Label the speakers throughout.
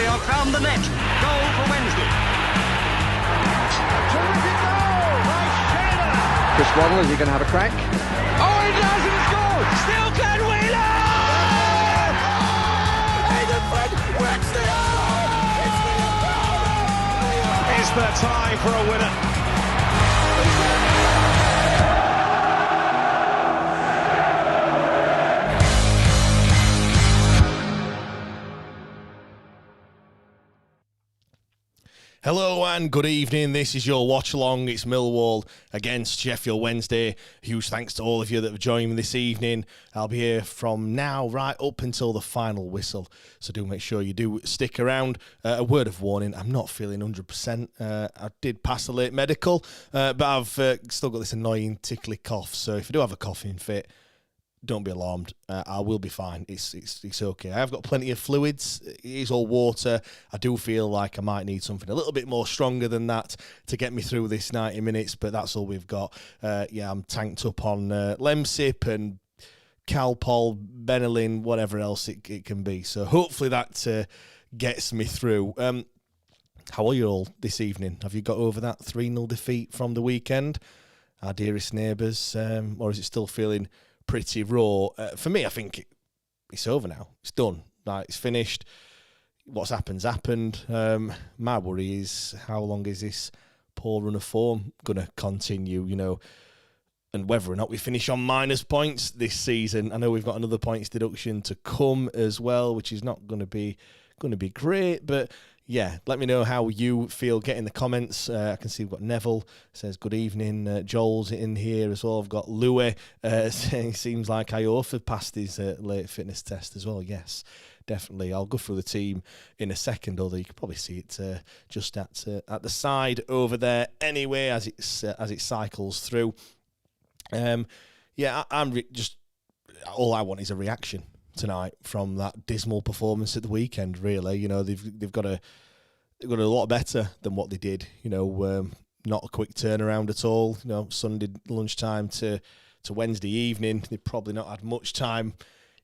Speaker 1: Taylor found the net. Goal for Wednesday. Terrific goal by Sheffield.
Speaker 2: Chris Waddle, is he going to have a crack?
Speaker 1: Oh, he does, and it's goal. Still Glenn Wheeler. Aidan Fred whacks the goal. It's the Is there time for a winner?
Speaker 3: Hello and good evening. This is your watch along. It's Millwall against Sheffield Wednesday. Huge thanks to all of you that have joined me this evening. I'll be here from now right up until the final whistle. So do make sure you do stick around. A word of warning, I'm not feeling 100%. I did pass a late medical, but I've still got this annoying tickly cough. So if you do have a coughing fit, don't be alarmed. I will be fine. It's okay. I have got plenty of fluids. It is all water. I do feel like I might need something a little bit more stronger than that to get me through this 90 minutes, but that's all we've got. I'm tanked up on Lemsip and Calpol, Benelin, whatever else it can be. So hopefully that gets me through. How are you all this evening? Have you got over that 3-0 defeat from the weekend? Our dearest neighbours, or is it still feeling pretty raw? For me, I think it's over now. It's done. Like, it's finished. What's happened's happened. My worry is, how long is this poor run of form going to continue, and whether or not we finish on minus points this season. I know we've got another points deduction to come as well, which is not going to be great, but yeah, let me know how you feel. Get in the comments. I can see we've got Neville says good evening. Joel's in here as well. I've got Louis saying seems like Iofa passed his late fitness test as well. Yes, definitely. I'll go through the team in a second, although you can probably see it just at the side over there. Anyway, as it cycles through. I'm just all I want is a reaction tonight from that dismal performance at the weekend. Really, they've got a lot better than what they did. Not a quick turnaround at all. Sunday lunchtime to Wednesday evening. They've probably not had much time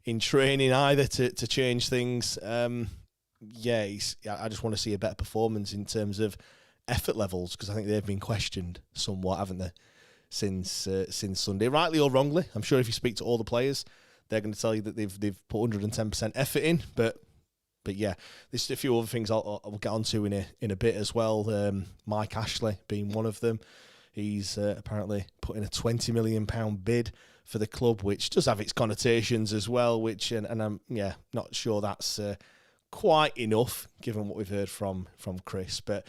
Speaker 3: in training either to change things. I just want to see a better performance in terms of effort levels, because I think they've been questioned somewhat, haven't they, since Sunday, rightly or wrongly. I'm sure if you speak to all the players, they're going to tell you that they've put 110% effort in, but yeah, there's a few other things I'll get onto in a bit as well. Mike Ashley being one of them. He's apparently put in a £20 million bid for the club, which does have its connotations as well. And I'm not sure that's quite enough given what we've heard from Chris. But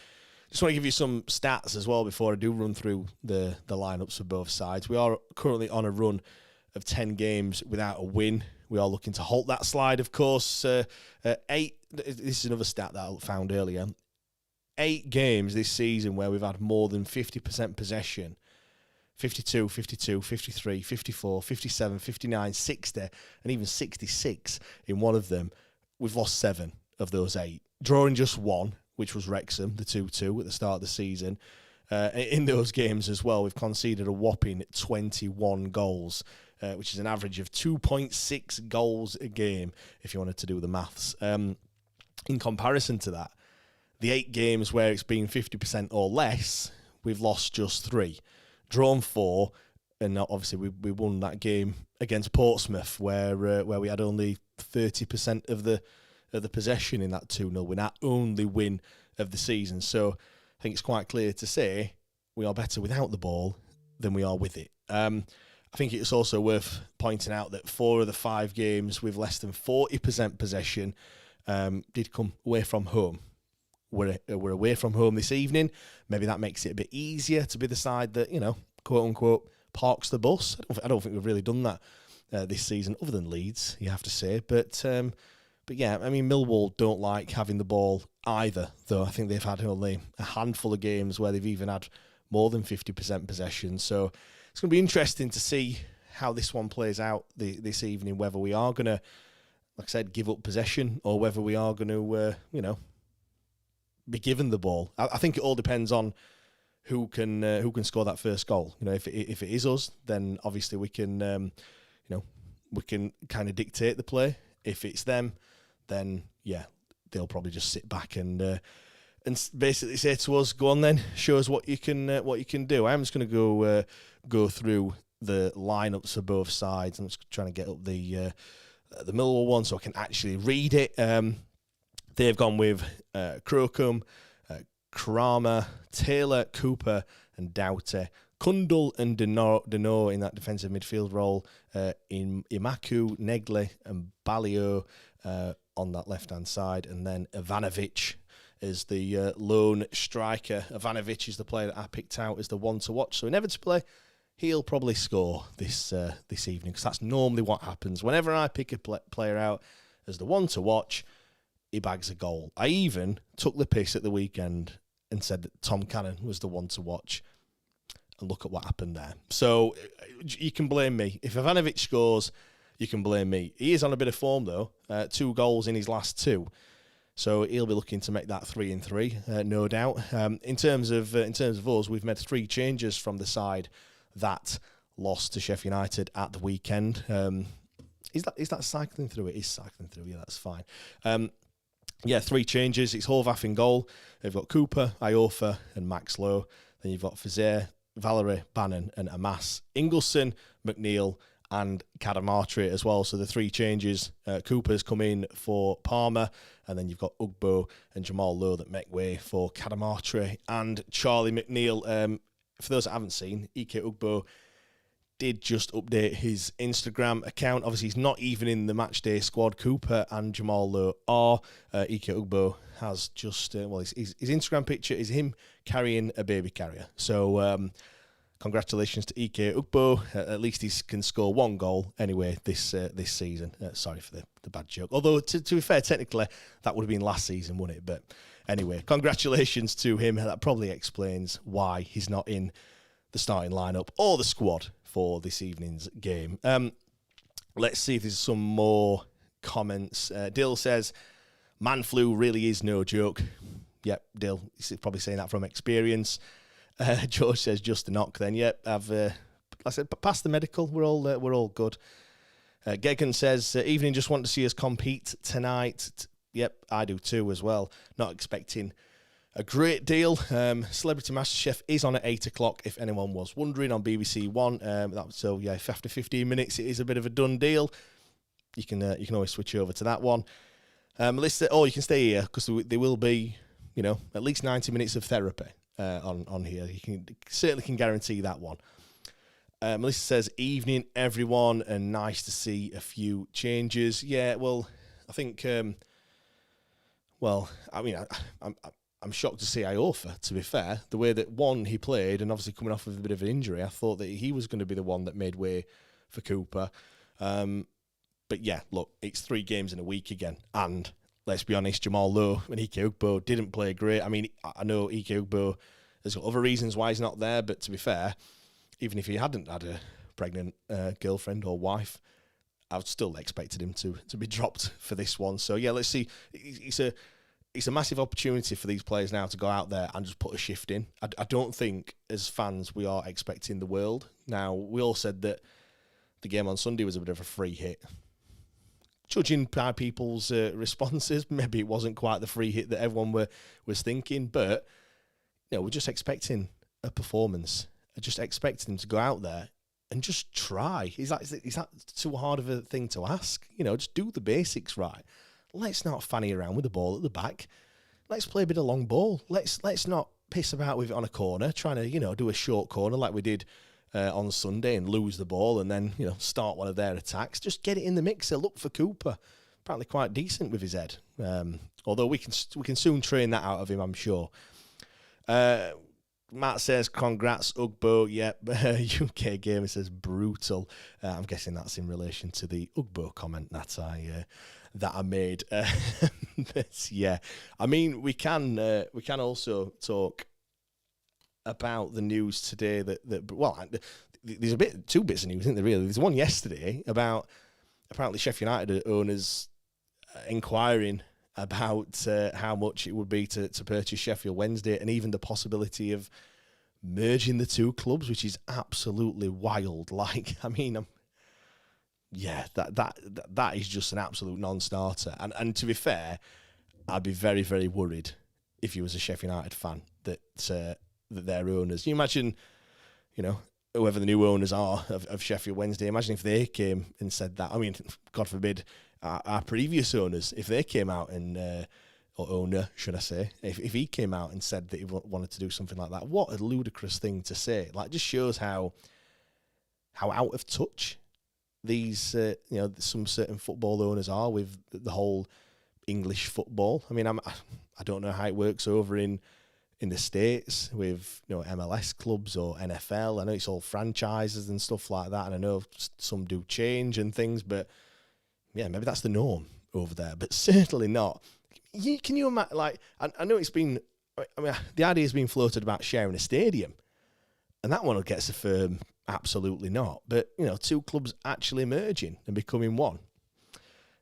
Speaker 3: just want to give you some stats as well before I do run through the lineups for both sides. We are currently on a run of 10 games without a win. We are looking to halt that slide, of course. 8, this is another stat that I found earlier. 8 games this season where we've had more than 50% possession. 52, 52, 53, 54, 57, 59, 60, and even 66 in one of them. We've lost 7 of those 8. Drawing just 1, which was Wrexham, the 2-2 at the start of the season. In those games as well, we've conceded a whopping 21 goals. Which is an average of 2.6 goals a game, if you wanted to do the maths. In comparison to that, the 8 games where it's been 50% or less, we've lost just 3, drawn 4, and obviously we won that game against Portsmouth, where we had only 30% of the possession in that 2-0 win, our only win of the season. So I think it's quite clear to say we are better without the ball than we are with it. I think it's also worth pointing out that 4 of the 5 games with less than 40% possession did come away from home. We're away from home this evening. Maybe that makes it a bit easier to be the side that, quote unquote, parks the bus. I don't think we've really done that this season, other than Leeds, you have to say. But yeah, I mean, Millwall don't like having the ball either, though. I think they've had only a handful of games where they've even had more than 50% possession. So it's going to be interesting to see how this one plays out this evening, whether we are going to, like I said, give up possession or whether we are going to, be given the ball. I think it all depends on who can score that first goal. If it is us, then obviously we can, we can kind of dictate the play. If it's them, then yeah, they'll probably just sit back and basically say to us, "Go on then, show us what you can do." I'm just going to go through the lineups for both sides. I'm just trying to get up the Millwall one so I can actually read it. They've gone with Crocombe, Kramer, Taylor, Cooper, and Doughty. Kundal and Deno in that defensive midfield role. In Imaku, Negley, and Balio on that left-hand side. And then Ivanovic is the lone striker. Ivanovic is the player that I picked out as the one to watch. So inevitably, he'll probably score this evening, because that's normally what happens. Whenever I pick a player out as the one to watch, he bags a goal. I even took the piss at the weekend and said that Tom Cannon was the one to watch. And look at what happened there. So you can blame me. If Ivanovic scores, you can blame me. He is on a bit of form, though. 2 goals in his last 2. So he'll be looking to make that 3-3, no doubt. In terms of us, we've made 3 changes from the side that lost to Sheffield United at the weekend. Is that cycling through? It is cycling through. Yeah, that's fine. 3 changes. It's Horvath in goal. They've got Cooper, Iofa, and Max Lowe. Then you've got Fazer, Valerie, Bannon, and Amas. Ingleson, McNeil, and Cadamartri as well. So the 3 changes. Cooper's come in for Palmer, and then you've got Ugbo and Jamal Lowe that make way for Cadamartri and Charlie McNeil. For those that haven't seen, Ike Ugbo did just update his Instagram account. Obviously, he's not even in the matchday squad. Cooper and Jamal Lowe are. Ike Ugbo has just, his Instagram picture is him carrying a baby carrier. So, congratulations to Ike Ugbo. At least he can score 1 goal anyway this season. Sorry for the bad joke. Although, to be fair, technically, that would have been last season, wouldn't it? But anyway, congratulations to him. That probably explains why he's not in the starting lineup or the squad for this evening's game. Let's see if there's some more comments. Dill says, "Man flu really is no joke." Yep, Dill, he's probably saying that from experience. George says, "Just a knock then." Yep, like I said, past the medical, we're all good. Gegan says, "Evening, just want to see us compete tonight." Yep, I do too as well. Not expecting a great deal. Celebrity MasterChef is on at 8 o'clock, if anyone was wondering, on BBC One. So yeah, if after 15 minutes it is a bit of a done deal, you can always switch over to that one. Melissa, you can stay here, because there will be, at least 90 minutes of therapy on here. You certainly can guarantee that one. Melissa says, "Evening, everyone, and nice to see a few changes." Yeah, well, I think, I'm shocked to see Iofa, to be fair. The way that, he played, and obviously coming off of a bit of an injury, I thought that he was going to be the one that made way for Cooper. But yeah, look, it's 3 games in a week again. And let's be honest, Jamal Lowe and Ike Ugbo didn't play great. I mean, I know Ike Ugbo has got other reasons why he's not there, but to be fair, even if he hadn't had a pregnant girlfriend or wife, I would still expected him to be dropped for this one. So yeah, let's see. It's a massive opportunity for these players now to go out there and just put a shift in. I don't think, as fans, we are expecting the world. Now, we all said that the game on Sunday was a bit of a free hit. Judging by people's responses, maybe it wasn't quite the free hit that everyone was thinking, but we're just expecting a performance. Just expecting them to go out there and just try. Is that too hard of a thing to ask? Just do the basics right. Let's not fanny around with the ball at the back. Let's play a bit of long ball. Let's not piss about with it on a corner, trying to do a short corner like we did on Sunday and lose the ball and then start one of their attacks. Just get it in the mixer. Look for Cooper. Apparently quite decent with his head. Although we can soon train that out of him, I'm sure. Matt says, "Congrats, Ugbo." Yep. UK Gamer says, "Brutal." I'm guessing that's in relation to the Ugbo comment that I made. But yeah, I mean, we can also talk about the news today that there's 2 bits of news, isn't there, really? There's one yesterday about apparently Sheffield United owners inquiring about how much it would be to purchase Sheffield Wednesday, and even the possibility of merging the 2 clubs, which is absolutely wild. Like, I mean, that is just an absolute non-starter. And to be fair, I'd be very, very worried if you was a Sheffield United fan that their owners. You imagine, whoever the new owners are of Sheffield Wednesday. Imagine if they came and said that. I mean, God forbid, our previous owners, if they came out and, or owner, should I say, if he came out and said that he wanted to do something like that, what a ludicrous thing to say. Like, just shows how out of touch these, some certain football owners are with the whole English football. I mean, I don't know how it works over in the States with MLS clubs or NFL. I know it's all franchises and stuff like that, and I know some do change and things, but yeah, maybe that's the norm over there, but certainly not. Can you imagine? Like, I know it's been. I mean, the idea has been floated about sharing a stadium, and that one gets a firm absolutely not. But two clubs actually merging and becoming one.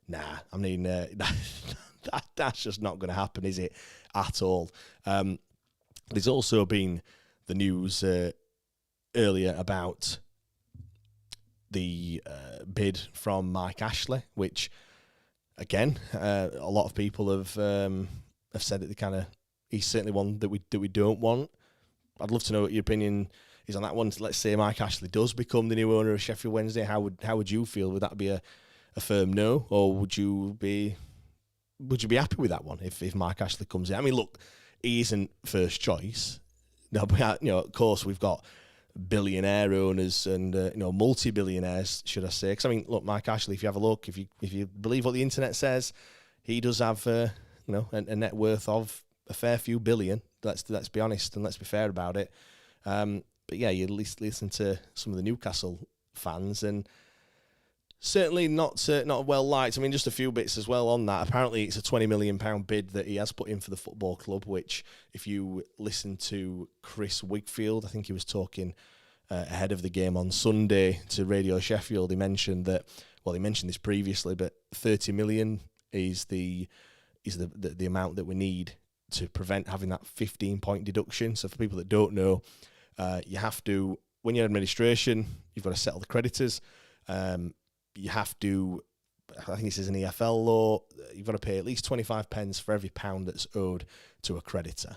Speaker 3: Nah, I mean that's just not going to happen, is it? At all. There's also been the news earlier about the bid from Mike Ashley, which, again, a lot of people have said that he's certainly one that we don't want. I'd love to know what your opinion is on that one. Let's say Mike Ashley does become the new owner of Sheffield Wednesday. How would you feel? Would that be a firm no, or would you be happy with that one if Mike Ashley comes in? I mean, look, he isn't first choice. No, but of course we've got billionaire owners and multi-billionaires, should I say? Because I mean, look, Mike Ashley, if you have a look, if you believe what the internet says, he does have a net worth of a fair few billion. Let's be honest and let's be fair about it. But yeah, you at least listen to some of the Newcastle fans, and certainly not well liked. I mean, just a few bits as well on that. Apparently, it's a £20 million bid that he has put in for the football club, which, if you listen to Chris Wigfield, I think he was talking ahead of the game on Sunday to Radio Sheffield, he mentioned that, well, he mentioned this previously, but 30 million is the amount that we need to prevent having that 15-point deduction. So for people that don't know, you have to, when you're in administration, you've got to settle the creditors. You have to, I think this is an EFL law, you've got to pay at least 25 pence for every pound that's owed to a creditor.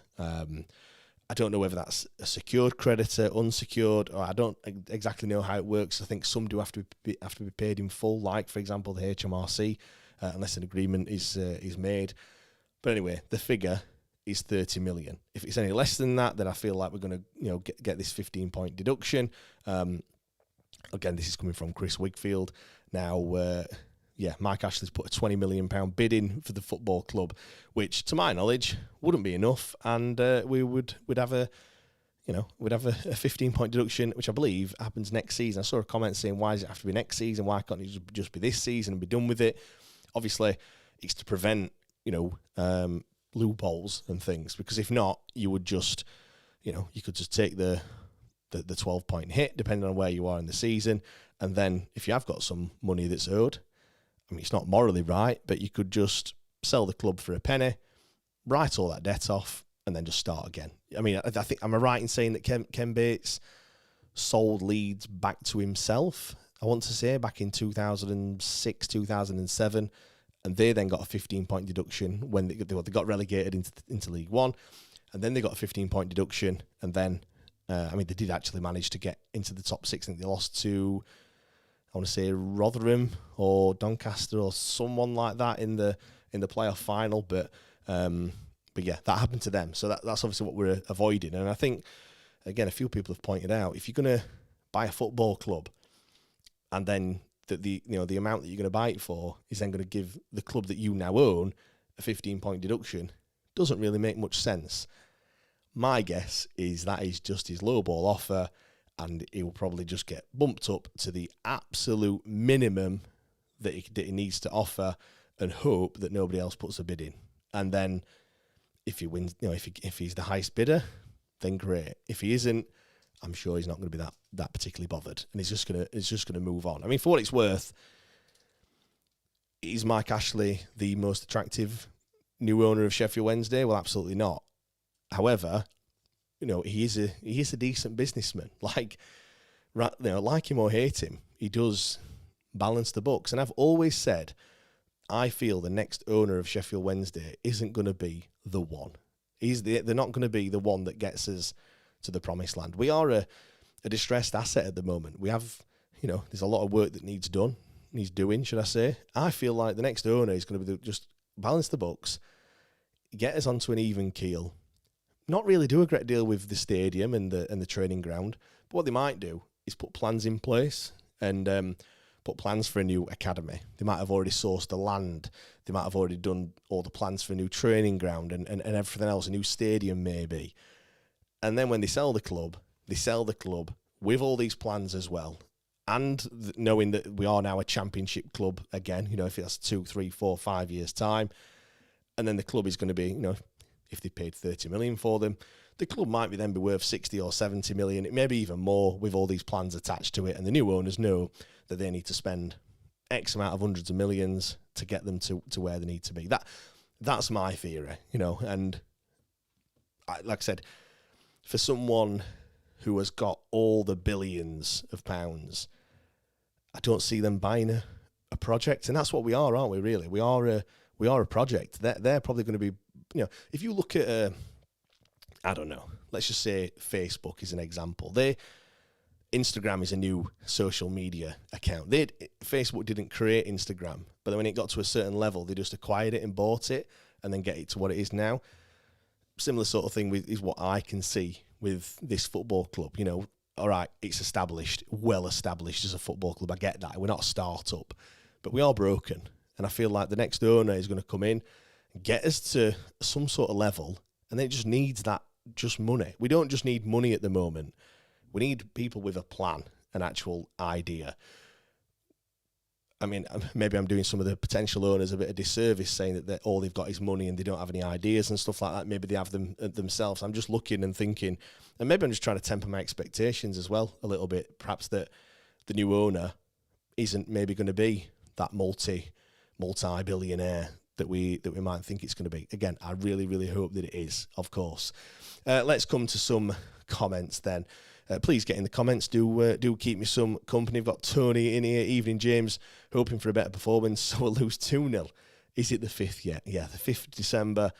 Speaker 3: I don't know whether that's a secured creditor, unsecured, or I don't exactly know how it works. I think some do have to be paid in full, like, for example, the HMRC, unless an agreement is made. But anyway, the figure is 30 million. If it's any less than that, then I feel like we're going to get this 15-point deduction. Again, this is coming from Chris Wigfield. Now, Mike Ashley's put a £20 million bid in for the football club, which, to my knowledge, wouldn't be enough, and we'd have a 15-point deduction, which I believe happens next season. I saw a comment saying, why does it have to be next season? Why can't it just be this season and be done with it? Obviously, it's to prevent loopholes and things, because if not, you would just, you could just take the 12-point hit, depending on where you are in the season. And then if you have got some money that's owed, I mean, it's not morally right, but you could just sell the club for a penny, write all that debt off, and then just start again. I mean, I think, am I right in saying that Ken Bates sold Leeds back to himself, I want to say, back in 2006, 2007, and they then got a 15-point deduction when they got relegated into League One, and then they got a 15-point deduction, and then they did actually manage to get into the top six. I think they lost to, I want to say, Rotherham or Doncaster or someone like that in the playoff final. But yeah, that happened to them. So that's obviously what we're avoiding. And I think, again, a few people have pointed out, if you're going to buy a football club, and then the amount that you're going to buy it for is then going to give the club that you now own a 15-point deduction, doesn't really make much sense. My guess is that is just his lowball offer, and he will probably just get bumped up to the absolute minimum that he needs to offer, and hope that nobody else puts a bid in. And then if he wins, if he's the highest bidder, then great. If he isn't, I'm sure he's not going to be that particularly bothered, and he's just gonna move on. I mean, for what it's worth, is Mike Ashley the most attractive new owner of Sheffield Wednesday? Well, absolutely not. However, he is a decent businessman. Like him or hate him, he does balance the books. And I've always said, I feel the next owner of Sheffield Wednesday isn't going to be the one. They're not going to be the one that gets us to the promised land. We are a distressed asset at the moment. We have, there's a lot of work that needs doing, should I say. I feel like the next owner is going to be just balance the books, get us onto an even keel, not really do a great deal with the stadium and the training ground, but what they might do is put plans in place and put plans for a new academy. They might have already sourced the land. They might have already done all the plans for a new training ground and everything else, a new stadium maybe. And then when they sell the club with all these plans as well. And knowing that we are now a championship club again, if that's 2, 3, 4, 5 years' time. And then the club is going to be, if they paid 30 million for them, the club might then be worth 60 or 70 million. It may be even more with all these plans attached to it. And the new owners know that they need to spend X amount of hundreds of millions to get them to where they need to be. That's my theory, and like I said, for someone who has got all the billions of pounds, I don't see them buying a project. And that's what we are, aren't we, really? We are a project. They're probably going to be, if you look at, I don't know, let's just say Facebook is an example. Instagram is a new social media account. Facebook didn't create Instagram, but then when it got to a certain level, they just acquired it and bought it and then get it to what it is now. Similar sort of thing is what I can see with this football club. All right, it's established, well established as a football club. I get that. We're not a start-up, but we are broken. And I feel like the next owner is going to come in, get us to some sort of level, and then it just needs just money. We don't just need money at the moment. We need people with a plan, an actual idea. I mean, maybe I'm doing some of the potential owners a bit of disservice saying that all they've got is money and they don't have any ideas and stuff like that. Maybe they have them themselves. I'm just looking and thinking, and maybe I'm just trying to temper my expectations as well a little bit. Perhaps that the new owner isn't maybe going to be that multi-billionaire that we might think it's going to be. Again, I really, really hope that it is, of course. Let's come to some comments then. Please get in the comments. Do keep me some company. I've got Tony in here. Evening, James. Hoping for a better performance, so we'll lose 2-0. Is it the 5th yet? Yeah, the 5th of December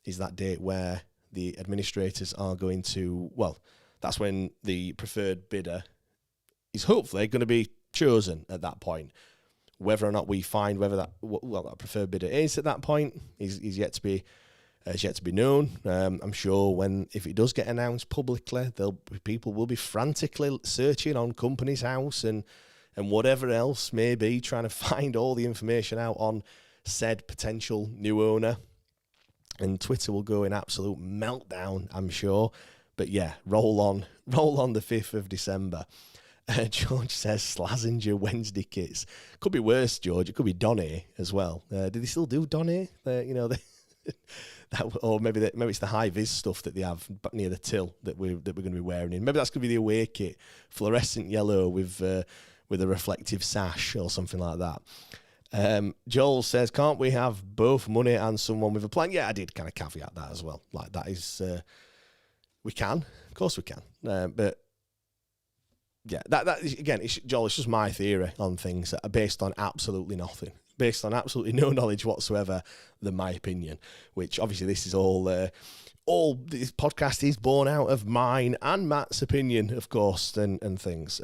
Speaker 3: is that date where the administrators are going to, well, that's when the preferred bidder is hopefully going to be chosen at that point. Whether or not we find that preferred bidder is at that point is yet to be known. I'm sure if it does get announced publicly, people will be frantically searching on company's house and whatever else may be, trying to find all the information out on said potential new owner. And Twitter will go in absolute meltdown, I'm sure. But yeah, roll on the 5th of December. George says Slazenger Wednesday kits. Could be worse, George. It could be Donny as well. Do they still do Donny? Or maybe it's the high vis stuff that they have near the till that we're going to be wearing in. Maybe that's going to be the away kit, fluorescent yellow with a reflective sash or something like that. Joel says, can't we have both money and someone with a plan? Yeah, I did kind of caveat that as well. Like that is, we can, of course we can, but. Yeah, that again, Joel, it's just my theory on things that are based on absolutely nothing, based on absolutely no knowledge whatsoever than my opinion, which obviously this is all this podcast is born out of mine and Matt's opinion, of course, and things.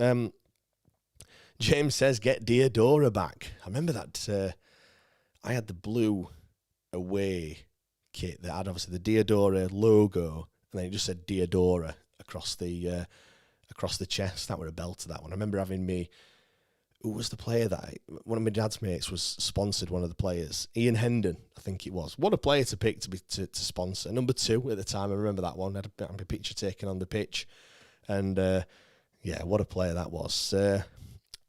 Speaker 3: James says, get Diodora back. I remember that I had the blue away kit that had obviously the Diodora logo, and then it just said Diodora across the chest. That were a belt to that one. I remember having who was the player that one of my dad's mates was sponsored, one of the players, Ian Hendon, I think it was. What a player to pick to sponsor. Number 2 at the time, I remember that one. I had a picture taken on the pitch. And yeah, what a player that was.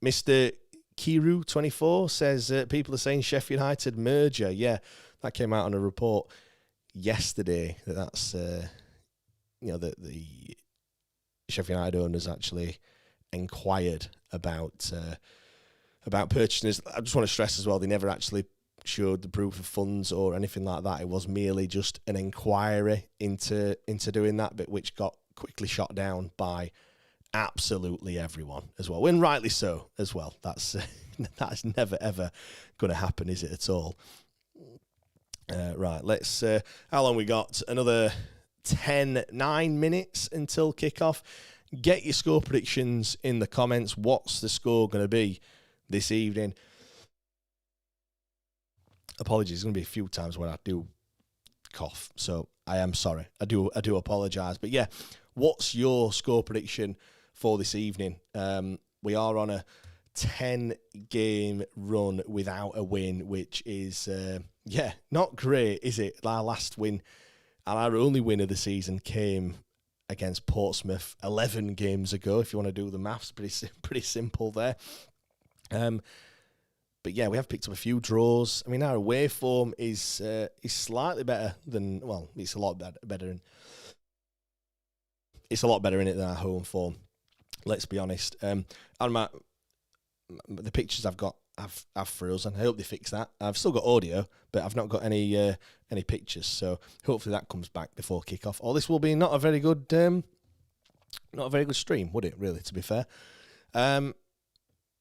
Speaker 3: Mr. Kiru24 says, people are saying Sheffield United merger. Yeah, that came out on a report yesterday that's the Sheffield United owners actually inquired about purchasing us. I just want to stress as well, they never actually showed the proof of funds or anything like that. It was merely just an inquiry into doing that, but which got quickly shot down by absolutely everyone as well, and rightly so as well. That's That's never, ever going to happen, is it at all? Right, let's... how long we got? Another 9 minutes until kickoff. Get your score predictions in the comments. What's the score going to be this evening? Apologies, there's going to be a few times when I do cough, so I am sorry. I do apologise. But yeah, what's your score prediction for this evening? We are on a 10-game run without a win, which is, not great, is it? Our last win and our only win of the season came against Portsmouth 11 games ago, if you want to do the maths. Pretty simple there. But yeah, we have picked up a few draws. I mean, our away form is slightly better than, well, it's a lot better in it than our home form. Let's be honest. And the pictures I've got have frozen. I hope they fix that. I've still got audio, but I've not got any pictures. So hopefully that comes back before kickoff. Or this will be not a very good stream, would it? Really, to be fair.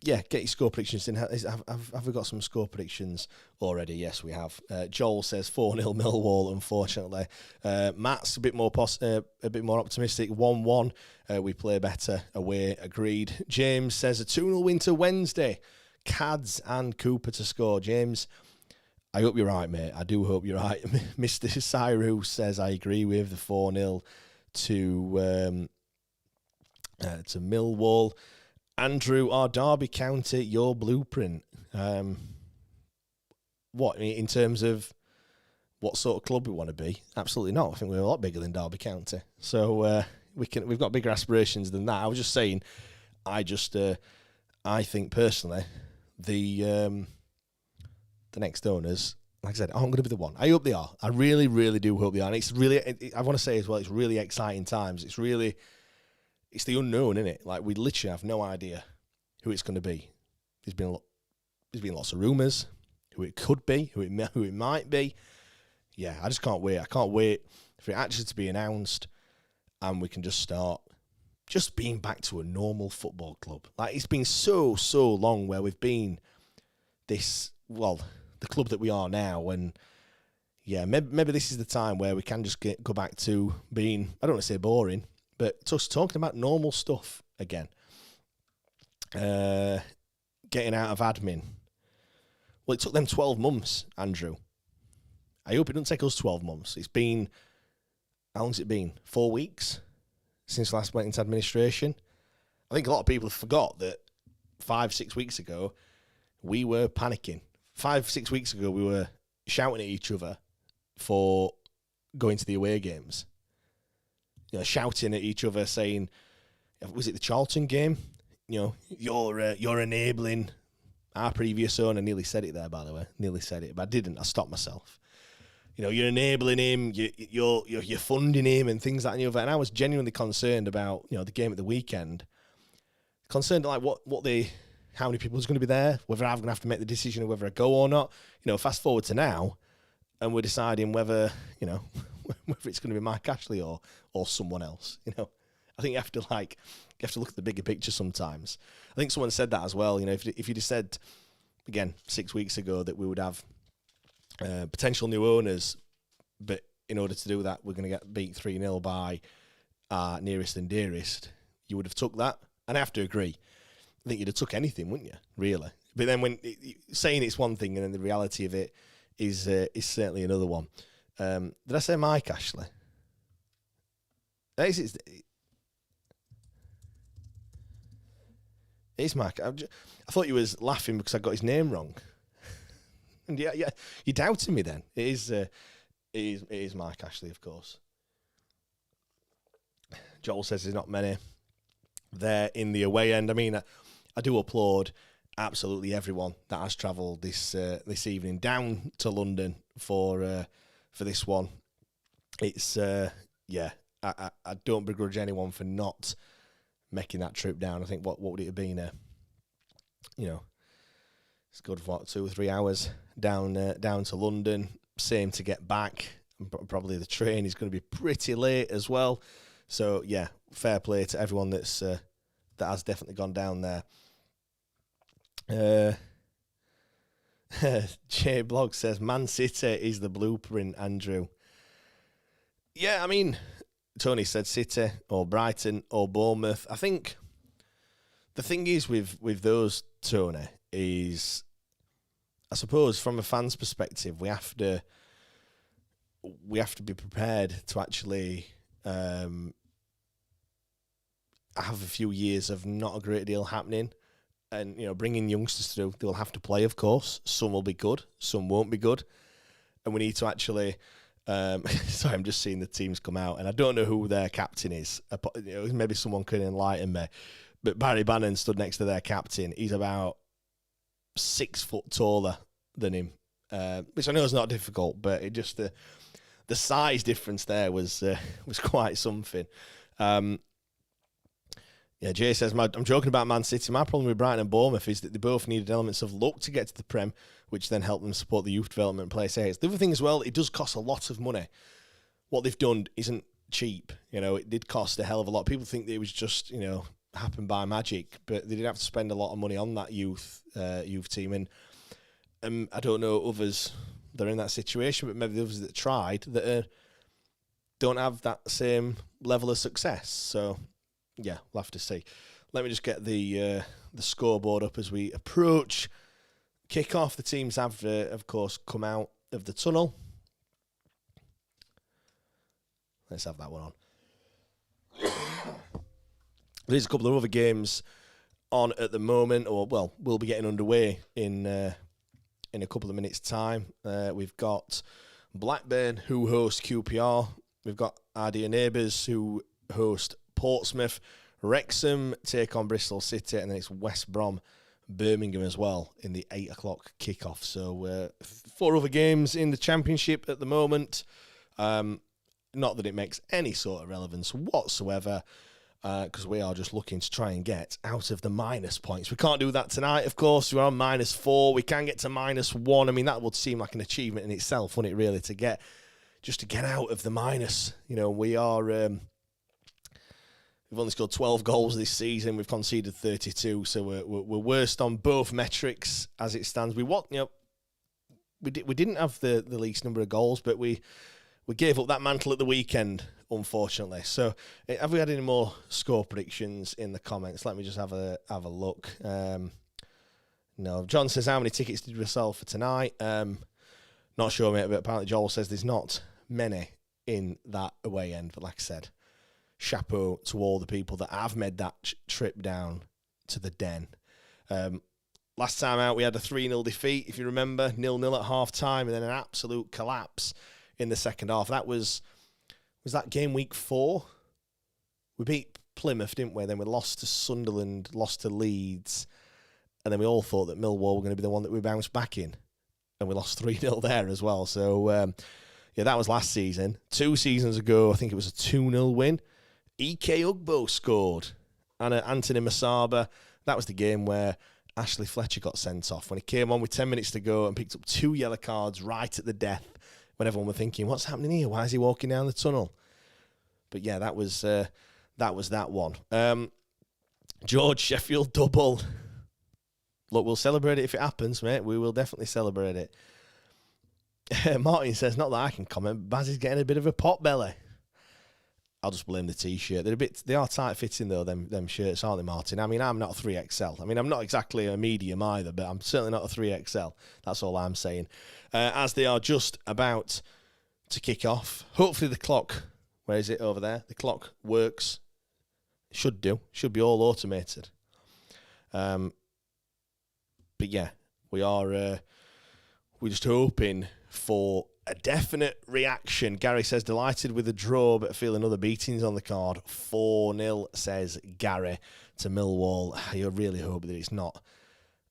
Speaker 3: Yeah, get your score predictions in. Have we got some score predictions already? Yes, we have. Joel says 4-0 Millwall, unfortunately. Matt's a bit more optimistic. 1-1. We play better away. Agreed. James says a 2-0 win to Wednesday. Cads and Cooper to score. James, I hope you're right, mate. I do hope you're right. Mr. Cyrus says I agree with the 4-0 to Millwall. Andrew, our Derby County, your blueprint. What, in terms of what sort of club we want to be? Absolutely not. I think we're a lot bigger than Derby County. So we've got bigger aspirations than that. I was just saying, I think personally, the next owners, like I said, aren't going to be the one. I hope they are. I really, really do hope they are. And it's really, I want to say as well, it's really exciting times. It's the unknown, isn't it? Like, we literally have no idea who it's going to be. There's been lots of rumours, who it could be, who it might be. Yeah, I just can't wait. I can't wait for it actually to be announced, and we can just start just being back to a normal football club. Like, it's been so long where we've been the club that we are now, and yeah, maybe this is the time where we can just go back to being, I don't want to say boring, but just talking about normal stuff again. Getting out of admin. Well, it took them 12 months, Andrew. I hope it doesn't take us 12 months. It's been, how long's it been? 4 weeks since last went into administration. I think a lot of people forgot that 5-6 weeks ago, we were panicking. 5-6 weeks ago, we were shouting at each other for going to the away games. You know, shouting at each other, saying, was it the Charlton game? You know, you're enabling our previous owner. I nearly said it there, by the way. Nearly said it, but I didn't. I stopped myself. You know, you're enabling him. You're funding him and things like that. And the other. And I was genuinely concerned about, you know, the game at the weekend. Concerned like how many people is going to be there, whether I'm going to have to make the decision of whether I go or not. You know, fast forward to now, and we're deciding whether, you know, whether it's going to be Mike Ashley or someone else. You know, I think you have to look at the bigger picture sometimes. I think someone said that as well. You know, if you'd have said again 6 weeks ago that we would have potential new owners, but in order to do that, we're going to get beat 3-0 by our nearest and dearest, you would have took that. And I have to agree. I think you'd have took anything, wouldn't you? Really. But then when saying it's one thing and then the reality of it is certainly another one. Did I say Mike Ashley? It's Mike. I thought you was laughing because I got his name wrong. And yeah, you're doubting me then. It is Mike Ashley, of course. Joel says there's not many there in the away end. I mean, I do applaud absolutely everyone that has travelled this evening down to London for this one. It's I don't begrudge anyone for not making that trip down. I think what would it have been? It's good for 2 or 3 hours down to London. Same to get back. Probably the train is going to be pretty late as well. So yeah, fair play to everyone that has definitely gone down there. J Blog says Man City is the blueprint, Andrew. Yeah, I mean, Tony said City or Brighton or Bournemouth. I think the thing is with those, Tony, is I suppose from a fan's perspective, we have to be prepared to actually have a few years of not a great deal happening. And, bringing youngsters through, they'll have to play, of course. Some will be good, some won't be good. And we need to actually... sorry, I'm just seeing the teams come out, and I don't know who their captain is. Maybe someone can enlighten me. But Barry Bannon stood next to their captain. He's about 6 foot taller than him, which I know is not difficult, but it just the size difference there was quite something. Yeah, Jay says, I'm joking about Man City. My problem with Brighton and Bournemouth is that they both needed elements of luck to get to the Prem, which then helped them support the youth development place A's. The other thing as well, it does cost a lot of money. What they've done isn't cheap. It did cost a hell of a lot. People think that it was just, happened by magic, but they did have to spend a lot of money on that youth team. And I don't know others that are in that situation, but maybe the others that tried that don't have that same level of success. So... yeah, we'll have to see. Let me just get the scoreboard up as we approach kick-off. The teams have, of course, come out of the tunnel. Let's have that one on. There's a couple of other games on at the moment, we'll be getting underway in a couple of minutes' time. We've got Blackburn, who host QPR. We've got our dear neighbours, who host Portsmouth. Wrexham take on Bristol City, and then it's West Brom, Birmingham as well in the 8 o'clock kickoff. So 4 other games in the Championship at the moment. Not that it makes any sort of relevance whatsoever, because we are just looking to try and get out of the minus points. We can't do that tonight, of course. We're on -4. We can get to -1. I mean, that would seem like an achievement in itself, wouldn't it, really, to get out of the minus. We are... we've only scored 12 goals this season. We've conceded 32, so we're worst on both metrics as it stands. We didn't have the least number of goals, but we gave up that mantle at the weekend, unfortunately. So, have we had any more score predictions in the comments? Let me just have a look. No, John says, how many tickets did we sell for tonight? Not sure, mate, but apparently Joel says there's not many in that away end. But like I said, chapeau to all the people that have made that trip down to the Den. Last time out, we had a 3-0 defeat, if you remember, 0-0 at half-time, and then an absolute collapse in the second half. That was that game week 4? We beat Plymouth, didn't we? Then we lost to Sunderland, lost to Leeds, and then we all thought that Millwall were going to be the one that we bounced back in, and we lost 3-0 there as well. So, that was last season. 2 seasons ago, I think it was a 2-0 win. Ike Ugbo scored, and Anthony Masaba. That was the game where Ashley Fletcher got sent off when he came on with 10 minutes to go and picked up 2 yellow cards right at the death when everyone were thinking, what's happening here? Why is he walking down the tunnel? But yeah, that was that one. George, Sheffield double. Look, we'll celebrate it if it happens, mate. We will definitely celebrate it. Martin says, not that I can comment, Baz is getting a bit of a pot belly. I'll just blame the T-shirt. They are tight fitting though, them shirts, aren't they, Martin? I mean, I'm not a 3XL. I mean, I'm not exactly a medium either, but I'm certainly not a 3XL. That's all I'm saying. As they are just about to kick off, hopefully the clock, where is it over there? The clock works. Should do. Should be all automated. But yeah, we're just hoping for a definite reaction. Gary says, delighted with the draw, but feeling other beatings on the card. 4-0, says Gary, to Millwall. I really hope that it's not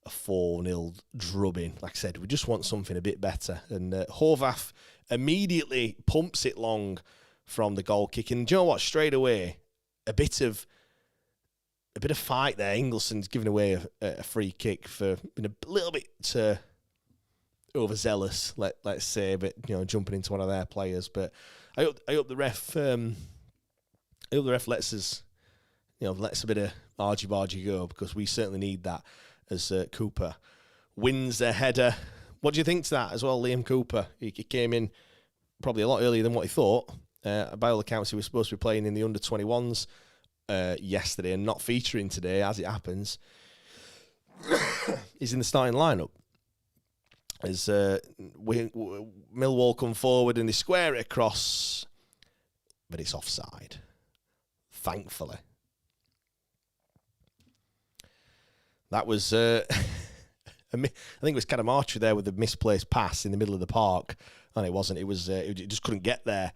Speaker 3: a 4-0 drubbing. Like I said, we just want something a bit better. And Horvath immediately pumps it long from the goal kick. And do you know what? Straight away, a bit of fight there. Ingleson's given away a free kick for being a little bit... overzealous, let's say, but jumping into one of their players. But I hope the ref lets us lets a bit of argy-bargy go, because we certainly need that. as Cooper wins a header. What do you think to that as well, Liam Cooper? He came in probably a lot earlier than what he thought. By all accounts, he was supposed to be playing in the under-21s yesterday and not featuring today, as it happens. He's in the starting lineup. As Millwall come forward and they square it across, but it's offside, thankfully. That was, I think it was Cadamarchi there with the misplaced pass in the middle of the park. And it wasn't. It was. It just couldn't get there.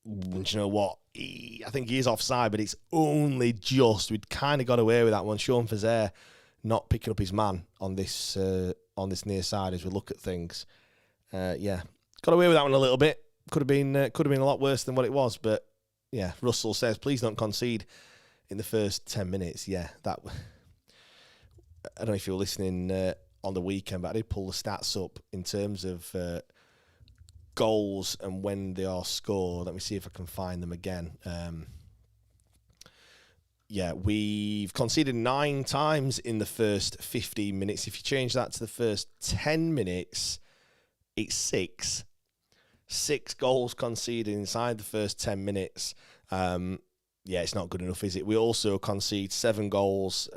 Speaker 3: And you know what? I think he is offside, but it's only just. We'd kind of got away with that one. Sean Fazer not picking up his man on this near side as we look at things. Yeah, got away with that one a little bit. Could have been a lot worse than what it was. But yeah, Russell says, please don't concede in the first 10 minutes. Yeah, that. I don't know if you were listening on the weekend, but I did pull the stats up in terms of goals and when they are scored. Let me see if I can find them again. Yeah, we've conceded 9 times in the first 15 minutes. If you change that to the first 10 minutes, it's 6. 6 goals conceded inside the first 10 minutes. Yeah, it's not good enough, is it? We also concede 7 goals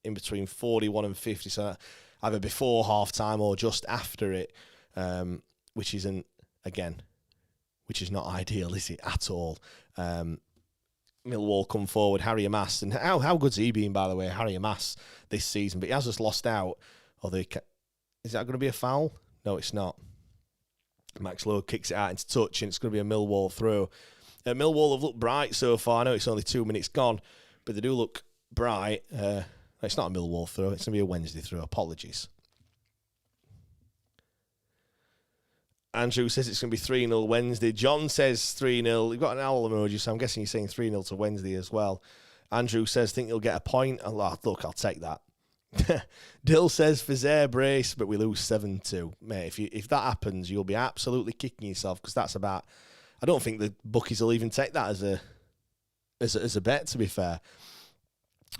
Speaker 3: in between 41 and 50, so either before half-time or just after it, which is not ideal, is it, at all? Millwall come forward, Harry Amass, and how good's he been, by the way, Harry Amass, this season? But he has just lost out. Is that going to be a foul? No, it's not. Max Lowe kicks it out into touch, and it's going to be a Millwall throw. Millwall have looked bright so far. I know it's only 2 minutes gone, but they do look bright. It's not a Millwall throw. It's going to be a Wednesday throw. Apologies. Andrew says it's going to be 3-0 Wednesday. John says 3-0. You've got an owl emoji, so I'm guessing you're saying 3-0 to Wednesday as well. Andrew says, think he'll get a point. Look, I'll take that. Dill says, Fazer brace, but we lose 7-2. Mate, if that happens, you'll be absolutely kicking yourself, because that's about... I don't think the bookies will even take that as a bet, to be fair.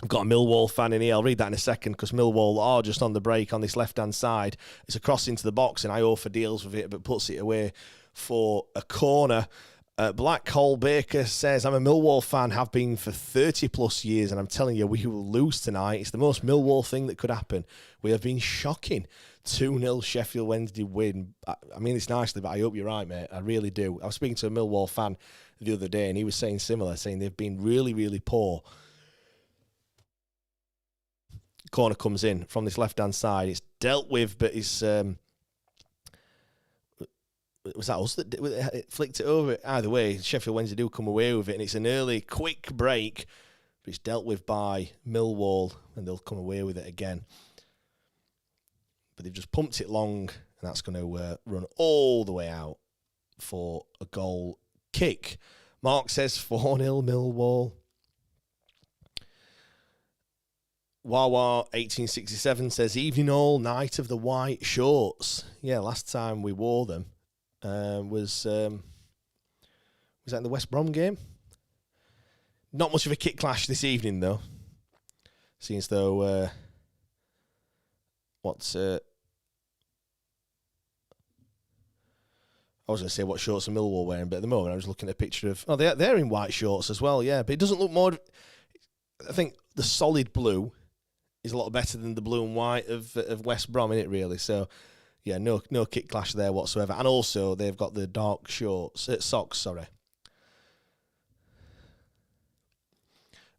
Speaker 3: I've got a Millwall fan in here. I'll read that in a second, because Millwall are just on the break on this left-hand side. It's a cross into the box, and Iofa deals with it, but puts it away for a corner. Black Hole Baker says, I'm a Millwall fan, have been for 30-plus years, and I'm telling you, we will lose tonight. It's the most Millwall thing that could happen. We have been shocking. 2-0 Sheffield Wednesday win. I mean this nicely, but I hope you're right, mate. I really do. I was speaking to a Millwall fan the other day, and he was saying similar, saying they've been really, really poor. Corner comes in from this left-hand side. It's dealt with, but it's... was that us that flicked it over? Either way, Sheffield Wednesday do come away with it, and it's an early, quick break, but it's dealt with by Millwall, and they'll come away with it again. But they've just pumped it long, and that's going to run all the way out for a goal kick. Mark says 4-0 Millwall. Wawa 1867 says, evening all, night of the white shorts. Yeah, last time we wore them was that in the West Brom game? Not much of a kick clash this evening, though. Seems though... I was going to say what shorts are Millwall wearing, but at the moment I was looking at a picture of... Oh, they're in white shorts as well, yeah. But it doesn't look more... I think the solid blue is a lot better than the blue and white of West Brom, innit, really? So, yeah, no kick clash there whatsoever. And also, they've got the dark socks, sorry.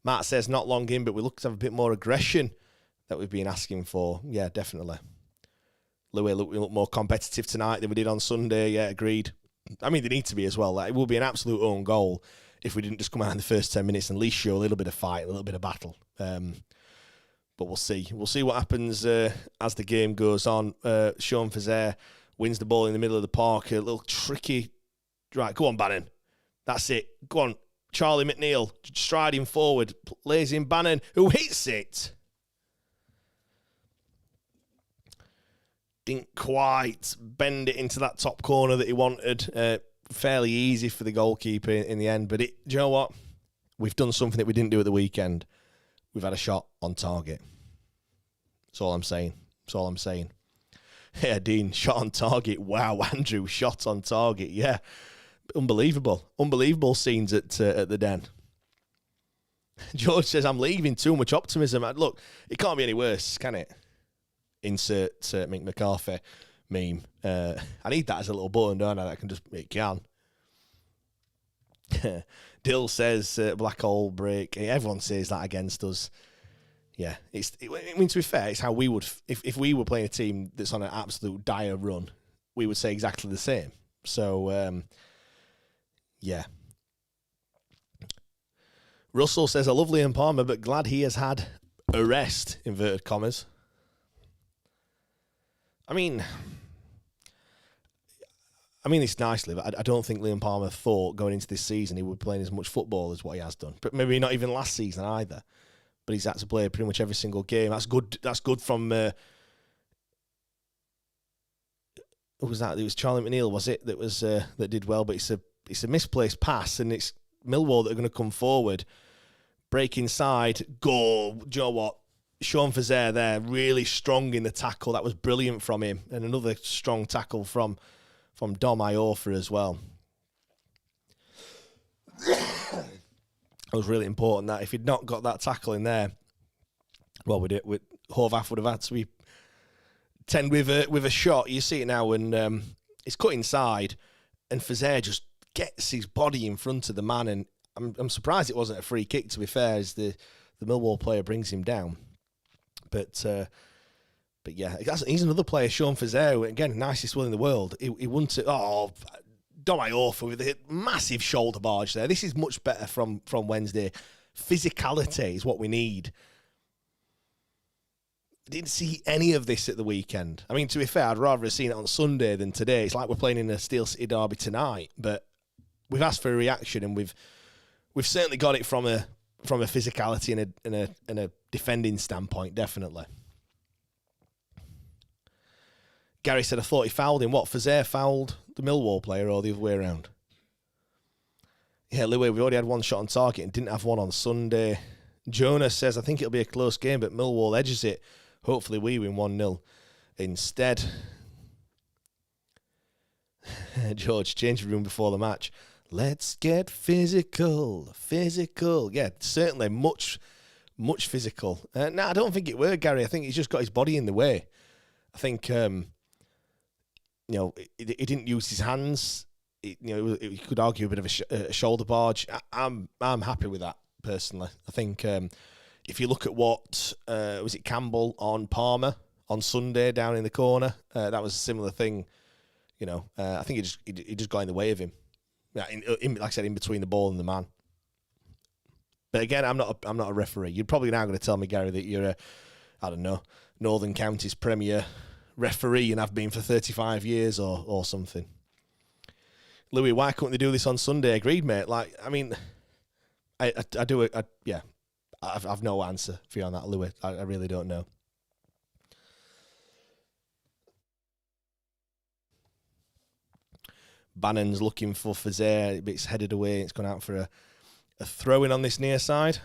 Speaker 3: Matt says, not long in, but we look to have a bit more aggression that we've been asking for. Yeah, definitely. Louis, we look more competitive tonight than we did on Sunday. Yeah, agreed. I mean, they need to be as well. Like, it would be an absolute own goal if we didn't just come out in the first 10 minutes and at least show a little bit of fight, a little bit of battle. But we'll see. We'll see what happens as the game goes on. Sean Fazer wins the ball in the middle of the park. A little tricky. Right, go on, Bannon. That's it. Go on. Charlie McNeil striding forward. Lays in Bannon, who hits it. Didn't quite bend it into that top corner that he wanted. Fairly easy for the goalkeeper in the end. But do you know what? We've done something that we didn't do at the weekend. We've had a shot on target. That's all I'm saying. Yeah, Dean, shot on target. Wow, Andrew, shot on target. Yeah, unbelievable scenes at the Den. George says, I'm leaving, too much optimism. Look, it can't be any worse, can it? Insert Mick McCarthy meme. I need that as a little button, don't I? It can. Dill says, black hole break. Everyone says that against us. Yeah, I mean, to be fair, it's how we would, if we were playing a team that's on an absolute dire run, we would say exactly the same. So, yeah. Russell says, I love Liam Palmer, but glad he has had a rest, inverted commas. I mean, it's nicely, but I don't think Liam Palmer thought going into this season he would be playing as much football as what he has done. But maybe not even last season either. But he's had to play pretty much every single game. That's good from... who was that? It was Charlie McNeil, was it? That did well, but it's a misplaced pass, and it's Millwall that are going to come forward, break inside, goal. Do you know what? Sean Fazer there, really strong in the tackle. That was brilliant from him. And another strong tackle from Dom Iorfa as well. It was really important that if he'd not got that tackle in there, well, Horvath would have had to be 10 with a shot. You see it now when it's cut inside, and Fazer just gets his body in front of the man, and I'm surprised it wasn't a free kick, to be fair, as the Millwall player brings him down. But yeah, he's another player, Sean Fazer, again, nicest one in the world. He wouldn't... Dom Iorfa with a massive shoulder barge there. This is much better from Wednesday. Physicality is what we need. Didn't see any of this at the weekend. I mean, to be fair, I'd rather have seen it on Sunday than today. It's like we're playing in a Steel City derby tonight, but we've asked for a reaction, and we've certainly got it from a physicality and a defending standpoint, definitely. Gary said, I thought he fouled him. What, Fazer fouled the Millwall player or the other way around? Yeah, Louis, we already had one shot on target and didn't have one on Sunday. Jonas says, I think it'll be a close game, but Millwall edges it. Hopefully we win 1-0 instead. George, change the room before the match. Let's get physical. Yeah, certainly much physical. No, I don't think it were, Gary. I think he's just got his body in the way. I think... he didn't use his hands. You could argue a bit of a shoulder barge. I'm happy with that personally. I think if you look at what was it Campbell on Palmer on Sunday down in the corner, that was a similar thing. I think he just got in the way of him. Yeah, like I said, in between the ball and the man. But again, I'm not a referee. You're probably now going to tell me, Gary, that you're Northern Counties Premier referee and have been for 35 years or something. Louis, why couldn't they do this on Sunday? Agreed, mate. Like, I mean, I've no answer for you on that, Louis. I really don't know. Bannon's looking for Fazer, but it's headed away. It's gone out for a throw-in on this near side.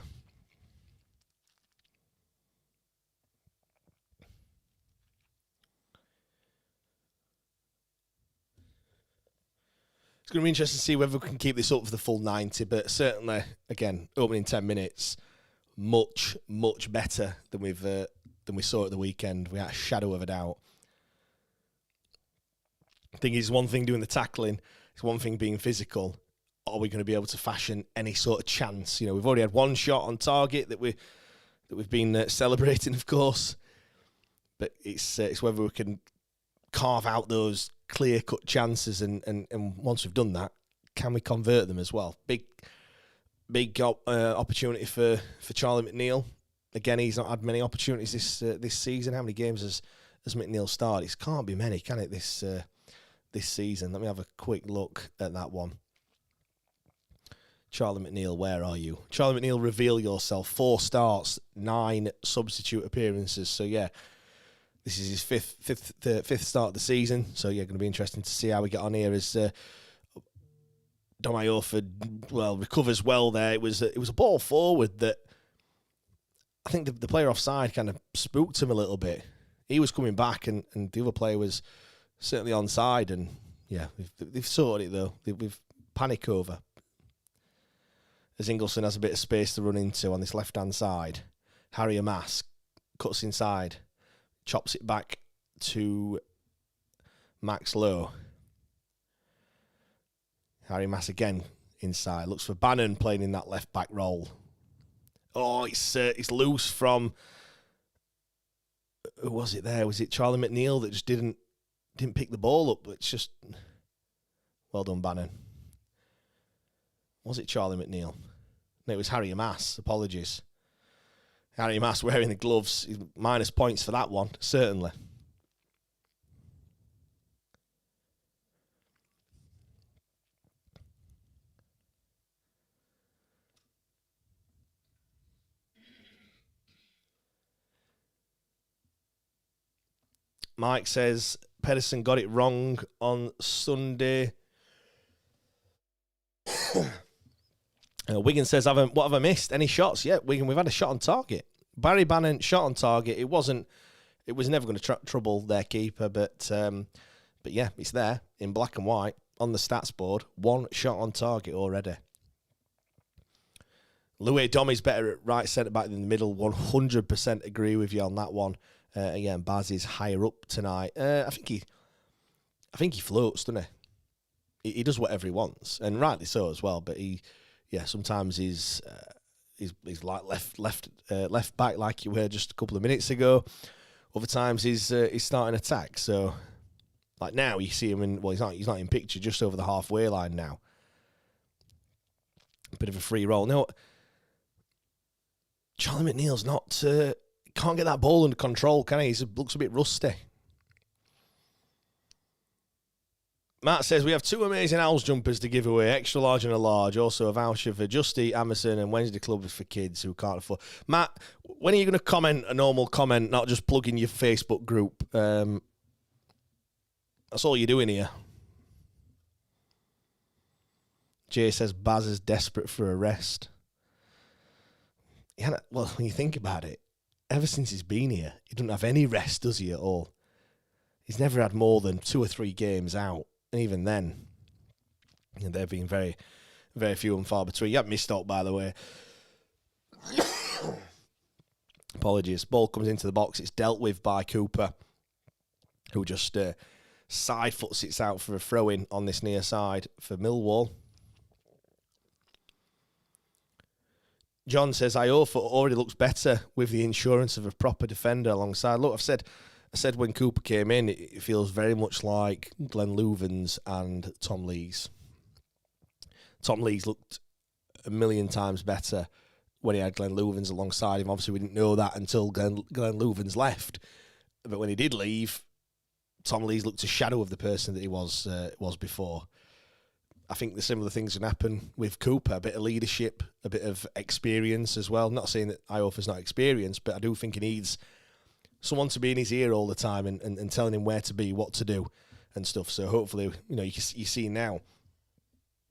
Speaker 3: It's going to be interesting to see whether we can keep this up for the full 90, but certainly, again, opening 10 minutes, much better than we saw at the weekend, without a shadow of a doubt. I think it's one thing doing the tackling, it's one thing being physical. Are we going to be able to fashion any sort of chance? We've already had one shot on target that we've been celebrating, of course, but it's whether we can carve out those clear-cut chances, and once we've done that, can we convert them as well? Big opportunity for Charlie McNeil. Again, he's not had many opportunities this season. How many games has McNeil started? It can't be many, can it, this season? Let me have a quick look at that one. Charlie McNeil, where are you? Charlie McNeil, reveal yourself. 4 starts, 9 substitute appearances. So, yeah, this is his fifth start of the season, so yeah, going to be interesting to see how we get on here as Dom Iorfa, recovers well there. It was a ball forward that I think the player offside kind of spooked him a little bit. He was coming back, and the other player was certainly onside, and yeah, they've sorted it though. We've panic over. As Ingleson has a bit of space to run into on this left-hand side, Harry Amass cuts inside, chops it back to Max Lowe. Harry Amass again inside, looks for Bannon playing in that left-back role. Oh, it's loose from... Who was it there? Was it Charlie McNeil that just didn't pick the ball up? It's just... Well done, Bannon. Was it Charlie McNeil? No, it was Harry Amass. Apologies. Harry Amass wearing the gloves. He's minus points for that one, certainly. Mike says Pedersen got it wrong on Sunday. Wigan says, what have I missed? Any shots? Yeah, Wigan, we've had a shot on target. Barry Bannon, shot on target. It was never going to trouble their keeper, but yeah, it's there in black and white on the stats board. One shot on target already. Louis Dommy's better at right centre back than the middle. 100% agree with you on that one. Again, Baz is higher up tonight. I think he floats, doesn't he? He does whatever he wants, and rightly so as well. But sometimes he's like left back, like you were just a couple of minutes ago. Other times he's starting attack. So, like now, you see him in. Well, he's not in picture, just over the halfway line now. A bit of a free roll. No, Charlie McNeil's not. Can't get that ball under control, can he? He looks a bit rusty. Matt says, we have two amazing Owls jumpers to give away, extra large and a large. Also a voucher for Justy, Amazon and Wednesday Club for kids who can't afford. Matt, when are you going to comment a normal comment, not just plug in your Facebook group? That's all you're doing here. Jay says, Baz is desperate for a rest. Yeah, well, when you think about it, ever since he's been here, he doesn't have any rest, does he, at all? He's never had more than 2 or 3 games out. And even then, they've been very, very few and far between. You haven't missed out, by the way. Apologies. Ball comes into the box. It's dealt with by Cooper, who just side foots it out for a throw-in on this near side for Millwall. John says, Iofa already looks better with the insurance of a proper defender alongside. Look, I said when Cooper came in, it feels very much like Glenn Louvens and Tom Lees. Tom Lees looked a million times better when he had Glenn Louvens alongside him. Obviously, we didn't know that until Glenn Louvens left. But when he did leave, Tom Lees looked a shadow of the person that he was before. I think the similar things can happen with Cooper. A bit of leadership, a bit of experience as well. Not saying that Iofa's not experienced, but I do think he needs someone to be in his ear all the time and telling him where to be, what to do and stuff. So hopefully, you see now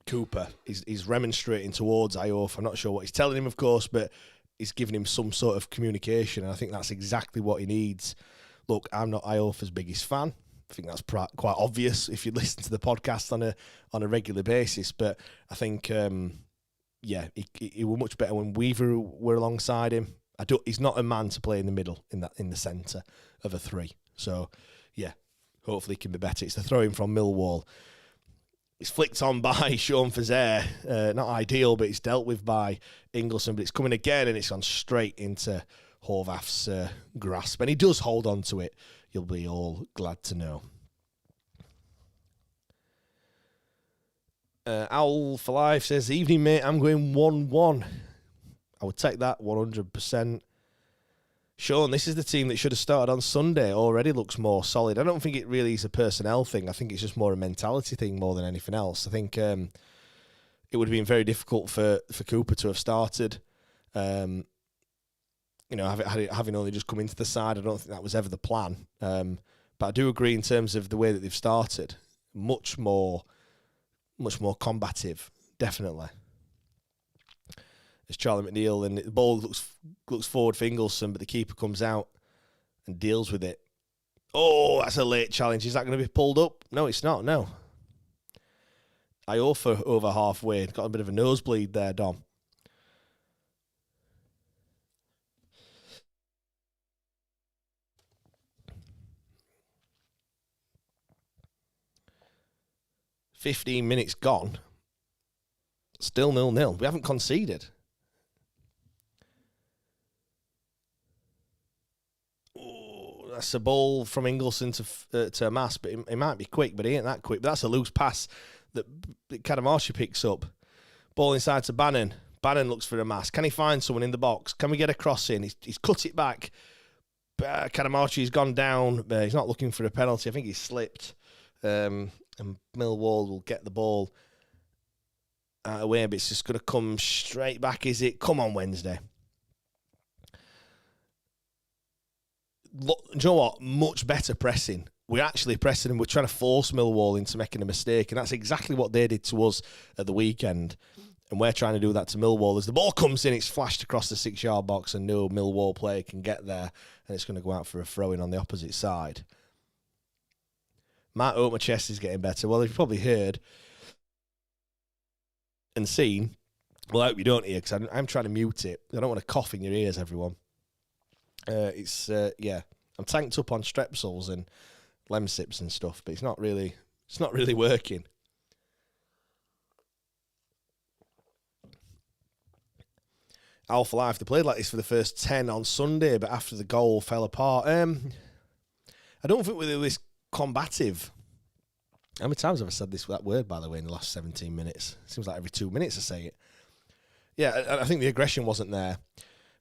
Speaker 3: Cooper is remonstrating towards Iofa. I'm not sure what he's telling him, of course, but he's giving him some sort of communication. And I think that's exactly what he needs. Look, I'm not Iofa's biggest fan. I think that's quite obvious if you listen to the podcast on a regular basis. But I think, he was much better when Weaver were alongside him. He's not a man to play in the middle, in the centre of a 3. So, yeah, hopefully he can be better. It's the throw-in from Millwall. It's flicked on by Sean Fazer. Not ideal, but it's dealt with by Ingleson. But it's coming again, and it's gone straight into Horvath's grasp. And he does hold on to it. You'll be all glad to know. Owl for Life says, evening, mate, I'm going 1-1. I would take that 100%. Sean, this is the team that should have started on Sunday. Already looks more solid. I don't think it really is a personnel thing. I think it's just more a mentality thing more than anything else. I think it would have been very difficult for Cooper to have started. Having only just come into the side, I don't think that was ever the plan. But I do agree in terms of the way that they've started. Much more combative, definitely. It's Charlie McNeil, and the ball looks forward for Ingleson, but the keeper comes out and deals with it. Oh, that's a late challenge. Is that going to be pulled up? No, it's not, no. Iofa over halfway. Got a bit of a nosebleed there, Dom. "15 minutes gone. Still 0-0. We haven't conceded. Oh, that's a ball from Ingleson to Mass, but it might be quick, but he ain't that quick. But that's a loose pass that Cadamarci picks up. Ball inside to Bannon. Bannon looks for a Mass. Can he find someone in the box? Can we get a cross in? He's cut it back. Cadamarci's gone down. He's not looking for a penalty. I think he's slipped. And Millwall will get the ball out of the way, but it's just going to come straight back, is it? Come on, Wednesday. Look, do you know what? Much better pressing. We're actually pressing and we're trying to force Millwall into making a mistake, and that's exactly what they did to us at the weekend. And we're trying to do that to Millwall. As the ball comes in, it's flashed across the 6-yard box and no Millwall player can get there, and it's going to go out for a throw-in on the opposite side. Matt Oak, my chest is getting better. Well, you've probably heard and seen. Well, I hope you don't hear, because I'm trying to mute it. I don't want to cough in your ears, everyone. I'm tanked up on Strepsils and Lemsips and stuff, but it's not really working. Alpha Life, they played like this for the first 10 on Sunday, but after the goal fell apart. I don't think we're this combative. How many times have I said that word, by the way, in the last 17 minutes? It seems like every 2 minutes I say it. Yeah, I think the aggression wasn't there.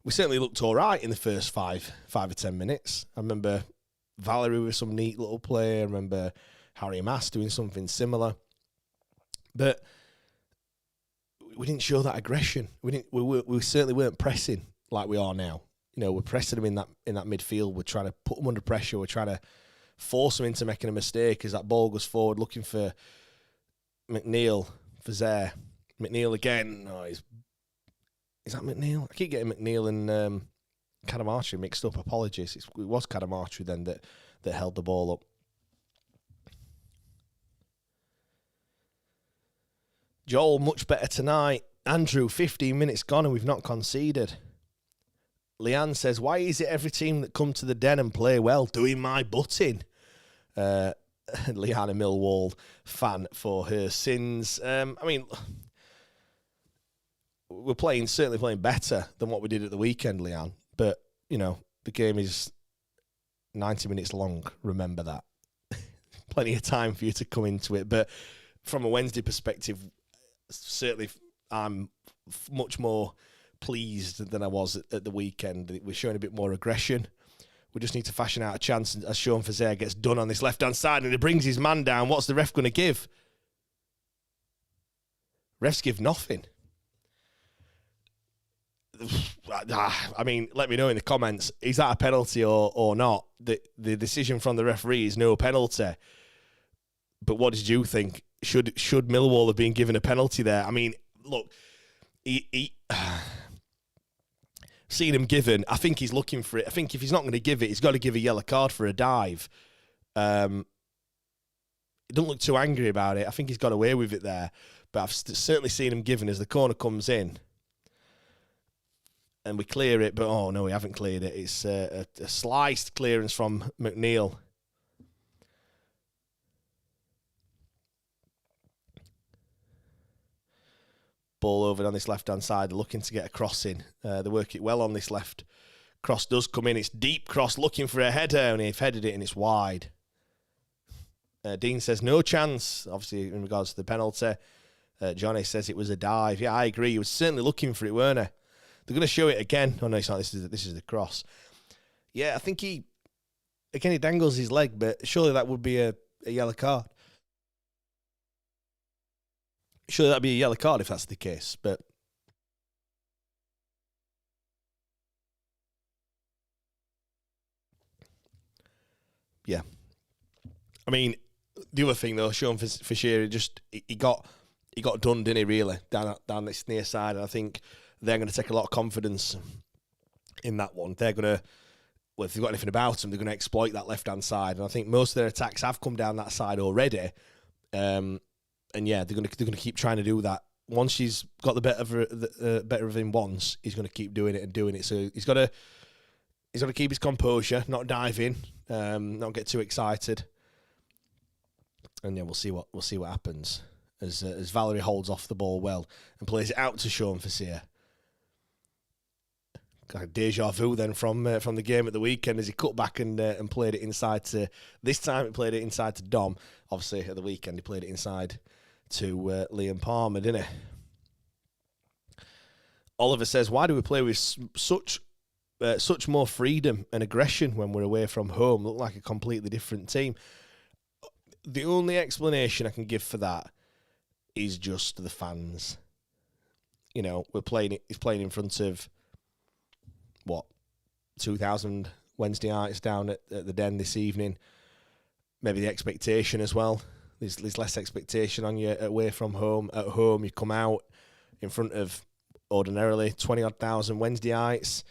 Speaker 3: We certainly looked all right in the first 5 or 10 minutes. I remember Valerie with some neat little play. I remember Harry Mass doing something similar. But we didn't show that aggression. We certainly weren't pressing like we are now. You know, we're pressing them in that midfield. We're trying to put them under pressure. We're trying to force them into making a mistake as that ball goes forward, looking for McNeil, for Zaire. McNeil again. Oh, is that McNeil? I keep getting McNeil and Cadamarci mixed up. Apologies. It was Cadamarci then that held the ball up. Joel, much better tonight. Andrew, 15 minutes gone and we've not conceded. Leanne says, why is it every team that come to the Den and play well doing my butting? Leanne, a Millwall fan for her sins. We're certainly playing better than what we did at the weekend, Leanne. But, you know, the game is 90 minutes long. Remember that. Plenty of time for you to come into it. But from a Wednesday perspective, certainly I'm much more pleased than I was at the weekend. We're showing a bit more aggression. We just need to fashion out a chance. And as Sean Fazer gets done on this left-hand side and he brings his man down, what's the ref going to give? Refs give nothing. I mean, let me know in the comments, is that a penalty or not? The decision from the referee is no penalty. But what did you think? Should Millwall have been given a penalty there? I mean, look, seeing him given, I think he's looking for it. I think if he's not going to give it, he's got to give a yellow card for a dive. He don't look too angry about it. I think he's got away with it there. But I've certainly seen him given as the corner comes in. And we clear it, but oh no, we haven't cleared it. It's a sliced clearance from McNeil. Ball over on this left-hand side, looking to get a cross in. They work it well on this left. Cross does come in. It's deep cross, looking for a header, and they've headed it, and it's wide. Dean says no chance, obviously, in regards to the penalty. Johnny says it was a dive. Yeah, I agree. He was certainly looking for it, weren't he? They're going to show it again. Oh, no, it's not. This is the cross. Yeah, I think he dangles his leg, but surely that would be a yellow card. Surely that'd be a yellow card if that's the case, but yeah. I mean, the other thing though, Sean Fisher, he got done, didn't he? Really down this near side, and I think they're going to take a lot of confidence in that one. They're going to, well, if they've got anything about them, they're going to exploit that left-hand side. And I think most of their attacks have come down that side already. And yeah, they're going to keep trying to do that. Once she's got the better of him once, he's going to keep doing it and doing it. So he's got to keep his composure, not dive in, not get too excited. And yeah, we'll see what happens as Valerie holds off the ball well and plays it out to Sean Fassier. Kind of deja vu then from the game at the weekend as he cut back and played it inside to. This time he played it inside to Dom. Obviously at the weekend he played it inside to Liam Palmer, didn't he? Oliver says, "Why do we play with such more freedom and aggression when we're away from home? Look like a completely different team." The only explanation I can give for that is just the fans. You know, he's playing in front of 2,000 Wednesdayites down at the Den this evening. Maybe the expectation as well. There's less expectation on you away from home. At home, you come out in front of ordinarily 20-odd thousand Wednesdayites.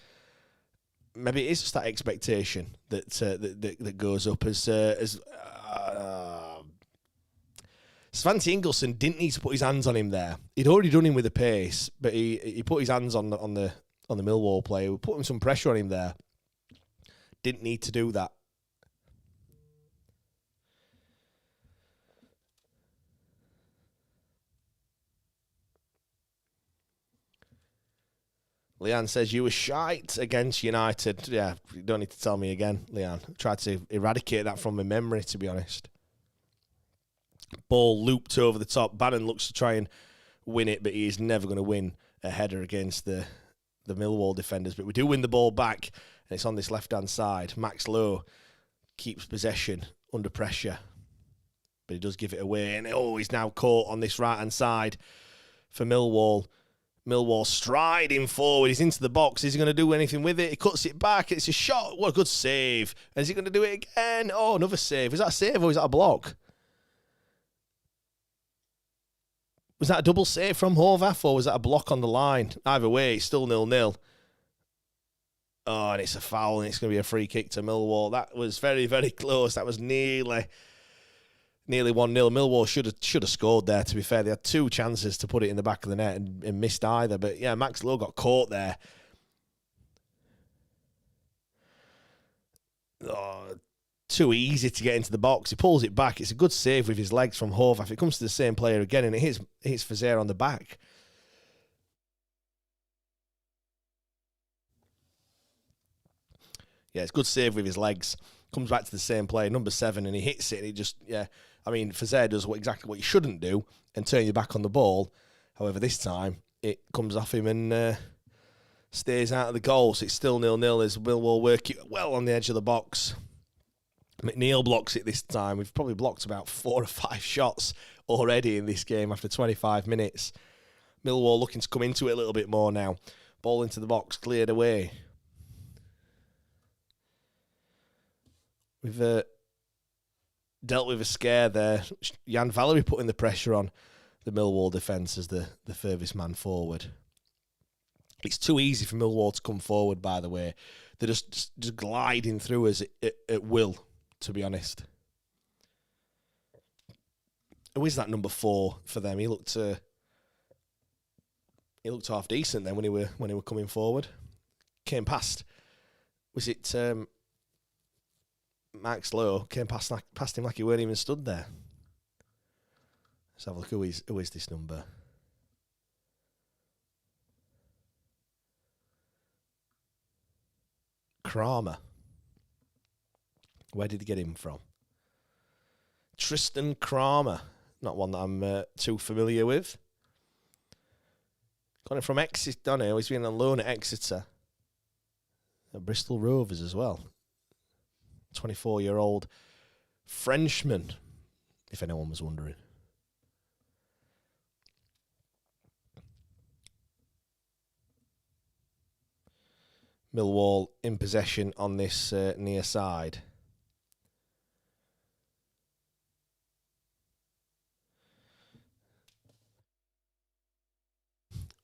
Speaker 3: Maybe it is just that expectation that goes up as Svante Ingelsson didn't need to put his hands on him there. He'd already done him with the pace, but he put his hands on the Millwall player. We put some pressure on him there. Didn't need to do that. Leanne says, "You were shite against United." Yeah, you don't need to tell me again, Leanne. Tried to eradicate that from my memory, to be honest. Ball looped over the top. Bannon looks to try and win it, but he is never going to win a header against the Millwall defenders. But we do win the ball back, and it's on this left-hand side. Max Lowe keeps possession under pressure, but he does give it away. And he's now caught on this right-hand side for Millwall. Millwall striding forward. He's into the box. Is he going to do anything with it? He cuts it back. It's a shot. What a good save. And is he going to do it again? Oh, another save. Is that a save or is that a block? Was that a double save from Horvath or was that a block on the line? Either way, it's still 0-0. Oh, and it's a foul and it's going to be a free kick to Millwall. That was very, very close. That was nearly 1-0. Millwall should have scored there, to be fair. They had two chances to put it in the back of the net and missed either. But yeah, Max Lowe got caught there. Oh, too easy to get into the box. He pulls it back. It's a good save with his legs from Horvath. It comes to the same player again, and it hits Fazier on the back. Yeah, it's a good save with his legs. Comes back to the same player, number 7, and he hits it. And he just, I mean, Fazier does exactly what he shouldn't do and turn you back on the ball. However, this time it comes off him and stays out of the goal. So it's still 0-0 as Millwall work it well on the edge of the box. McNeil blocks it this time. We've probably blocked about 4 or 5 shots already in this game after 25 minutes. Millwall looking to come into it a little bit more now. Ball into the box, cleared away. We've dealt with a scare there. Jan Valerie putting the pressure on the Millwall defence as the furthest man forward. It's too easy for Millwall to come forward, by the way. They're just gliding through us at will, to be honest. Who is that number 4 for them? He looked half decent then when he were coming forward. Came past. Was it Max Lowe? Came past him like he weren't even stood there. Let's have a look. Who is this number? Kramer. Where did he get him from? Tristan Kramer. Not one that I'm too familiar with. Got him from Exeter, don't he? He's been on loan at Exeter. At Bristol Rovers as well. 24-year-old Frenchman, if anyone was wondering. Millwall in possession on this near side.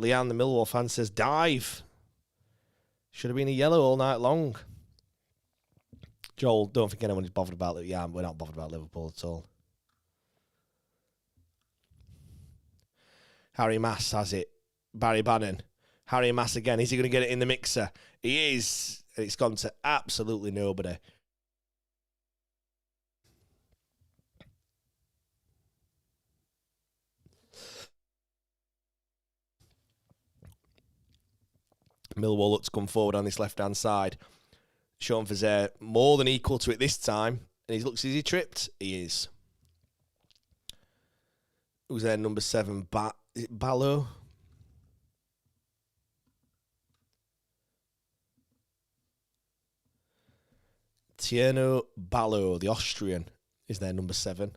Speaker 3: Leanne, the Millwall fan, says dive. Should have been a yellow all night long. Joel, don't think anyone is bothered about it. Yeah, we're not bothered about Liverpool at all. Harry Mass has it. Barry Bannon. Harry Mass again. Is he going to get it in the mixer? He is. And it's gone to absolutely nobody. Millwall looks to come forward on this left-hand side. Sean Fazer more than equal to it this time. And he looks, is he tripped? He is. Who's there? Number 7. Is it Ballo? Tierno Ballo, the Austrian, is there number 7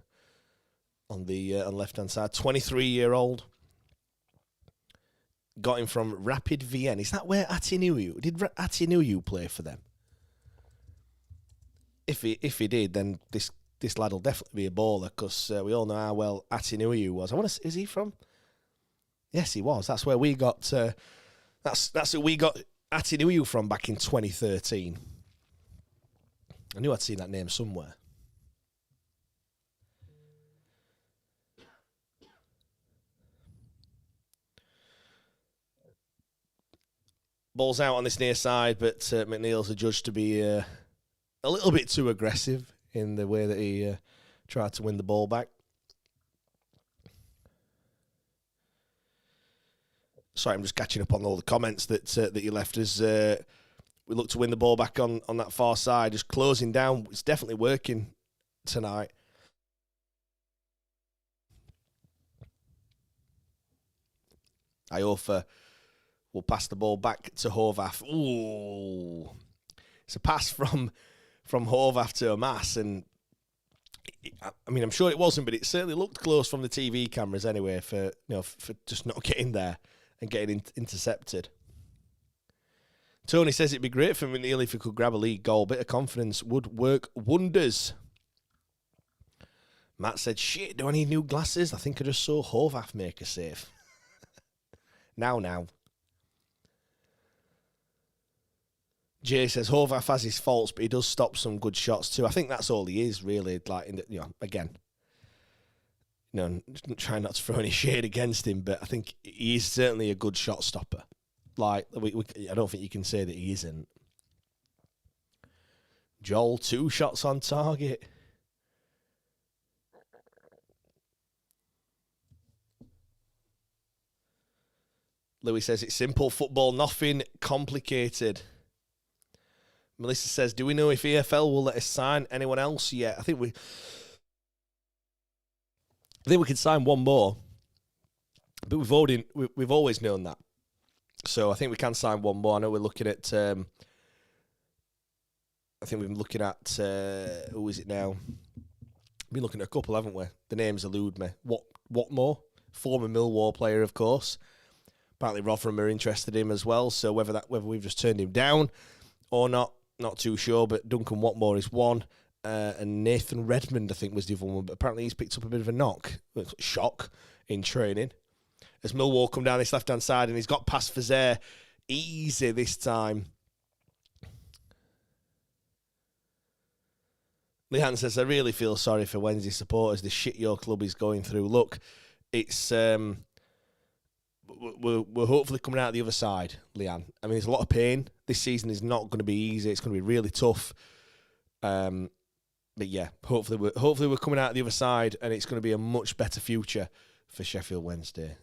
Speaker 3: on the left-hand side. 23-year-old. Got him from Rapid Vienna. Is that where Atinuyu? Did Atinuyu play for them? If he did, then this lad will definitely be a baller, because we all know how well Atinuyu was. Is he from? Yes, he was. That's where we got. That's who we got Atinuyu from back in 2013. I knew I'd seen that name somewhere. Ball's out on this near side, but McNeil's adjudged to be a little bit too aggressive in the way that he tried to win the ball back. Sorry, I'm just catching up on all the comments that you left as we look to win the ball back on that far side. Just closing down. It's definitely working tonight. Iofa will pass the ball back to Horvath. Ooh. It's a pass from Horvath to Amas, and I mean, I'm sure it wasn't, but it certainly looked close from the TV cameras anyway for just not getting there and getting intercepted. Tony says it'd be great for McNeil if he could grab a league goal. Bit of confidence would work wonders. Matt said, shit, do I need new glasses? I think I just saw Horvath make a save. Now. Jay says Horvath has his faults, but he does stop some good shots too. I think that's all he is, really. Like, again, trying not to throw any shade against him, but I think he is certainly a good shot stopper. Like, I don't think you can say that he isn't. Joel, 2 shots on target. Louis says it's simple football, nothing complicated. Melissa says, do we know if EFL will let us sign anyone else yet? I think we can sign one more, but we've always known that. So I think we can sign one more. I know we're looking at. I think we've been looking at who is it now? We've been looking at a couple, haven't we? The names elude me. What more? Former Millwall player, of course. Apparently Rotherham are interested in him as well. So whether we've just turned him down or not too sure. But Duncan Watmore is one, and Nathan Redmond, I think, was the other one. But apparently he's picked up a bit of a shock in training. As Millwall come down this left-hand side, and he's got past Fazer easy this time. Leanne says, I really feel sorry for Wednesday supporters. The shit your club is going through. Look, it's we're hopefully coming out the other side, Leanne. I mean, there's a lot of pain. This season is not going to be easy. It's going to be really tough. But yeah, hopefully we're coming out the other side, and it's going to be a much better future for Sheffield Wednesday.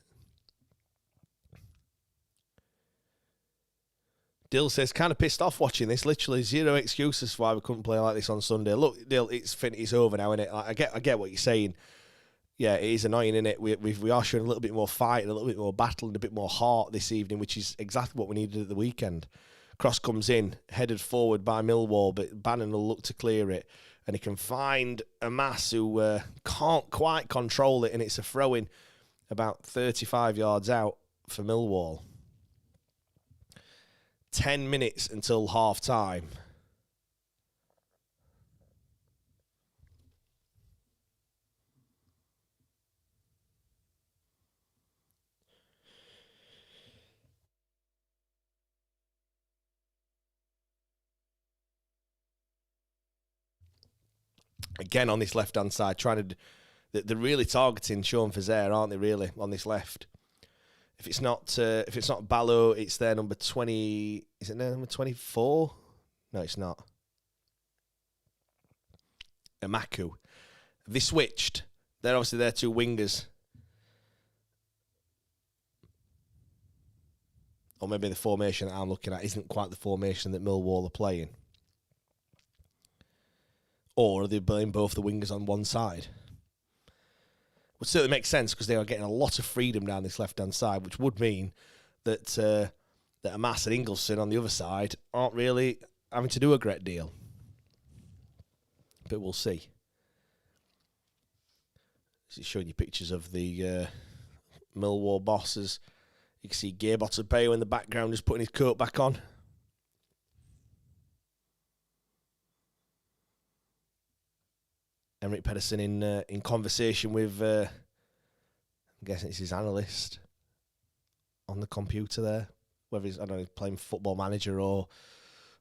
Speaker 3: Dill says, kind of pissed off watching this. Literally zero excuses for why we couldn't play like this on Sunday. Look, Dill, it's over now, innit? Like, I get what you're saying. Yeah, it is annoying, innit? We are showing a little bit more fight and a little bit more battle and a bit more heart this evening, which is exactly what we needed at the weekend. Cross comes in, headed forward by Millwall, but Bannon will look to clear it, and he can find Amas, who can't quite control it, and it's a throw-in about 35 yards out for Millwall. 10 minutes until half-time. Again, on this left-hand side, trying to... They're really targeting Sean Fazer, aren't they, really, on this left? If it's not Ballo, it's their number 20... Is it their number 24? No, it's not. Amaku. Have they switched? They're obviously their two wingers. Or maybe the formation that I'm looking at isn't quite the formation that Millwall are playing. Or are they playing both the wingers on one side? Would certainly make sense because they are getting a lot of freedom down this left-hand side, which would mean that that Amas and Ingleson on the other side aren't really having to do a great deal. But we'll see. This is showing you pictures of the Millwall bosses. You can see Gearbots Bayo in the background just putting his coat back on. Henrik Pedersen in conversation with, I'm guessing it's his analyst on the computer there. Whether he's, I don't know, playing Football Manager or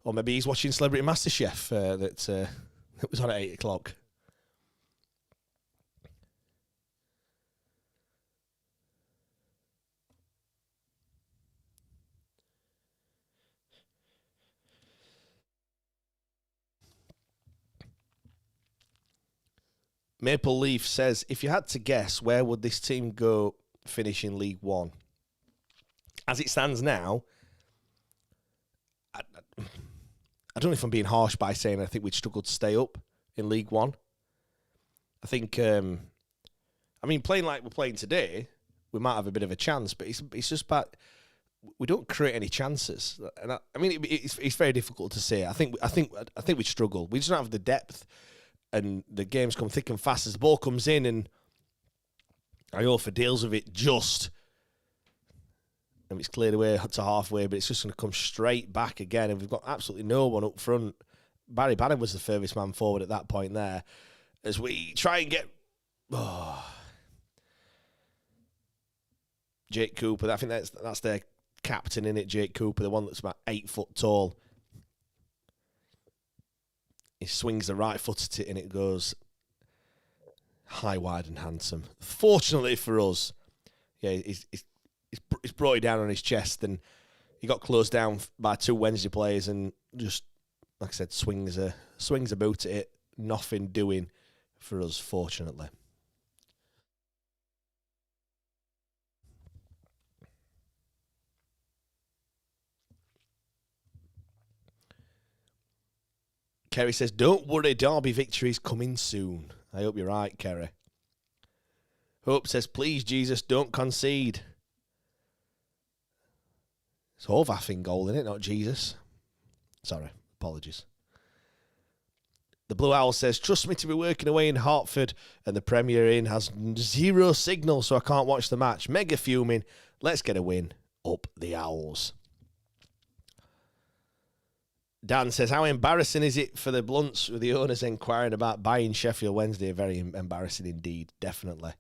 Speaker 3: maybe he's watching Celebrity MasterChef that was on at 8 o'clock. Maple Leaf says, if you had to guess, where would this team go finish in League One? As it stands now, I don't know if I'm being harsh by saying I think we'd struggle to stay up in League One. I think, playing like we're playing today, we might have a bit of a chance, but it's just about we don't create any chances. And it's very difficult to say. I think we'd struggle. We just don't have the depth. And the games come thick and fast as the ball comes in, and Iofa deals with it just. And it's cleared away to halfway, but it's just going to come straight back again. And we've got absolutely no one up front. Barry Bannon was the furthest man forward at that point there. As we try and get... Jake Cooper, I think that's their captain, in it, Jake Cooper, the one that's about 8 foot tall. He swings the right foot at it and it goes high, wide and handsome. Fortunately for us, he's brought it down on his chest and he got closed down by 2 Wednesday players and just, like I said, swings a boot at it. Nothing doing for us, fortunately. Kerry says, don't worry, Derby victory's coming soon. I hope you're right, Kerry. Hope says, please, Jesus, don't concede. It's Horvath in goal, isn't it? Not Jesus. Sorry, apologies. The Blue Owl says, trust me to be working away in Hertford and the Premier Inn has 0 signal, so I can't watch the match. Mega fuming. Let's get a win. Up the Owls. Dan says, how embarrassing is it for the Blunts with the owners inquiring about buying Sheffield Wednesday? Very embarrassing indeed, definitely.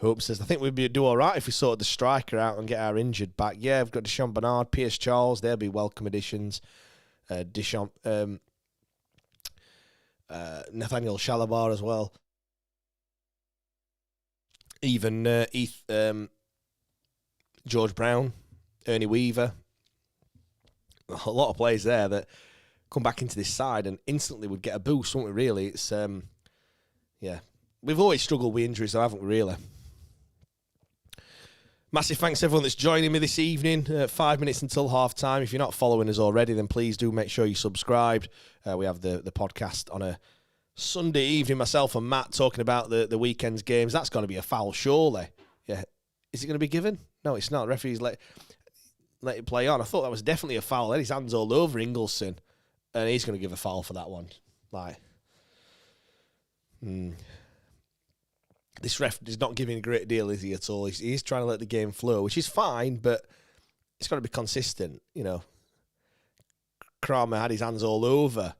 Speaker 3: Hope says, I think we'd do all right if we sorted the striker out and get our injured back. Yeah, we've got Deshaun Bernard, Pierce Charles, they'll be welcome additions. Nathaniel Shalabar as well. Even George Brown. Ernie Weaver, a lot of players there that come back into this side and instantly would get a boost, wouldn't we, really? It's, we've always struggled with injuries, though, haven't we, really? Massive thanks to everyone that's joining me this evening, 5 minutes until half-time. If you're not following us already, then please do make sure you're subscribed. We have the podcast on a Sunday evening, myself and Matt talking about the weekend's games. That's going to be a foul, surely. Yeah. Is it going to be given? No, it's not. The referee's let it play on. I thought that was definitely a foul. Then his hand's all over Ingleson, and he's going to give a foul for that one. This ref is not giving a great deal, is he, at all? He's trying to let the game flow, which is fine, but it's got to be consistent, you know. Kramer had his hands all over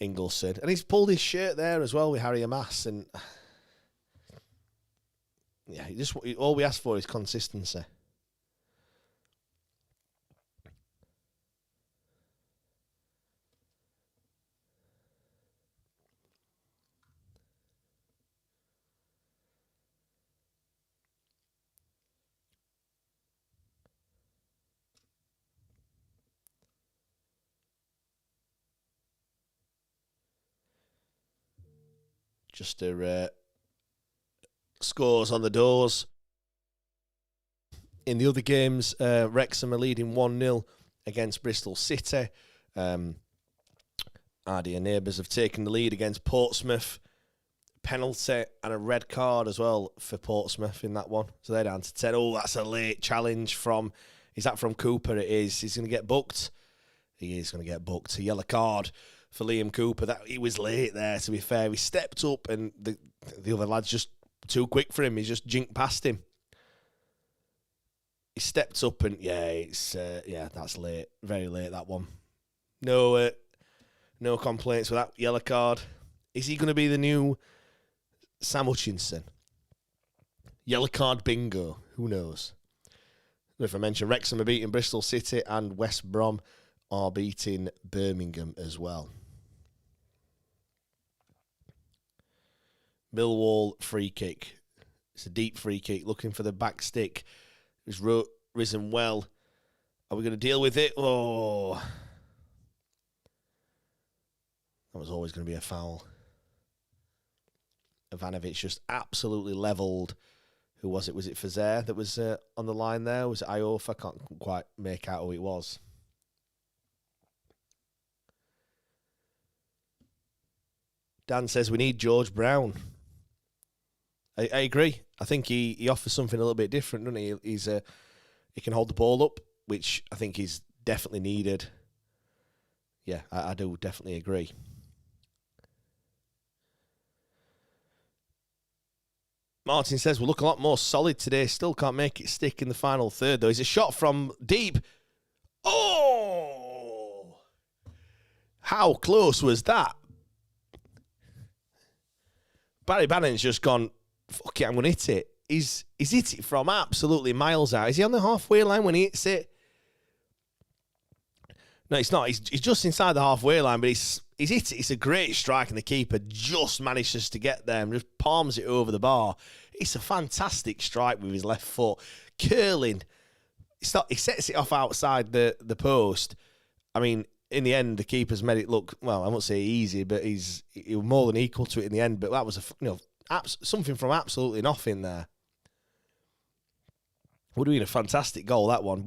Speaker 3: Ingleson, and he's pulled his shirt there as well with Harry Amas, and yeah, all we ask for is consistency. just scores on the doors. In the other games, Wrexham are leading 1-0 against Bristol City. Our dear neighbours have taken the lead against Portsmouth. Penalty and a red card as well for Portsmouth in that one. So they're down to 10. Oh, that's a late challenge from... Is that from Cooper? It is. He's going to get booked. He is going to get booked. A yellow card for Liam Cooper. He was late there, to be fair. He stepped up and the other lad's just too quick for him. He's just jinked past him. He stepped up and, that's late. Very late, that one. No complaints with that yellow card. Is he going to be the new Sam Hutchinson? Yellow card bingo. Who knows? If I mention Wrexham are beating Bristol City and West Brom are beating Birmingham as well. Millwall free kick. It's a deep free kick, looking for the back stick. It's risen well. Are we going to deal with it? Oh. That was always going to be a foul. Ivanovic just absolutely levelled. Who was it? Was it Fazer that was on the line there? Was it Iofa? I can't quite make out who it was. Dan says we need George Brown. I agree. I think he offers something a little bit different, doesn't he? He can hold the ball up, which I think is definitely needed. Yeah, I do definitely agree. Martin says we'll look a lot more solid today. Still can't make it stick in the final third, though. He's a shot from deep. Oh! How close was that? Barry Bannon's just gone, fuck it, I'm going to hit it. He's hit it from absolutely miles out. Is he on the halfway line when he hits it? No, it's not. He's just inside the halfway line, but he's hit it. It's a great strike, and the keeper just manages to get there and just palms it over the bar. It's a fantastic strike with his left foot. Curling. He sets it off outside the post. I mean, in the end, the keeper's made it look, well, I won't say easy, but he was more than equal to it in the end. But that was something from absolutely nothing there. Would have been a fantastic goal, that one.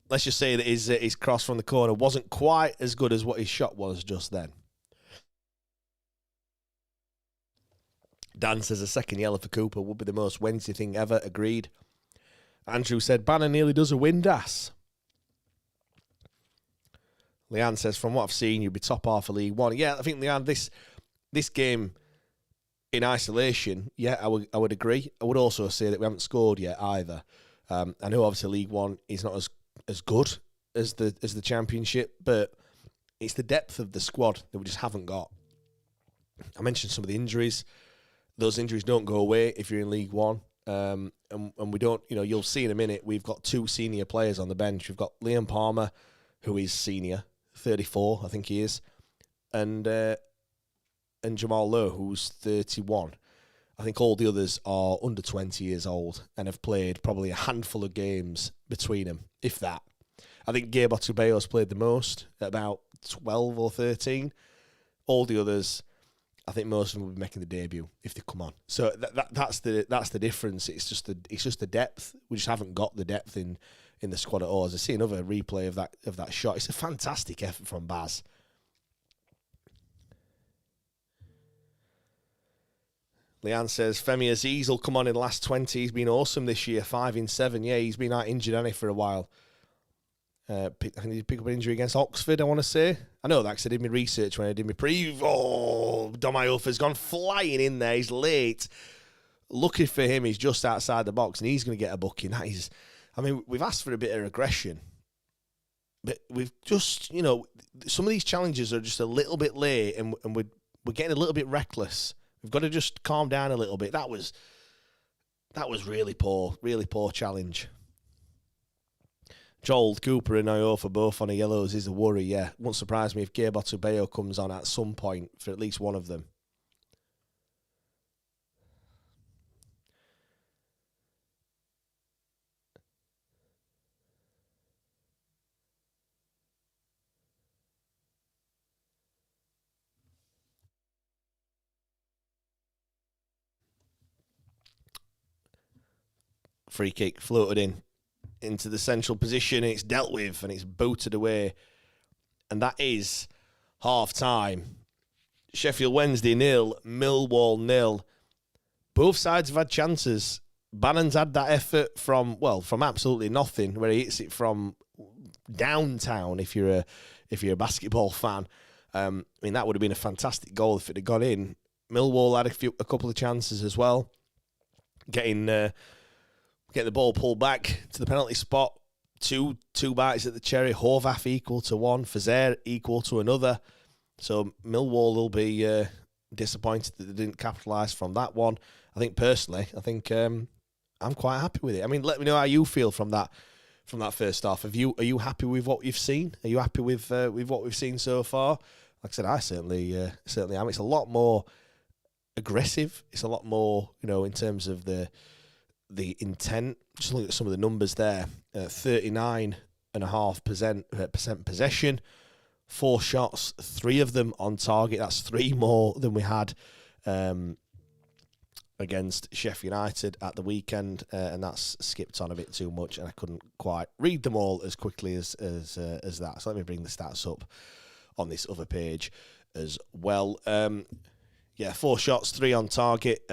Speaker 3: Let's just say that his cross from the corner wasn't quite as good as what his shot was just then. Dan says a second yellow for Cooper would be the most Wednesday thing ever. Agreed. Andrew said Banner nearly does a Windass. Leanne says, from what I've seen, you'd be top half of League One. Yeah, I think, Leanne, this game in isolation, yeah, I would agree. I would also say that we haven't scored yet either. I know obviously League One is not as good as the Championship, but it's the depth of the squad that we just haven't got. I mentioned some of the injuries. Those injuries don't go away if you're in League One. And we don't, you'll see in a minute, we've got two senior players on the bench. We've got Liam Palmer, who is senior, 34, I think he is, and Jamal Lowe, who's 31. I think all the others are under 20 years old and have played probably a handful of games between them, if that. I think Gabe Otubeyo's played the most, at about 12 or 13. All the others, I think most of them will be making the debut if they come on. So that's the difference. It's just the depth. We just haven't got the depth in the squad at all. As I see another replay of that shot, it's a fantastic effort from Baz. Leanne says Femi Aziz will come on in the last 20. He's been awesome this year, 5 in 7. Yeah, he's been out injured, hasn't he, for a while. I think he picked up an injury against Oxford, I want to say. I know that because I did my research when I did my preview. Oh, Domayofa's gone flying in there. He's late. Lucky for him, he's just outside the box and he's going to get a booking. That is, we've asked for a bit of aggression. But we've just, some of these challenges are just a little bit late and we're getting a little bit reckless. We've got to just calm down a little bit. That was really poor challenge. Joel, Cooper and Iofa both on the yellows is a worry, yeah. Won't surprise me if Gabe Otubeyo comes on at some point for at least one of them. Free kick floated into the central position. It's dealt with and it's booted away. And that is half-time. Sheffield Wednesday 0, Millwall 0. Both sides have had chances. Bannon's had that effort from absolutely nothing, where he hits it from downtown. If you're a basketball fan, I mean, that would have been a fantastic goal if it had gone in. Millwall had a couple of chances as well, getting the ball pulled back to the penalty spot. Two bites at the cherry. Horvath equal to one. Fazer equal to another. So Millwall will be disappointed that they didn't capitalise from that one. I think personally, I'm quite happy with it. I mean, let me know how you feel from that first half. Are you happy with what you've seen? Are you happy with what we've seen so far? Like I said, I certainly am. It's a lot more aggressive. It's a lot more, in terms of the intent. Just look at some of the numbers there. 39.5% possession, 4 shots, 3 of them on target. That's 3 more than we had against Sheffield United at the weekend, and that's skipped on a bit too much, and I couldn't quite read them all as quickly as that. So let me bring the stats up on this other page as well. 4 shots, 3 on target.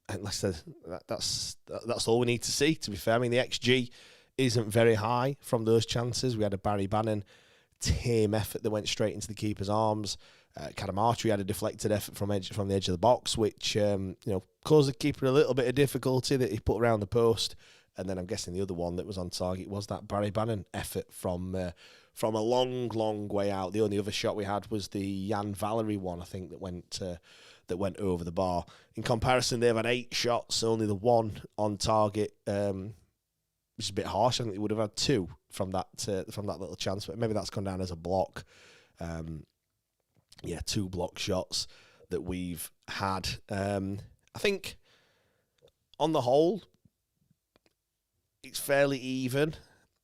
Speaker 3: And like I said, that's all we need to see, to be fair. I mean, the XG isn't very high from those chances. We had a Barry Bannon tame effort that went straight into the keeper's arms. Cadamartri had a deflected effort from the edge of the box, which caused the keeper a little bit of difficulty that he put around the post. And then I'm guessing the other one that was on target was that Barry Bannon effort from a long way out. The only other shot we had was the Jan Valery one, I think, that went over the bar. In comparison, they've had 8 shots, only the 1 on target, which is a bit harsh. I think they would have had 2 from that little chance, but maybe that's gone down as a block. 2 block shots that we've had. I think on the whole, it's fairly even.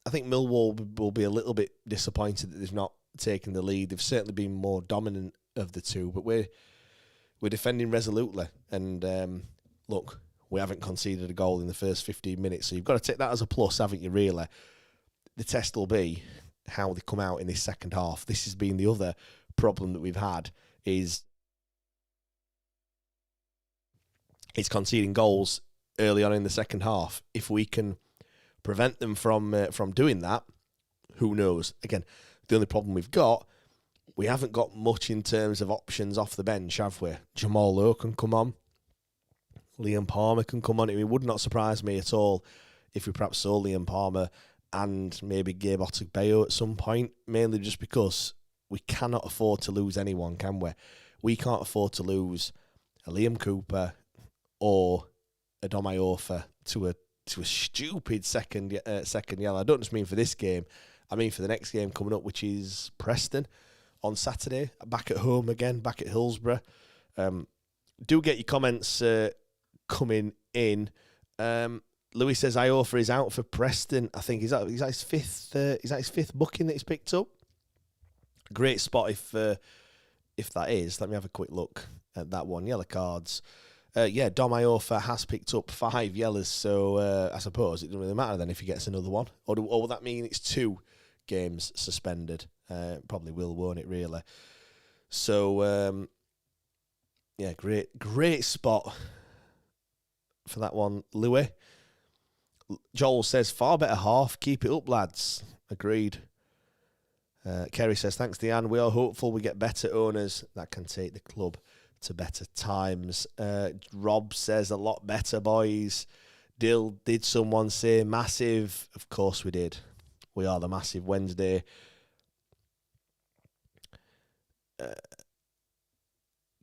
Speaker 3: I think Millwall will be a little bit disappointed that they've not taken the lead. They've certainly been more dominant of the two, but we're defending resolutely. And look, we haven't conceded a goal in the first 15 minutes, so you've got to take that as a plus, haven't you, really? The test will be how they come out in this second half. This has been the other problem that we've had, is it's conceding goals early on in the second half. If we can prevent them from doing that, who knows? Again, the only problem we haven't got much in terms of options off the bench, have we? Jamal Lowe can come on. Liam Palmer can come on. It would not surprise me at all if we perhaps saw Liam Palmer and maybe Gabe Otegbayo at some point, mainly just because we cannot afford to lose anyone, can we? We can't afford to lose a Liam Cooper or a Dom Iorfa to a stupid second yellow. I don't just mean for this game. I mean for the next game coming up, which is Preston on Saturday. Back at home again, back at Hillsborough. Do get your comments coming in. Louis says Iorfa is out for Preston. I think is that his fifth booking that he's picked up. Great spot if that is. Let me have a quick look at that one. Yellow cards. Dom Iorfa has picked up 5 yellows, so I suppose it doesn't really matter then if he gets another one. Or will that mean it's 2 games suspended? Probably will, won't it, really? So, great spot for that one, Louis. Joel says, far better half. Keep it up, lads. Agreed. Kerry says, thanks, Deanne. We are hopeful we get better owners that can take the club to better times. Rob says, a lot better, boys. Dill, did someone say massive? Of course we did. We are the massive Wednesday.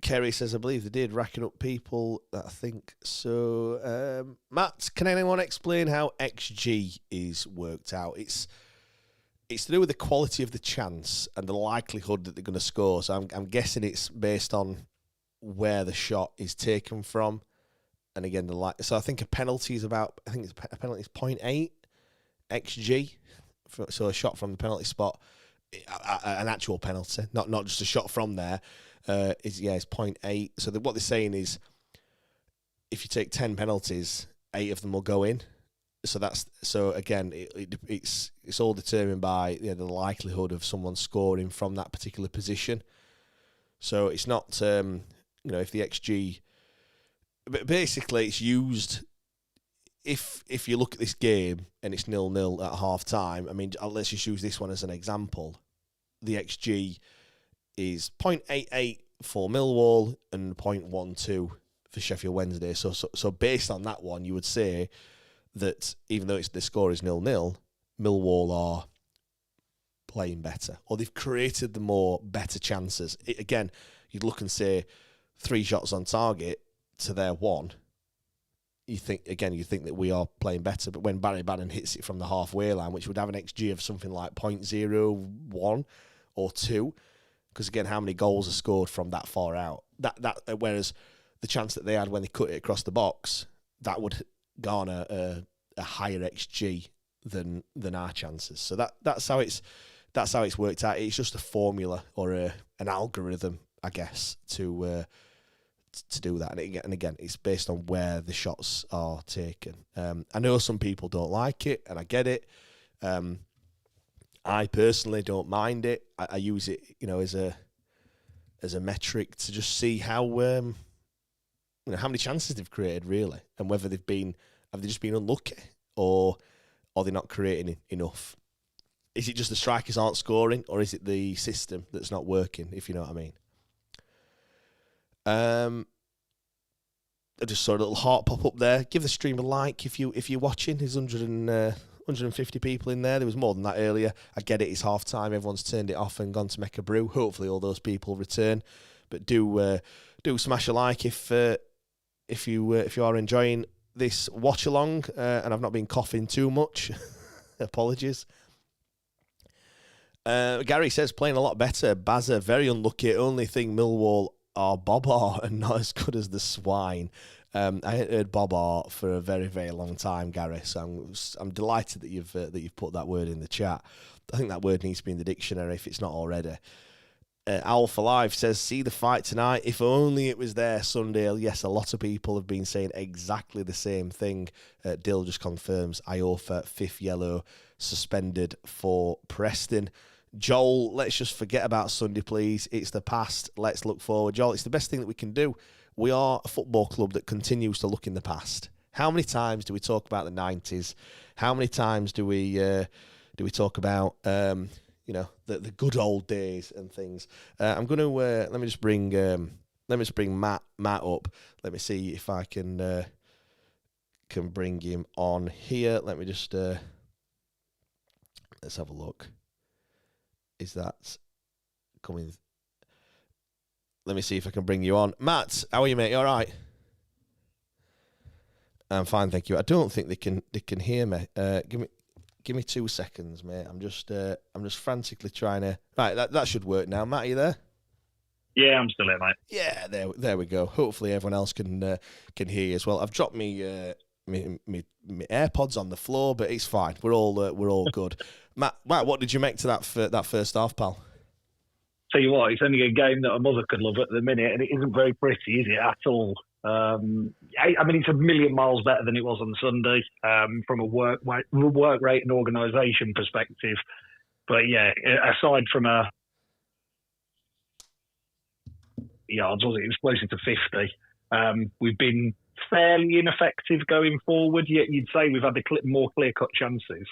Speaker 3: Kerry says, I believe they did, racking up people. I think so. Matt, can anyone explain how XG is worked out? It's to do with the quality of the chance and the likelihood that they're going to score. So I'm guessing it's based on where the shot is taken from. And again, so I think a penalty is a penalty is 0.8 XG. So a shot from the penalty spot, an actual penalty, not just a shot from there, is 0.8. So what they're saying is, if you take 10 penalties, 8 of them will go in. So again, it's all determined by the likelihood of someone scoring from that particular position. So it's not if the XG, but basically it's used. If you look at this game and it's 0-0 at half time, I mean, let's just use this one as an example. The XG is 0.88 for Millwall and 0.12 for Sheffield Wednesday. So based on that one, you would say that even though the score is 0-0, Millwall are playing better, or they've created the more better chances. Again, you'd look and say 3 shots on target to their 1. You think that we are playing better, but when Barry Bannon hits it from the halfway line, which would have an XG of something like 0.01 or 2, because again, how many goals are scored from that far out? Whereas the chance that they had when they cut it across the box, that would garner a higher XG than our chances. So that's how it's worked out. It's just a formula or an algorithm, I guess, to do that. And again, it's based on where the shots are taken. I know some people don't like it, and I get it. I personally don't mind it. I use it, as a metric to just see how many chances they've created really, and whether have they just been unlucky, or are they not creating enough? Is it just the strikers aren't scoring, or is it the system that's not working, if you know what I mean? I just saw a little heart pop up there. Give the stream a like if you're watching. There's 150 people in there. There was more than that earlier. I get it. It's half time. Everyone's turned it off and gone to make a brew. Hopefully, all those people return. But do smash a like if you are enjoying this watch along, and I've not been coughing too much. Apologies. Gary says playing a lot better. Bazza very unlucky. Only thing Millwall are Bobar and not as good as the Swine. I hadn't heard Bobar for a very, very long time, Gary. So I'm delighted that you've put that word in the chat. I think that word needs to be in the dictionary if it's not already. Owl for Life says, see the fight tonight. If only it was there Sunday. Yes, a lot of people have been saying exactly the same thing. Dill just confirms Iofa, 5th yellow, suspended for Preston. Joel, let's just forget about Sunday, please. It's the past. Let's look forward. Joel, it's the best thing that we can do. We are a football club that continues to look in the past. How many times do we talk about the 90s? How many times do we talk about the good old days and things? I'm going to let me just bring Matt up. Let me see if I can bring him on here. Let me just let's have a look. Is that coming? Let me see if I can bring you on. Matt, how are you, mate? You all right? I'm fine, thank you. I don't think they can hear me. Give me 2 seconds, mate. I'm just frantically trying to. Right, that should work now. Matt, are you there?
Speaker 4: Yeah, I'm still here, mate.
Speaker 3: Yeah, there we go. Hopefully everyone else can hear you as well. I've dropped me AirPods on the floor, but it's fine. We're all good. Matt, what did you make to that first half, pal?
Speaker 4: Tell you what, it's only a game that a mother could love at the minute, and it isn't very pretty, is it, at all? I mean, it's a million miles better than it was on Sunday from a work rate and organisation perspective. But yeah, aside from yards, was it was closer to 50. We've been fairly ineffective going forward, yet you'd say we've had the more clear-cut chances.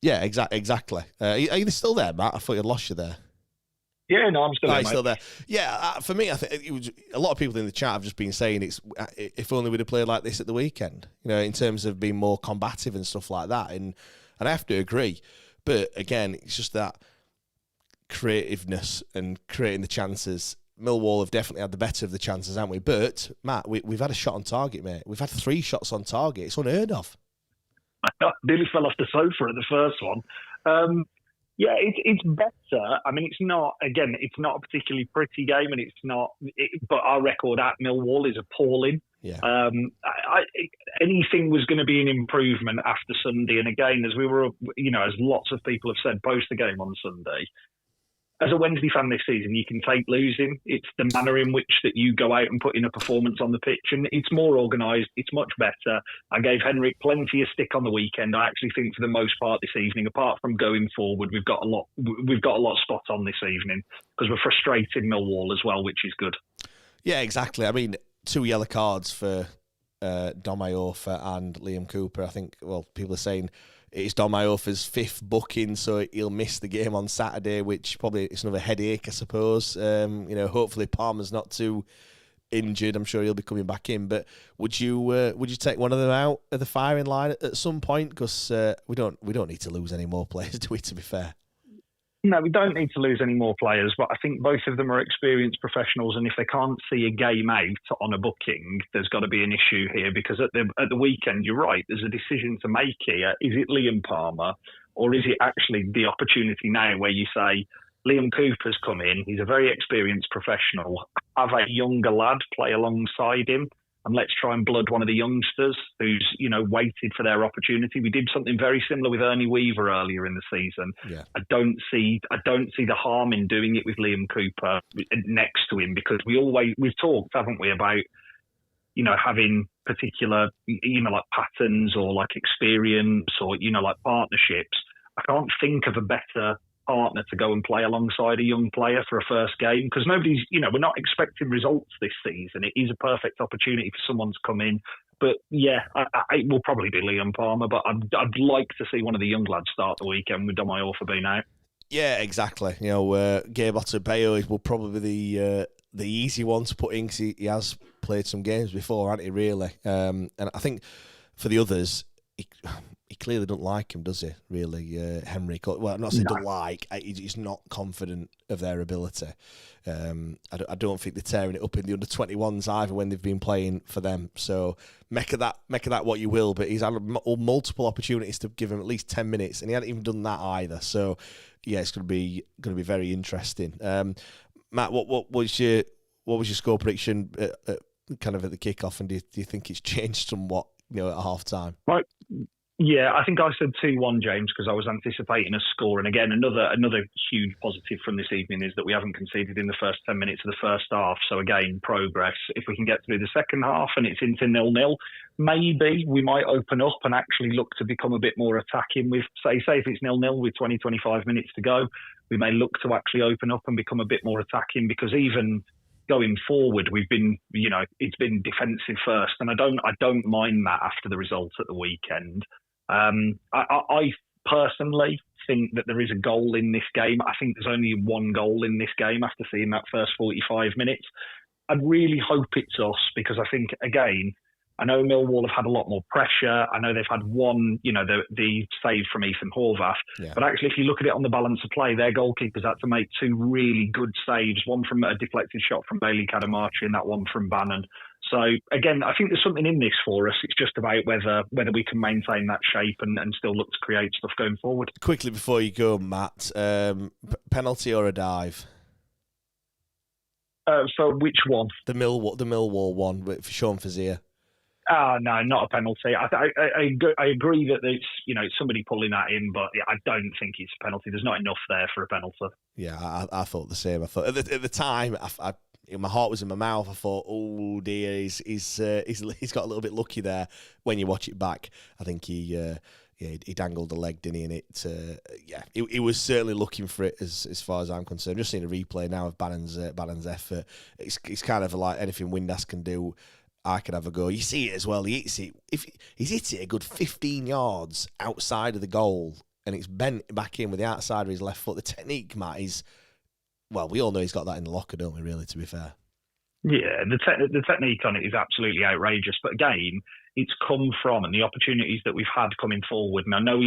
Speaker 3: Yeah, exactly. Are you still there, Matt? I thought you'd lost you there.
Speaker 4: Yeah, no, I'm still there,
Speaker 3: you're
Speaker 4: mate.
Speaker 3: Still there. Yeah, for me, I think it was a lot of people in the chat have just been saying it's if only we'd have played like this at the weekend. In terms of being more combative and stuff like that. And I have to agree, but again, it's just that creativeness and creating the chances. Millwall have definitely had the better of the chances, haven't we? But Matt, we've had a shot on target, mate. We've had 3 shots on target. It's unheard of.
Speaker 4: I nearly fell off the sofa at the first one. Yeah, it's better. I mean, it's not a particularly pretty game, and it's not. But our record at Millwall is appalling.
Speaker 3: Yeah.
Speaker 4: Anything was going to be an improvement after Sunday, and again, as we were, as lots of people have said post the game on Sunday, as a Wednesday fan this season, you can take losing. It's the manner in which that you go out and put in a performance on the pitch, and it's more organised. It's much better. I gave Henrik plenty of stick on the weekend. I actually think, for the most part this evening, apart from going forward, we've got a lot spot on this evening because we're frustrating Millwall as well, which is good.
Speaker 3: Yeah, exactly. I mean, 2 yellow cards for Dom Iorfa and Liam Cooper. I think, well, people are saying it's Dom Iorfa's 5th booking, so he'll miss the game on Saturday, which probably is another headache, I suppose. Hopefully Palmer's not too injured. I'm sure he'll be coming back in. But would you take one of them out of the firing line at some point? Because we don't need to lose any more players, do we? To be fair.
Speaker 4: No, we don't need to lose any more players, but I think both of them are experienced professionals, and if they can't see a game out on a booking, there's got to be an issue here, because at the weekend, you're right, there's a decision to make here. Is it Liam Palmer, or is it actually the opportunity now where you say, Liam Cooper's come in, he's a very experienced professional, have a younger lad play alongside him, and let's try and blood one of the youngsters who's, waited for their opportunity. We did something very similar with Ernie Weaver earlier in the season.
Speaker 3: Yeah.
Speaker 4: I don't see the harm in doing it with Liam Cooper next to him, because we've talked, haven't we, about, having particular, like patterns or like experience or, like partnerships. I can't think of a better partner to go and play alongside a young player for a first game, because nobody's, we're not expecting results this season. It is a perfect opportunity for someone to come in. But yeah, it will probably be Liam Palmer, but I'd like to see one of the young lads start the weekend with Dom Iorfa being out.
Speaker 3: Yeah, exactly. Gabe Otabeyo will probably be the easy one to put in, because he has played some games before, hasn't he, really? And I think for the others, he clearly doesn't like him, does he, really, Henrik? Well, I'm not saying don't like, he's not confident of their ability. I don't think they're tearing it up in the under-21s either when they've been playing for them. So make of that what you will, but he's had multiple opportunities to give him at least 10 minutes, and he hadn't even done that either. So yeah, it's going to be very interesting. Matt, what was your score prediction kind of at the kickoff, and do you think it's changed somewhat, at half time?
Speaker 4: Right. Yeah, I think I said 2-1, James, because I was anticipating a score. And again, another huge positive from this evening is that we haven't conceded in the first 10 minutes of the first half. So again, progress. If we can get through the second half and it's into 0-0, maybe we might open up and actually look to become a bit more attacking. With say if it's 0-0 with 20-25 minutes to go, we may look to actually open up and become a bit more attacking, because even going forward, we've been, it's been defensive first, and I don't mind that after the results at the weekend. I personally think that there is a goal in this game. I think there's only one goal in this game after seeing that first 45 minutes. I'd really hope it's us, because I think, again, I know Millwall have had a lot more pressure. I know they've had one, the save from Ethan Horvath.
Speaker 3: Yeah.
Speaker 4: But actually, if you look at it on the balance of play, their goalkeepers had to make 2 really good saves, one from a deflected shot from Bailey Kadamachi and that one from Bannon. So, again, I think there's something in this for us. It's just about whether we can maintain that shape and still look to create stuff going forward.
Speaker 3: Quickly before you go, Matt, penalty or a dive?
Speaker 4: So which one?
Speaker 3: The Millwall one with Sean Fazier.
Speaker 4: No, not a penalty. I agree that it's somebody pulling at him, but I don't think it's a penalty. There's not enough there for a penalty.
Speaker 3: Yeah, I thought the same. I thought at the time, my heart was in my mouth. I thought, oh dear, he's got a little bit lucky there. When you watch it back, I think he dangled the leg, didn't he? And he was certainly looking for it as far as I'm concerned. Just seeing a replay now of Bannon's effort. It's kind of like anything Windass can do, I could have a go. You see it as well. He hits it. If he's hit it a good 15 yards outside of the goal, and it's bent back in with the outside of his left foot. The technique, Matt, is, well, we all know he's got that in the locker, don't we? Really, to be fair. Yeah,
Speaker 4: the technique on it is absolutely outrageous. But again, it's come from, and the opportunities that we've had coming forward. And I know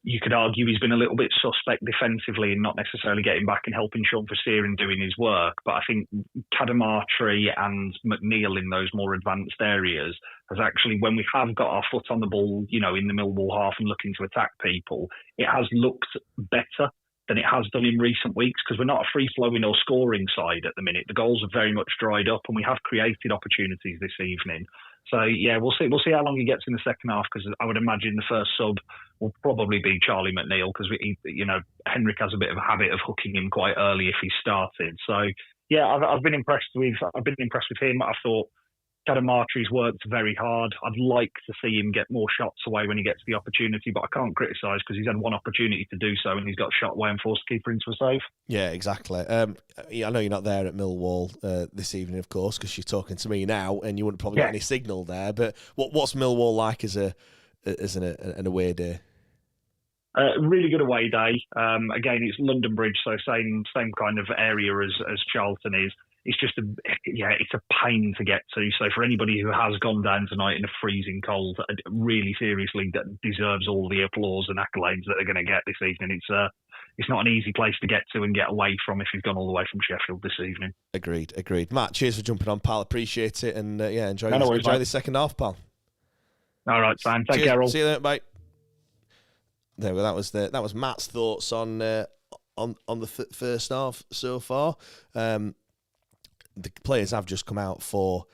Speaker 4: you could argue he's been a little bit suspect defensively and not necessarily getting back and helping Sean Fazier and doing his work. But I think Kadamachi and McNeil in those more advanced areas has actually, when we have got our foot on the ball, in the Millwall half and looking to attack people, it has looked better than it has done in recent weeks, because we're not a free-flowing or scoring side at the minute. The goals have very much dried up, and we have created opportunities this evening. So yeah, we'll see. We'll see how long he gets in the second half, because I would imagine the first sub will probably be Charlie McNeil, because Henrik has a bit of a habit of hooking him quite early if he started. So yeah, I've been impressed with him. I thought Kadamatri's worked very hard. I'd like to see him get more shots away when he gets the opportunity, but I can't criticise, because he's had one opportunity to do so and he's got shot away and forced the keeper into a save.
Speaker 3: Yeah, exactly. I know you're not there at Millwall this evening, of course, because you're talking to me now, and you wouldn't probably get any signal there. But what's Millwall like as an away day?
Speaker 4: Really good away day. Again, it's London Bridge, so same kind of area as Charlton is. It's just it's a pain to get to. So for anybody who has gone down tonight in a freezing cold, really seriously, that deserves all the applause and accolades that they're going to get this evening. It's not an easy place to get to and get away from if you've gone all the way from Sheffield this evening. Agreed. Matt, cheers for jumping on, pal. Appreciate it, and enjoy the second half, pal. All right, fine. Take care, all. See you later, mate. There, well, that was Matt's thoughts on the first half so far. The players have just come out for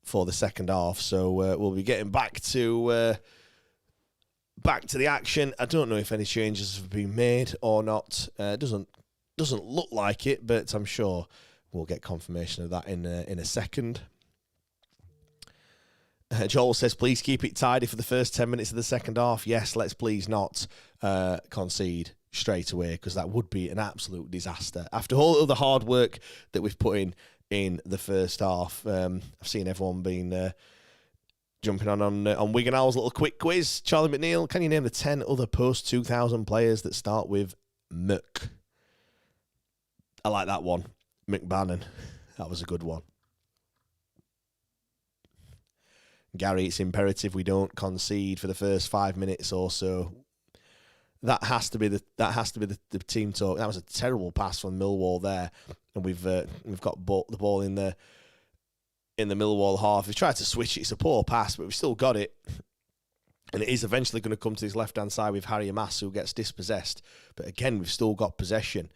Speaker 4: the second half, so we'll be getting back to the action. I don't know if any changes have been made or not. It doesn't look like it, but I'm sure we'll get confirmation of that in a second. Joel says, please keep it tidy for the first 10 minutes of the second half. Yes, let's please not concede straight away, because that would be an absolute disaster. After all of the hard work that we've put in the first half, I've seen everyone being jumping on Wigan Owl's little quick quiz. Charlie McNeil, can you name the 10 other post-2000 players that start with Mc? I like that one. McBannon. That was a good one. Gary, it's imperative we don't concede for the first 5 minutes or so. That has to be the team talk. That was a terrible pass from Millwall there, and we've got the ball in the Millwall half. We've tried to switch it. It's a poor pass, but we've still got it, and it is eventually going to come to his left hand side with Harry Amass, who gets dispossessed. But again, we've still got possession.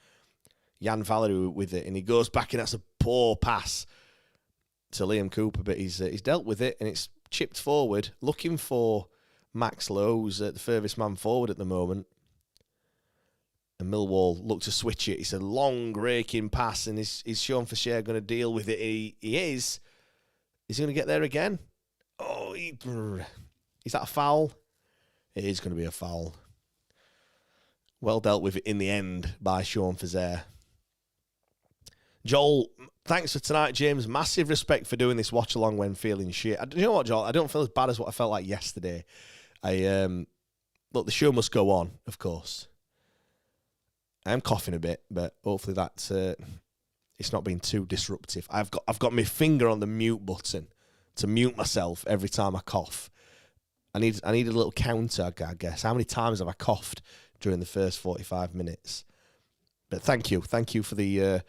Speaker 4: Jan Valery with it, and he goes back, and that's a poor pass to Liam Cooper, but he's dealt with it, and it's chipped forward, looking for Max Lowe, who's the furthest man forward at the moment. And Millwall look to switch it. It's a long, raking pass, and is Sean Fisher going to deal with it? He is. Is he going to get there again? Oh, is that a foul? It is going to be a foul. Well dealt with in the end by Sean Fisher. Joel, thanks for tonight, James. Massive respect for doing this watch along when feeling shit. You know what, Joel? I don't feel as bad as what I felt like yesterday. Look, the show must go on, of course. I am coughing a bit, but hopefully that's it's not been too disruptive. I've got my finger on the mute button to mute myself every time I cough. I need a little counter, I guess. How many times have I coughed during the first 45 minutes? But thank you for the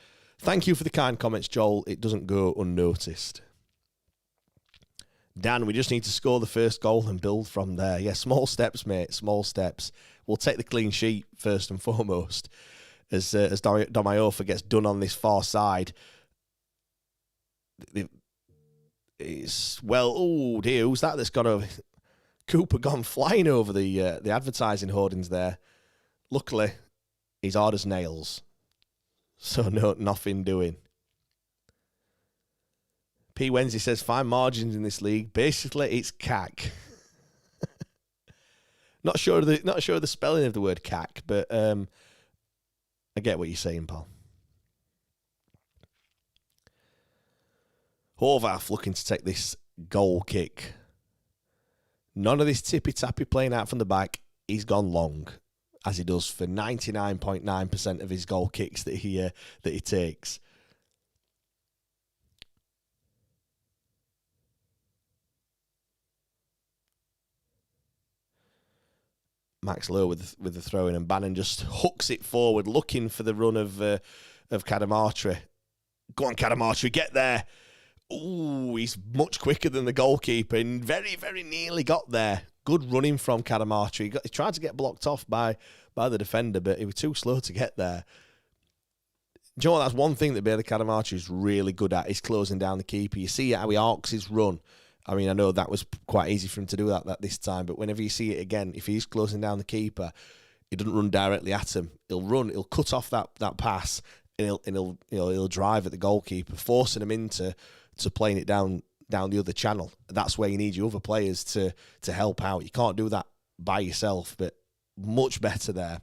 Speaker 4: kind comments, Joel. It doesn't go unnoticed. Dan, we just need to score the first goal and build from there. Yeah, small steps, mate, small steps. We'll take the clean sheet first and foremost. As Domayofa gets done on this far side. Oh dear, who's that that's got over? Cooper gone flying over the advertising hoardings there. Luckily, he's hard as nails. So nothing doing. P. Wednesday says, fine margins in this league. Basically, it's CAC. Not sure of the spelling of the word CAC, but I get what you're saying, pal. Horvath looking to take this goal kick. None of this tippy-tappy playing out from the back. He's gone long, as he does for 99.9% of his goal kicks that he takes. Max Lowe with the throw in, and Bannon just hooks it forward, looking for the run of Cadamartri. Go on, Cadamartri, get there. Ooh, he's much quicker than the goalkeeper, and very, very nearly got there. Good running from Cadamartri. He tried to get blocked off by the defender, but he was too slow to get there. Do you know what? That's one thing that Bailey Cadamartri is really good at, is closing down the keeper. You see how he arcs his run,
Speaker 3: I mean, I know that was quite easy for him to do that this time, but whenever you see it again, if he's closing down the keeper, he doesn't run directly at him. He'll cut off that pass, and he'll drive at the goalkeeper, forcing him into playing it down the other channel. That's where you need your other players to help out. You can't do that by yourself, but much better there.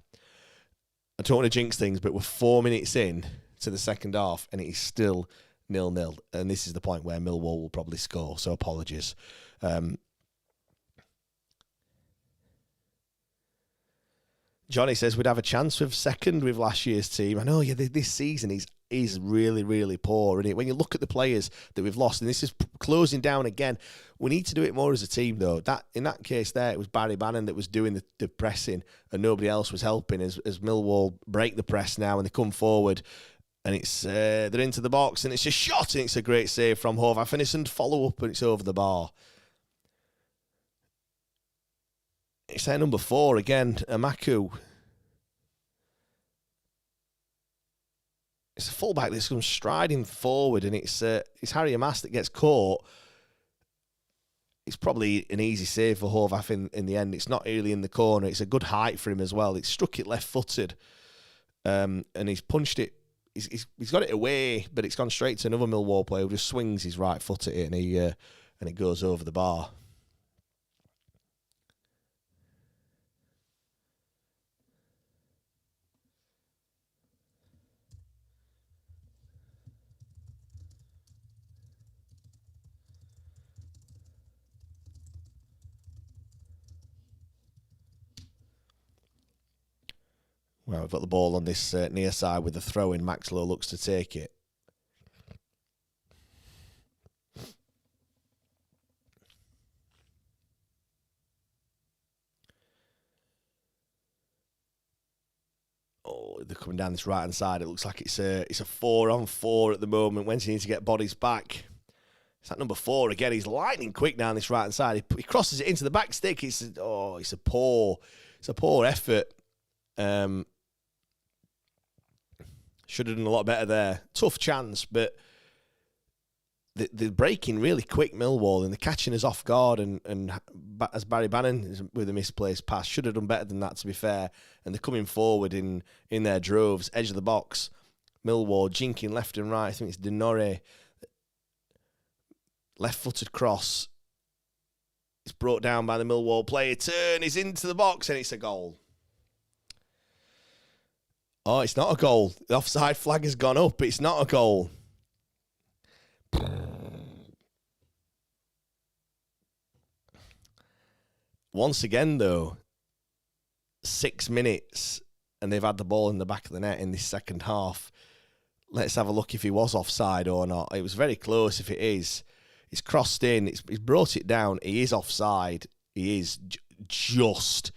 Speaker 3: I don't want to jinx things, but we're 4 minutes in to the second half, and it is still 0-0. And this is the point where Millwall will probably score, so apologies. Johnny says we'd have a chance with second with last year's team. I know, yeah, this season is really, really poor, isn't it? When you look at the players that we've lost, and this is closing down again, we need to do it more as a team, though. In that case there, it was Barry Bannon that was doing the pressing, and nobody else was helping as Millwall break the press now, and they come forward, and it's they're into the box, and it's a shot, and it's a great save from Håvafinison, follow-up, and it's over the bar. It's their number 4 again, Amaku. It's a fullback that's comes striding forward, and it's Harry Amas that gets caught. It's probably an easy save for Horvath in the end. It's not really in the corner. It's a good height for him as well. It struck it left-footed, and he's punched it. He's got it away, but it's gone straight to another Millwall player who just swings his right foot at it, and it goes over the bar. Well, we've got the ball on this near side with the throw-in. Maxlow looks to take it. Oh, they're coming down this right-hand side. It looks like it's a 4-on-4 at the moment. Wednesday needs to get bodies back. It's that number 4 again. He's lightning quick down this right-hand side. He crosses it into the back stick. It's a poor effort. Should have done a lot better there. Tough chance, but they're breaking really quick, Millwall, and they're catching us off guard. And as Barry Bannon is with a misplaced pass, should have done better than that, to be fair. And they're coming forward in their droves, edge of the box. Millwall jinking left and right. I think it's Denore. Left-footed cross. It's brought down by the Millwall player. Turn, he's into the box, and it's a goal. Oh, it's not a goal. The offside flag has gone up. It's not a goal. Once again, though, 6 minutes, and they've had the ball in the back of the net in this second half. Let's have a look if he was offside or not. It was very close if it is. It's crossed in. He's brought it down. He is offside. He is just.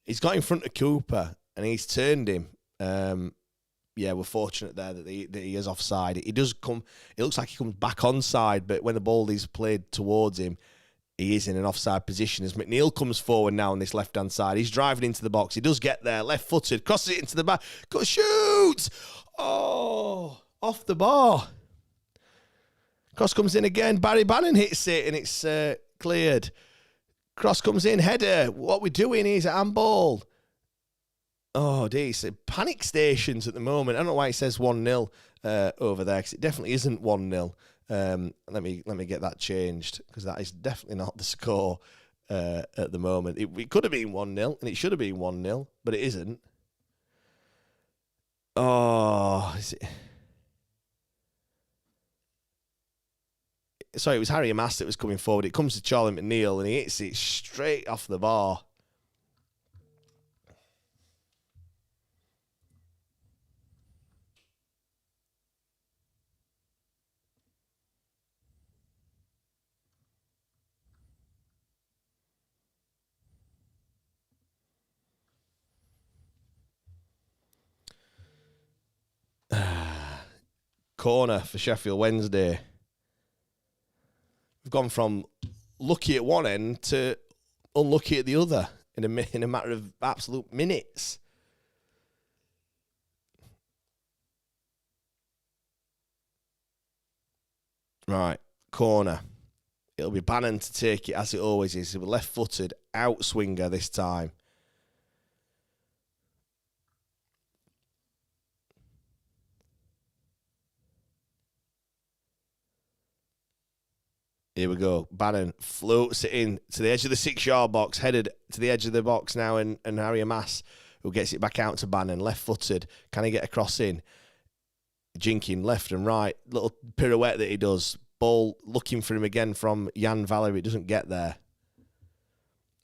Speaker 3: He's got in front of Cooper, and he's turned him. We're fortunate there that he is offside. It does come. It looks like he comes back onside, but when the ball is played towards him, he is in an offside position. As McNeil comes forward now on this left-hand side, he's driving into the box. He does get there, left-footed, crosses it into the back. Go shoots! Oh, off the bar. Cross comes in again. Barry Bannon hits it, and it's cleared. Cross comes in, header. What we're doing is a handball. Oh, dear. It's panic stations at the moment. I don't know why it says 1-0 over there, because it definitely isn't 1-0. Let me get that changed, because that is definitely not the score at the moment. It could have been 1-0, and it should have been 1-0, but it isn't. Oh, is it? Sorry, it was Harry Amas that was coming forward. It comes to Charlie McNeil, and he hits it straight off the bar. Corner for Sheffield Wednesday. We've gone from lucky at one end to unlucky at the other in a matter of absolute minutes. Right, corner. It'll be Bannon to take it, as it always is. He'll be left-footed, out-swinger this time. Here we go. Bannon floats it in to the edge of the 6-yard box, headed to the edge of the box now, and Harry Amass, who gets it back out to Bannon, left-footed. Can he get a cross in? Jinking left and right. Little pirouette that he does. Ball looking for him again from Jan Valery. Doesn't get there.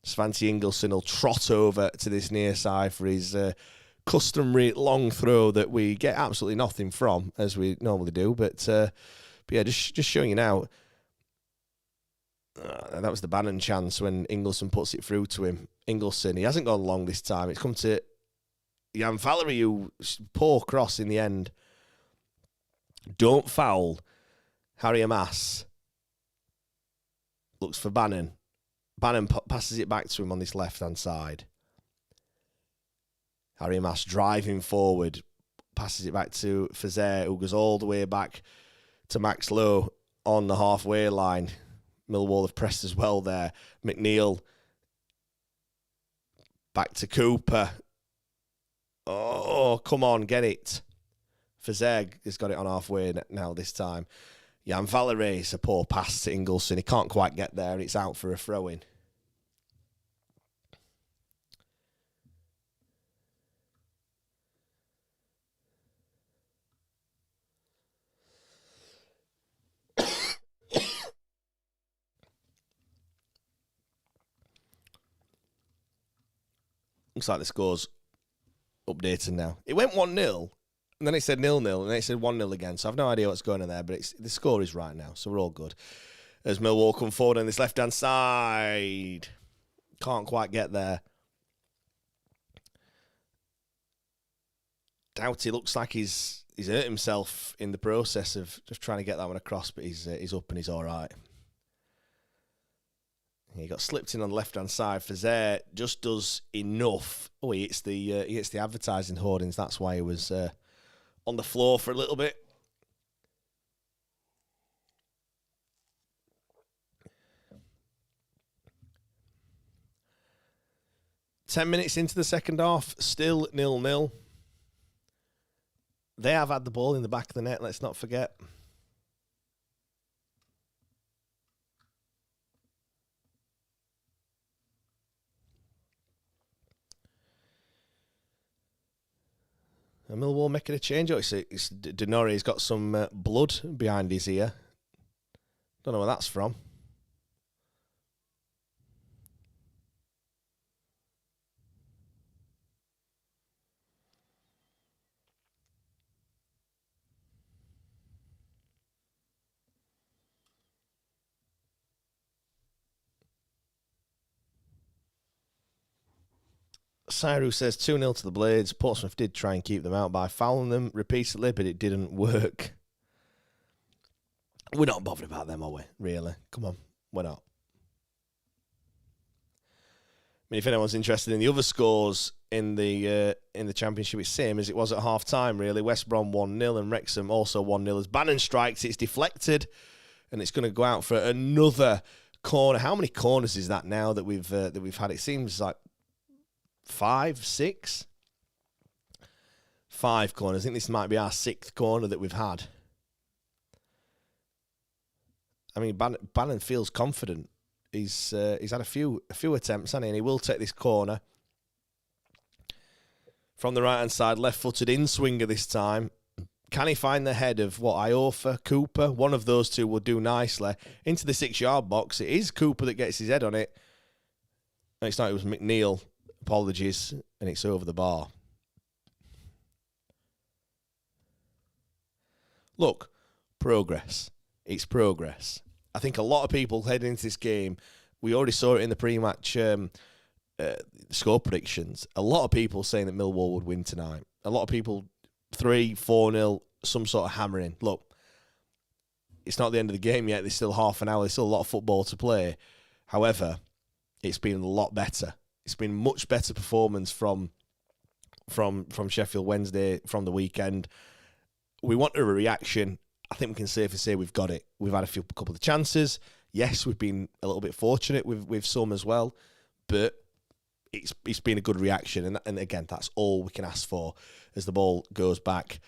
Speaker 3: Svante Ingelsson will trot over to this near side for his customary long throw that we get absolutely nothing from, as we normally do. But yeah, just showing you now. That was the Bannon chance when Ingelsson puts it through to him. Ingelsson, he hasn't gone long this time. It's come to Jan Valery, who poor cross in the end. Don't foul. Harry Amass looks for Bannon. Bannon passes it back to him on this left-hand side. Harry Amass driving forward, passes it back to Fazer, who goes all the way back to Max Lowe on the halfway line. Millwall have pressed as well there. McNeil back to Cooper. Oh, come on, get it. Fazer has got it on halfway now this time. Jan Valery, it's a poor pass to Ingelsson. He can't quite get there, and it's out for a throw-in. Looks like the score's updated now. It went 1-0, and then it said 0-0, and then it said 1-0 again. So I've no idea what's going on there, but the score is right now, so we're all good. As Millwall come forward on this left-hand side. Can't quite get there. Doughty looks like he's hurt himself in the process of just trying to get that one across, but he's up and he's all right. He got slipped in on the left-hand side. Fazer just does enough. Oh, he hits the advertising hoardings. That's why he was on the floor for a little bit. Ten minutes into the second half, still 0-0. They have had the ball in the back of the net, let's not forget. And Millwall making a change. Oh, it's Denori. He's got some blood behind his ear. Don't know where that's from. Cyru says 2-0 to the Blades. Portsmouth did try and keep them out by fouling them repeatedly, but it didn't work. We're not bothered about them, are we? Really? Come on. We're not. I mean, if anyone's interested in the other scores in the Championship, it's the same as it was at half-time, really. West Brom 1-0 and Wrexham also 1-0. As Bannon strikes, it's deflected, and it's going to go out for another corner. How many corners is that now that we've had? It seems like 5, 6? 5 corners. I think this might be our 6th corner that we've had. I mean, Bannon feels confident. He's had a few attempts, hasn't he? And he will take this corner from the right-hand side, left-footed in-swinger this time. Can he find the head of Iofa, Cooper? One of those two will do nicely. Into the 6-yard box. It is Cooper that gets his head on it. No, it's not. It was McNeil. Apologies, and it's over the bar. Look, progress. It's progress. I think a lot of people heading into this game, we already saw it in the pre-match score predictions. A lot of people saying that Millwall would win tonight. A lot of people 3-4-0, some sort of hammering. Look, it's not the end of the game yet. There's still half an hour. There's still a lot of football to play. However, it's been a lot better. It's been much better performance from Sheffield Wednesday from the weekend. We want a reaction. I think we can safely say we've got it. We've had a couple of chances. Yes, we've been a little bit fortunate with some as well, but it's been a good reaction, and again, that's all we can ask for as the ball goes back.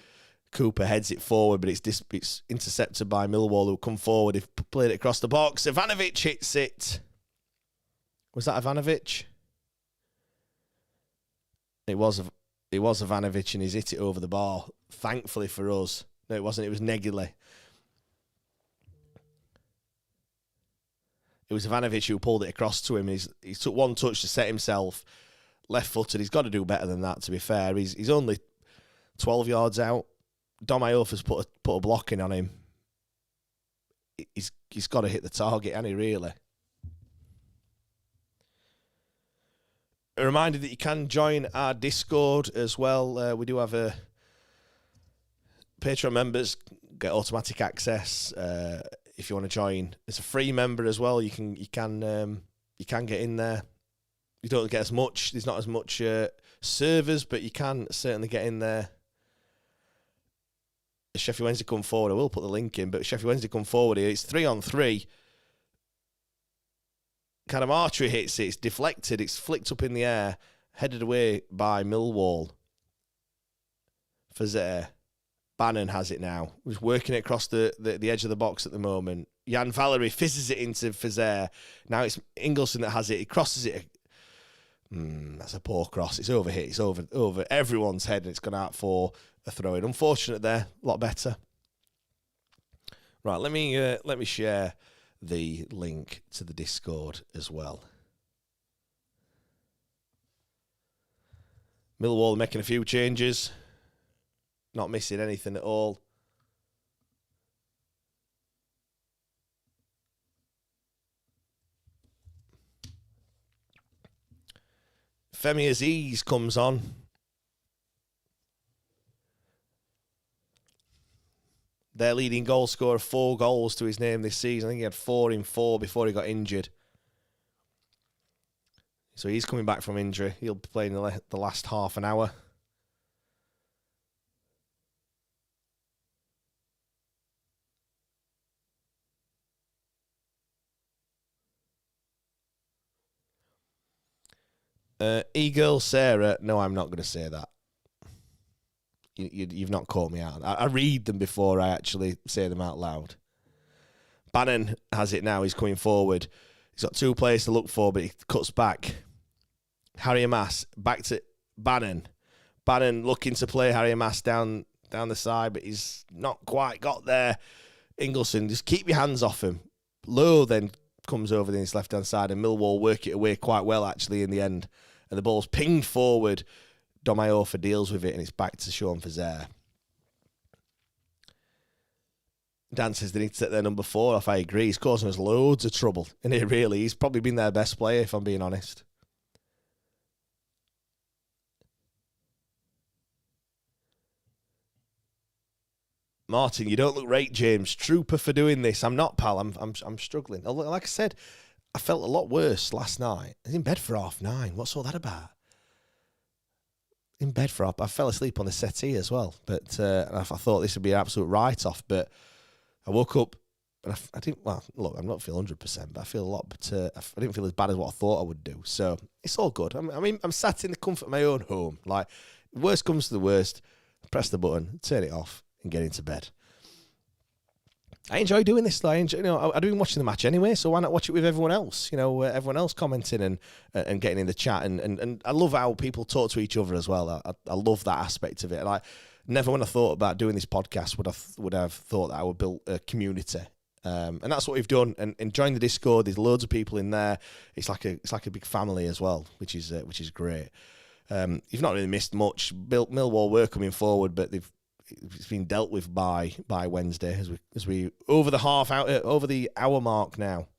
Speaker 3: Cooper heads it forward, but it's intercepted by Millwall, who come forward. They've played it across the box. Ivanovic hits it. Was that Ivanovic? It was Ivanovic, and he's hit it over the bar. Thankfully for us. No, it wasn't. It was Negile. It was Ivanovic who pulled it across to him. He took one touch to set himself left-footed. He's got to do better than that, to be fair. He's only 12 yards out. Dom Iofa's put a block in on him. He's got to hit the target, hasn't he, really? A reminder that you can join our Discord as well. We do have a Patreon members get automatic access. If you want to join, it's a free member as well. You can get in there. You don't get as much. There's not as much servers, but you can certainly get in there. Sheffield Wednesday come forward. I will put the link in, but Sheffield Wednesday come forward here. It's 3-on-3. Kind of archery hits it. It's deflected. It's flicked up in the air, headed away by Millwall. Fazer. Bannon has it now. He's working it across the edge of the box at the moment. Jan Valery fizzes it into Fazer. Now it's Ingelsson that has it. He crosses it. That's a poor cross. It's overhit. It's over everyone's head, and it's gone out for a throw-in. Unfortunate there. A lot better. Right, let me share the link to the Discord as well. Millwall making a few changes. Not missing anything at all. Femi Aziz comes on. Their leading goal scorer, 4 goals to his name this season. I think he had 4 in 4 before he got injured. So he's coming back from injury. He'll be playing the last half an hour. E-girl Sarah, no, I'm not going to say that. You've not caught me out. I read them before I actually say them out loud. Bannon has it now. He's coming forward. He's got 2 players to look for, but he cuts back. Harry Amass back to Bannon. Bannon looking to play Harry Amass down the side, but he's not quite got there. Ingelsson, just keep your hands off him. Lowe then comes over his left-hand side, and Millwall work it away quite well, actually, in the end. And the ball's pinged forward. Dom Iofa deals with it, and it's back to Sean Fazer. Dan says they need to set their number 4 off. I agree. He's causing us loads of trouble. And he's probably been their best player, if I'm being honest. Martin, you don't look right, James. Trooper for doing this. I'm not, pal. I'm struggling. Like I said, I felt a lot worse last night. I was in bed for 9:30. What's all that about? In bed for I fell asleep on the settee as well. But I thought this would be an absolute write-off. But I woke up and I didn't. Well, look, I'm not feeling 100%, but I feel a lot. But I didn't feel as bad as what I thought I would do. So it's all good. I'm sat in the comfort of my own home. Like, worst comes to the worst, press the button, turn it off, and get into bed. I enjoy doing this. I've been watching the match anyway, so why not watch it with everyone else? Everyone else commenting and getting in the chat, and I love how people talk to each other as well. I love that aspect of it. Like, never when I thought about doing this podcast would I have thought that I would build a community, and that's what we've done. And join the Discord. There's loads of people in there. It's like a big family as well, which is great. You've not really missed much. Millwall were coming forward, but it's been dealt with by Wednesday as we over the hour mark now.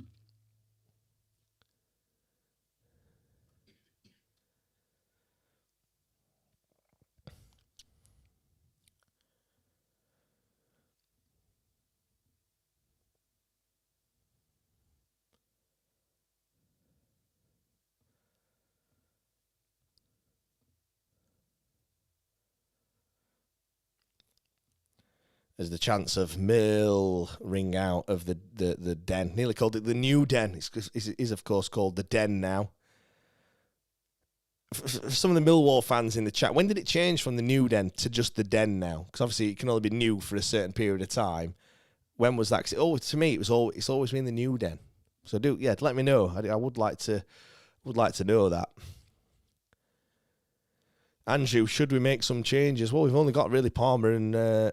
Speaker 3: as the chants of Mill ring out of the Den. Nearly called it the New Den. It is, of course, called the Den now. For some of the Millwall fans in the chat, when did it change from the New Den to just the Den now? Because obviously it can only be new for a certain period of time. When was that? To me, it's always been the New Den. So let me know. I would like to know that. Andrew, should we make some changes? Well, we've only got really Palmer and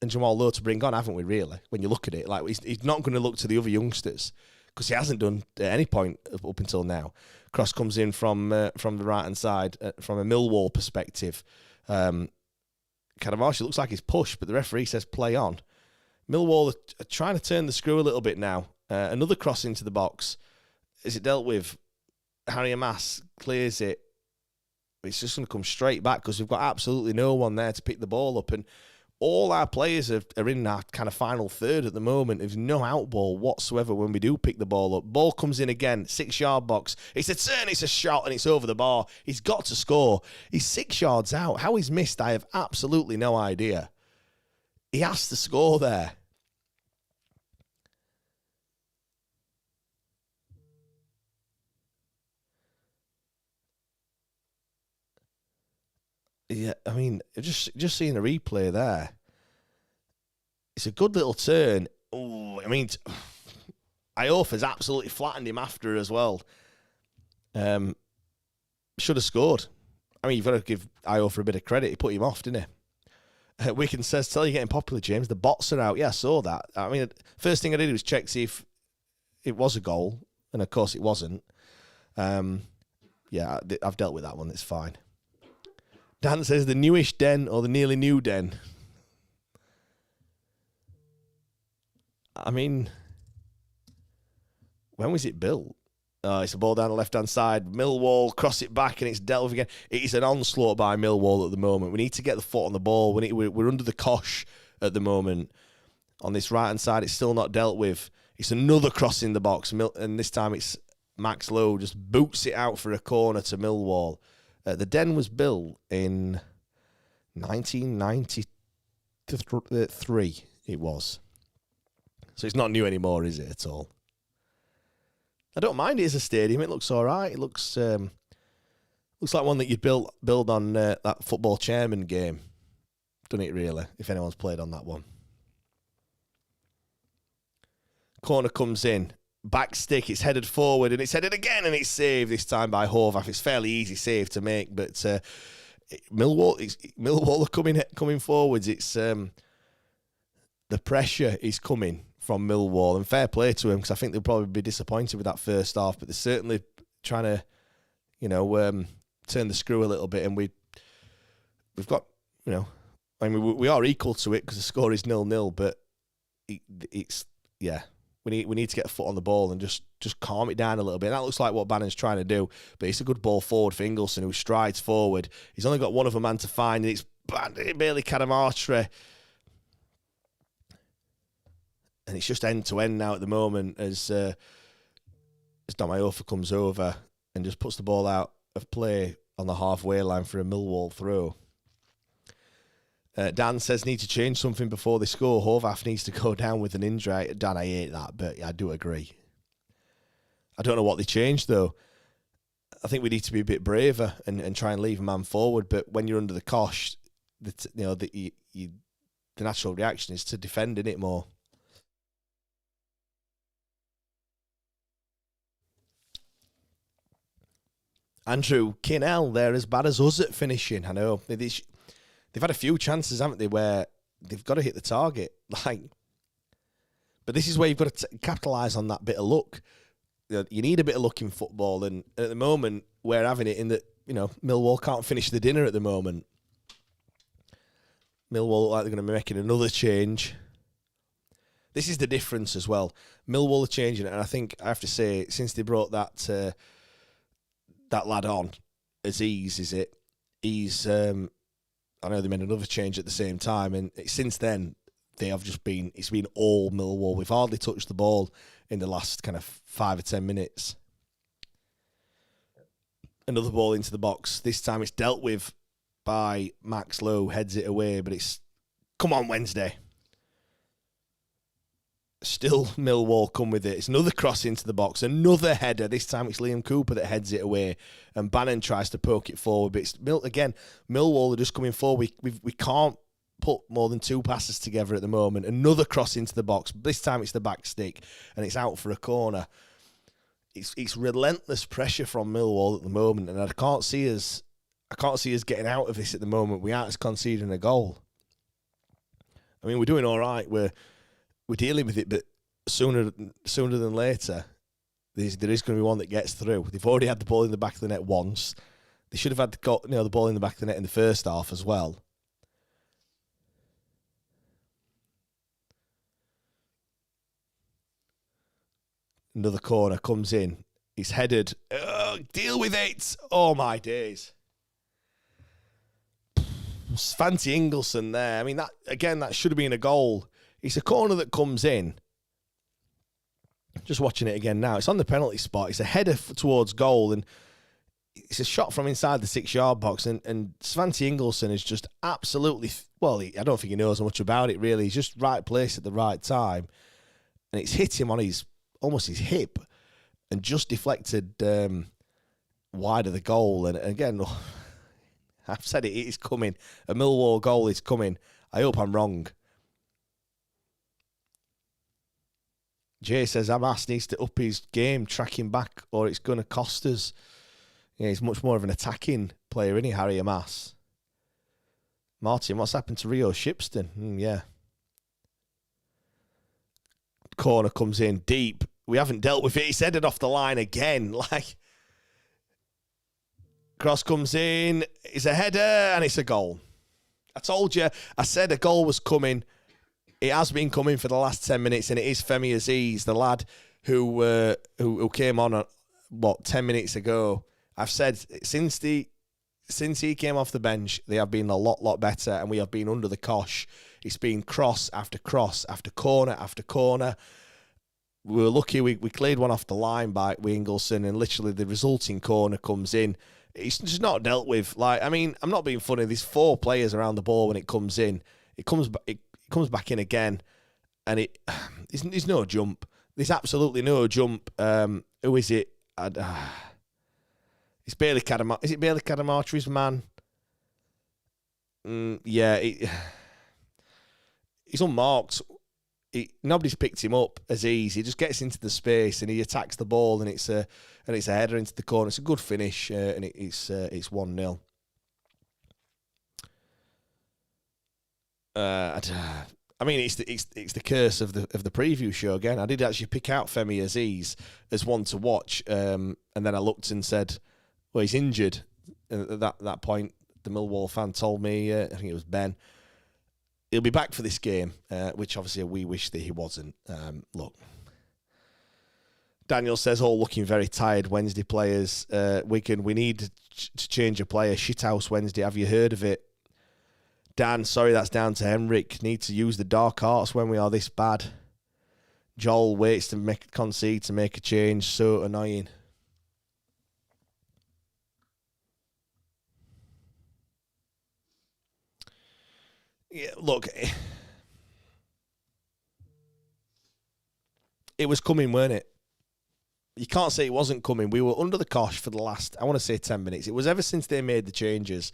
Speaker 3: Jamal Lowe to bring on, haven't we? Really, when you look at it, like he's not going to look to the other youngsters because he hasn't done at any point up until now. Cross comes in from the right hand side from a Millwall perspective. Kind of harsh. It looks like he's pushed, but the referee says play on. Millwall are trying to turn the screw a little bit now. Another cross into the box. Is it dealt with? Harry Amass clears it. It's just going to come straight back because we've got absolutely no one there to pick the ball up. And all our players are in our kind of final third at the moment. There's no out ball whatsoever when we do pick the ball up. Ball comes in again, 6-yard box. It's a turn, it's a shot, and it's over the bar. He's got to score. He's 6 yards out. How he's missed, I have absolutely no idea. He has to score there. Yeah, I mean, just seeing a replay there. It's a good little turn. Oh, I mean, Iofa's absolutely flattened him after as well. Should have scored. I mean, you've got to give Iofa a bit of credit. He put him off, didn't he? Wicken says, tell you getting popular, James. The bots are out. Yeah, I saw that. I mean, first thing I did was check, see if it was a goal. And, of course, it wasn't. Yeah, I've dealt with that one. It's fine. Dan says the newish Den or the nearly new Den. I mean, when was it built? It's a ball down the left-hand side. Millwall cross it back and it's dealt with again. It is an onslaught by Millwall at the moment. We need to get the foot on the ball. We're under the cosh at the moment. On this right-hand side, it's still not dealt with. It's another cross in the box, and this time it's Max Lowe just boots it out for a corner to Millwall. The Den was built in 1993, it was. So it's not new anymore, is it, at all? I don't mind it as a stadium. It looks all right. It looks like one that you'd build on that football chairman game. Doesn't it, really, if anyone's played on that one? Corner comes in. Back stick, it's headed forward, and it's headed again, and it's saved this time by Horvath. It's fairly easy save to make, but Millwall are coming forwards. It's the pressure is coming from Millwall, and fair play to him because I think they'll probably be disappointed with that first half, but they're certainly trying to, turn the screw a little bit, and we've got, I mean, we are equal to it because the score is 0-0, but it's yeah. We need to get a foot on the ball and just calm it down a little bit. And that looks like what Bannon's trying to do. But it's a good ball forward for Ingleson, who strides forward. He's only got one other man to find, and it's barely kind of archery. And it's just end-to-end now at the moment as Damayofa comes over and just puts the ball out of play on the halfway line for a Millwall throw. Dan says need to change something before they score. Horvath needs to go down with an injury. Dan, I hate that, but I do agree. I don't know what they changed, though. I think we need to be a bit braver and try and leave a man forward. But when you're under the cosh, the natural reaction is to defend in it more. Andrew, Kinnell, they're as bad as us at finishing. I know. They've had a few chances, haven't they, where they've got to hit the target. But this is where you've got to capitalise on that bit of luck. You need a bit of luck in football, and at the moment, we're having it in that, Millwall can't finish the dinner at the moment. Millwall look like they're going to be making another change. This is the difference as well. Millwall are changing it, and I think I have to say, since they brought that lad on, Aziz, is it? I know they made another change at the same time, and since then they have it's been all Millwall. We've hardly touched the ball in the last kind of 5 or 10 minutes. Another ball into the box. This time it's dealt with by Max Lowe, heads it away, but it's Come on, Wednesday. Still Millwall come with it. It's another cross into the box, another header. This time it's Liam Cooper that heads it away, and Bannon tries to poke it forward. But it's Millwall are just coming forward. We can't put more than 2 passes together at the moment. Another cross into the box. This time it's the back stick, and it's out for a corner. It's relentless pressure from Millwall at the moment, and I can't see us getting out of this at the moment. We aren't conceding a goal. I mean, we're doing all right. We're dealing with it, but sooner than later, there is going to be one that gets through. They've already had the ball in the back of the net once. They should have had the ball in the back of the net in the first half as well. Another corner comes in. He's headed. Deal with it. Oh, my days. Fancy Ingleson there. I mean, that should have been a goal. It's a corner that comes in. Just watching it again now. It's on the penalty spot. It's a header towards goal, and it's a shot from inside the 6-yard box. And Svante Ingleson is just absolutely... I don't think he knows much about it, really. He's just right place at the right time. And it's hit him on almost his hip and just deflected wide of the goal. And again, I've said it is coming. A Millwall goal is coming. I hope I'm wrong. Jay says Hamas needs to up his game, tracking back, or it's going to cost us. Yeah, he's much more of an attacking player, isn't he, Harry Hamas? Martin, what's happened to Rio Shipston? Yeah. Corner comes in deep. We haven't dealt with it. He's headed off the line again. Cross comes in. It's a header, and it's a goal. I told you. I said a goal was coming. It has been coming for the last 10 minutes, and it is Femi Aziz, the lad who came on 10 minutes ago. I've said since he came off the bench, they have been a lot better, and we have been under the cosh. It's been cross after cross after corner after corner. We were lucky we cleared one off the line by Ingleson, and literally the resulting corner comes in. It's just not dealt with. I'm not being funny. There's 4 players around the ball when it comes in. It comes back in again, and there's no jump. There's absolutely no jump. Who is it? It's Bailey Kadamar. Is it Bailey Kadamartri's man? Yeah. He's unmarked. Nobody's picked him up as easy. He just gets into the space and he attacks the ball, and it's a header into the corner. It's a good finish, and it's 1-0. I mean, it's the curse of the preview show again. I did actually pick out Femi Aziz as one to watch, and then I looked and said, well, he's injured. And at that point, the Millwall fan told me, I think it was Ben, he'll be back for this game, which obviously we wish that he wasn't. Look, Daniel says, all looking very tired Wednesday players. We need to change a player. Shithouse Wednesday, have you heard of it? Dan, sorry, that's down to Henrik. Need to use the dark arts when we are this bad. Joel waits to concede to make a change. So annoying. Yeah, look, it was coming, weren't it? You can't say it wasn't coming. We were under the cosh for the last, I want to say 10 minutes. It was ever since they made the changes.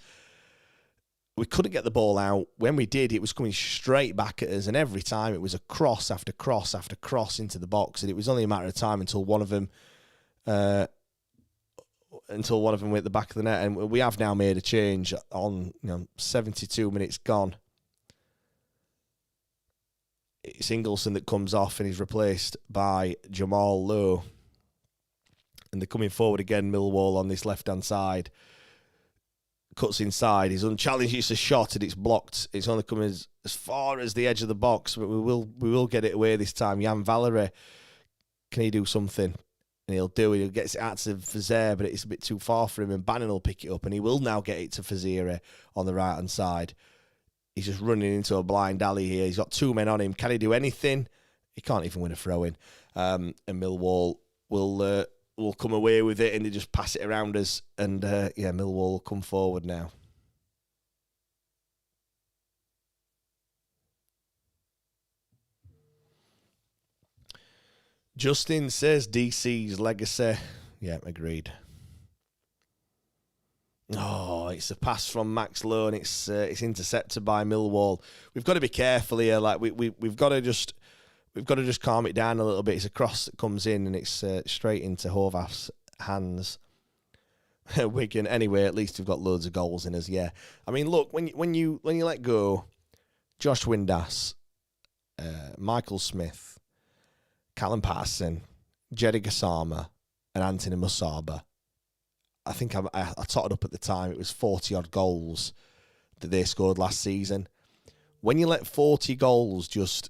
Speaker 3: We couldn't get the ball out. When we did, it was coming straight back at us, and every time it was a cross after cross after cross into the box, and it was only a matter of time until one of them went at the back of the net. And we have now made a change on 72 minutes gone. It's Ingleson that comes off and he's replaced by Jamal Lowe. And they're coming forward again, Millwall on this left-hand side. Cuts inside. He's unchallenged. It's a shot and it's blocked. It's only coming as far as the edge of the box, but we will get it away this time. Jan Valery, can he do something? And he'll do it. He'll get it out to Fazer, but it's a bit too far for him, and Bannon will pick it up, and he will now get it to Fazer on the right-hand side. He's just running into a blind alley here. He's got 2 men on him. Can he do anything? He can't even win a throw-in. And Millwall will come away with it, and they just pass it around us. And, Millwall will come forward now. Justin says DC's legacy. Yeah, agreed. Oh, it's a pass from Max Lowe, and it's intercepted by Millwall. We've got to be careful here. Like we've got to just calm it down a little bit. It's a cross that comes in, and it's straight into Horvath's hands. Wigan. Anyway, at least we've got loads of goals in us. Yeah, I mean, look, when you let go, Josh Windass, Michael Smith, Callum Patterson, Jerry Gassama, and Anthony Musaba. I think I totted up at the time. It was 40-odd goals that they scored last season. When you let 40 goals just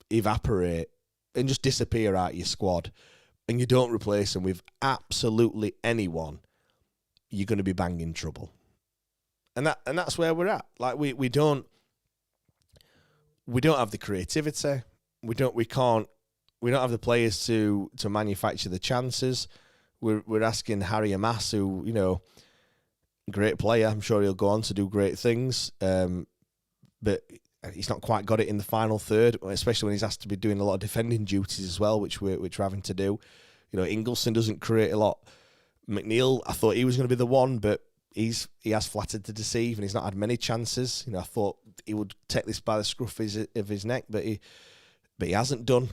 Speaker 3: evaporate and just disappear out of your squad, and you don't replace them with absolutely anyone, you're going to be banging trouble. And that's where we're at. Like we don't have the creativity. We don't have the players to manufacture the chances. We're asking Harry Amas, who, you know, great player. I'm sure he'll go on to do great things. But he's not quite got it in the final third, especially when he's asked to be doing a lot of defending duties as well, which we're having to do. You know, Ingleson doesn't create a lot. McNeil, I thought he was going to be the one, but he has flattered to deceive, and he's not had many chances. You know, I thought he would take this by the scruff of his neck, but he hasn't done.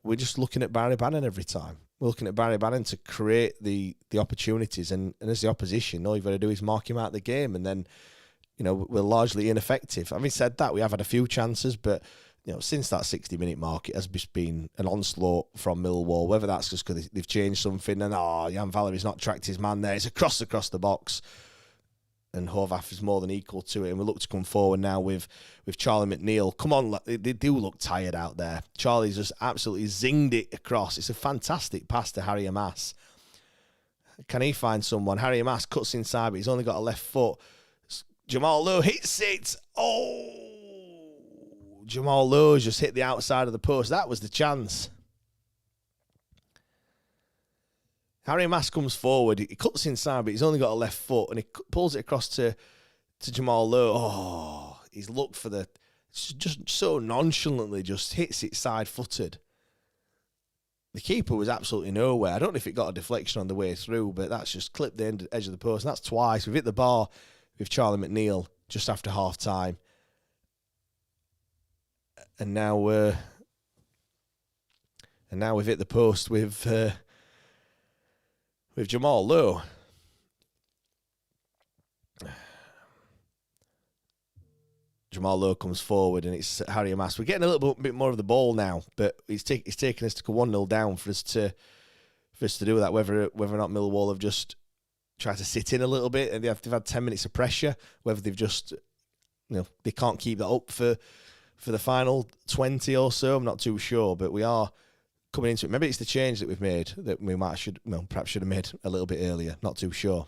Speaker 3: We're just looking at Barry Bannon every time. We're looking at Barry Bannon to create the opportunities, and as the opposition, all you've got to do is mark him out of the game, and then, you know, we're largely ineffective. Having said that, we have had a few chances, but, you know, since that 60-minute mark, it has just been an onslaught from Millwall. Whether that's just because they've changed something, and Jan Valerie's not tracked his man there. It's a cross across the box, and Horvath is more than equal to it. And we look to come forward now with Charlie McNeil. Come on, they do look tired out there. Charlie's just absolutely zinged it across. It's a fantastic pass to Harry Amas. Can he find someone? Harry Amas cuts inside, but he's only got a left foot. Jamal Lowe hits it. Oh, Jamal Lowe just hit the outside of the post. That was the chance. Harry Amas comes forward. He cuts inside, but he's only got a left foot, and he pulls it across to Jamal Lowe. Oh, he's looked for just so nonchalantly just hits it side-footed. The keeper was absolutely nowhere. I don't know if it got a deflection on the way through, but that's just clipped the edge of the post. And that's twice. We've hit the bar with Charlie McNeil just after half-time. And now we've hit the post with Jamal Lowe. Jamal Lowe comes forward, and it's Harry Amas. We're getting a little bit more of the ball now, but it's taken us to go 1-0 down for us to do that. Whether or not Millwall have just tried to sit in a little bit, and they've had 10 minutes of pressure. Whether they've just, you know, they can't keep that up for the final 20 or so. I'm not too sure, but we are coming into it. Maybe it's the change that we've made that we perhaps should have made a little bit earlier. Not too sure.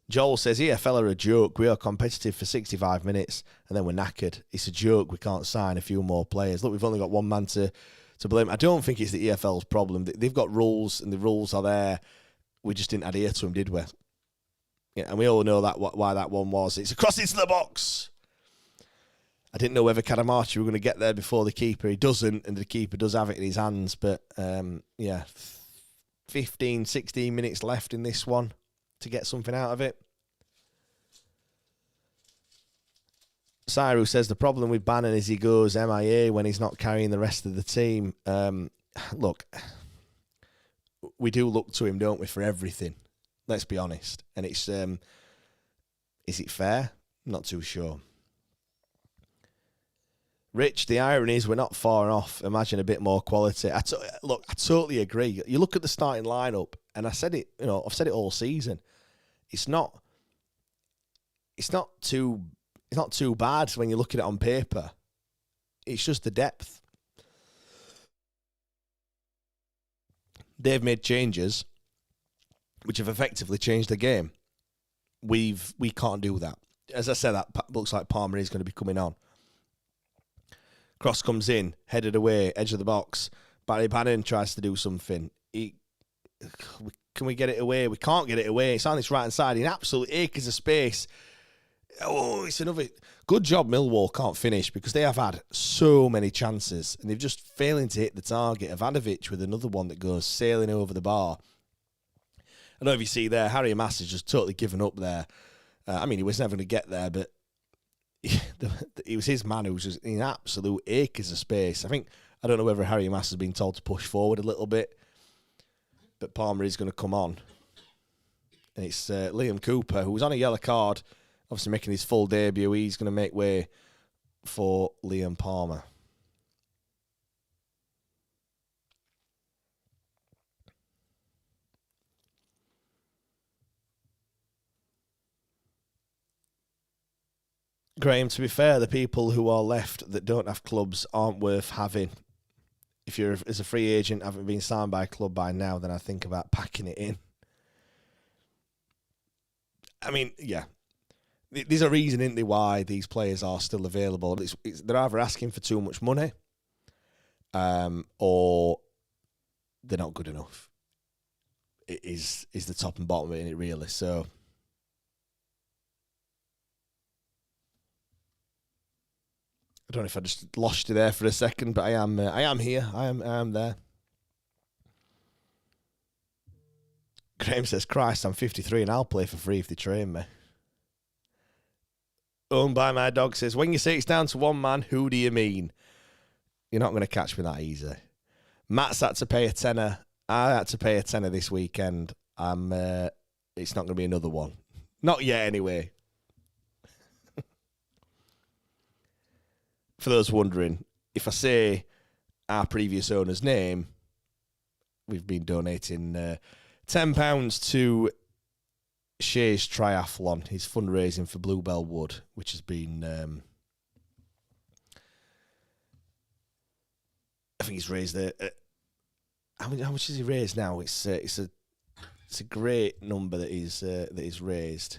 Speaker 3: Joel says, EFL are a joke. We are competitive for 65 minutes and then we're knackered. It's a joke. We can't sign a few more players. Look, we've only got one man to blame. I don't think it's the EFL's problem. They've got rules, and the rules are there. We just didn't adhere to them, did we? Yeah, and we all know that why that one was. It's a cross into the box. I didn't know whether Kadamachi were going to get there before the keeper. He doesn't, and the keeper does have it in his hands. But, 15, 16 minutes left in this one to get something out of it. Cyru says the problem with Bannon is he goes MIA when he's not carrying the rest of the team. Look, we do look to him, don't we, for everything. Let's be honest. And it's, is it fair? Not too sure. Rich, the irony is we're not far off. Imagine a bit more quality. I totally agree. You look at the starting lineup, and I said it, I've said it all season. It's not too bad when you look at it on paper. It's just the depth. They've made changes which have effectively changed the game. We can't do that. As I said, that looks like Palmer is going to be coming on. Cross comes in, headed away, edge of the box. Barry Bannon tries to do something. Can we get it away? We can't get it away. It's on this right-hand side in absolute acres of space. Oh, it's another good job Millwall can't finish, because they have had so many chances and they've just failing to hit the target. Ivanovic with another one that goes sailing over the bar. I don't know if you see there, Harry Mass has just totally given up there. He was never going to get there, but it was his man who was just in absolute acres of space. I don't know whether Harry Mass has been told to push forward a little bit, but Palmer is going to come on. And it's Liam Cooper, who was on a yellow card, obviously making his full debut. He's going to make way for Liam Palmer. Graham, to be fair, the people who are left that don't have clubs aren't worth having. If you're as a free agent, haven't been signed by a club by now, then I think about packing it in. There's a reason, isn't there, why these players are still available. They're either asking for too much money, or they're not good enough. It is the top and bottom of it, really. So I don't know if I just lost you there for a second, but I am here. I am there. Graham says, Christ, I'm 53 and I'll play for free if they train me. Owned by my dog says, when you say it's down to one man, who do you mean? You're not going to catch me that easy. Matt's had to pay a tenner. I had to pay a tenner this weekend. It's not going to be another one. Not yet, anyway. For those wondering, if I say our previous owner's name, we've been donating £10 to Shay's Triathlon, his fundraising for Bluebell Wood, which has been, I think he's raised how much has he raised now? It's a great number that he's raised.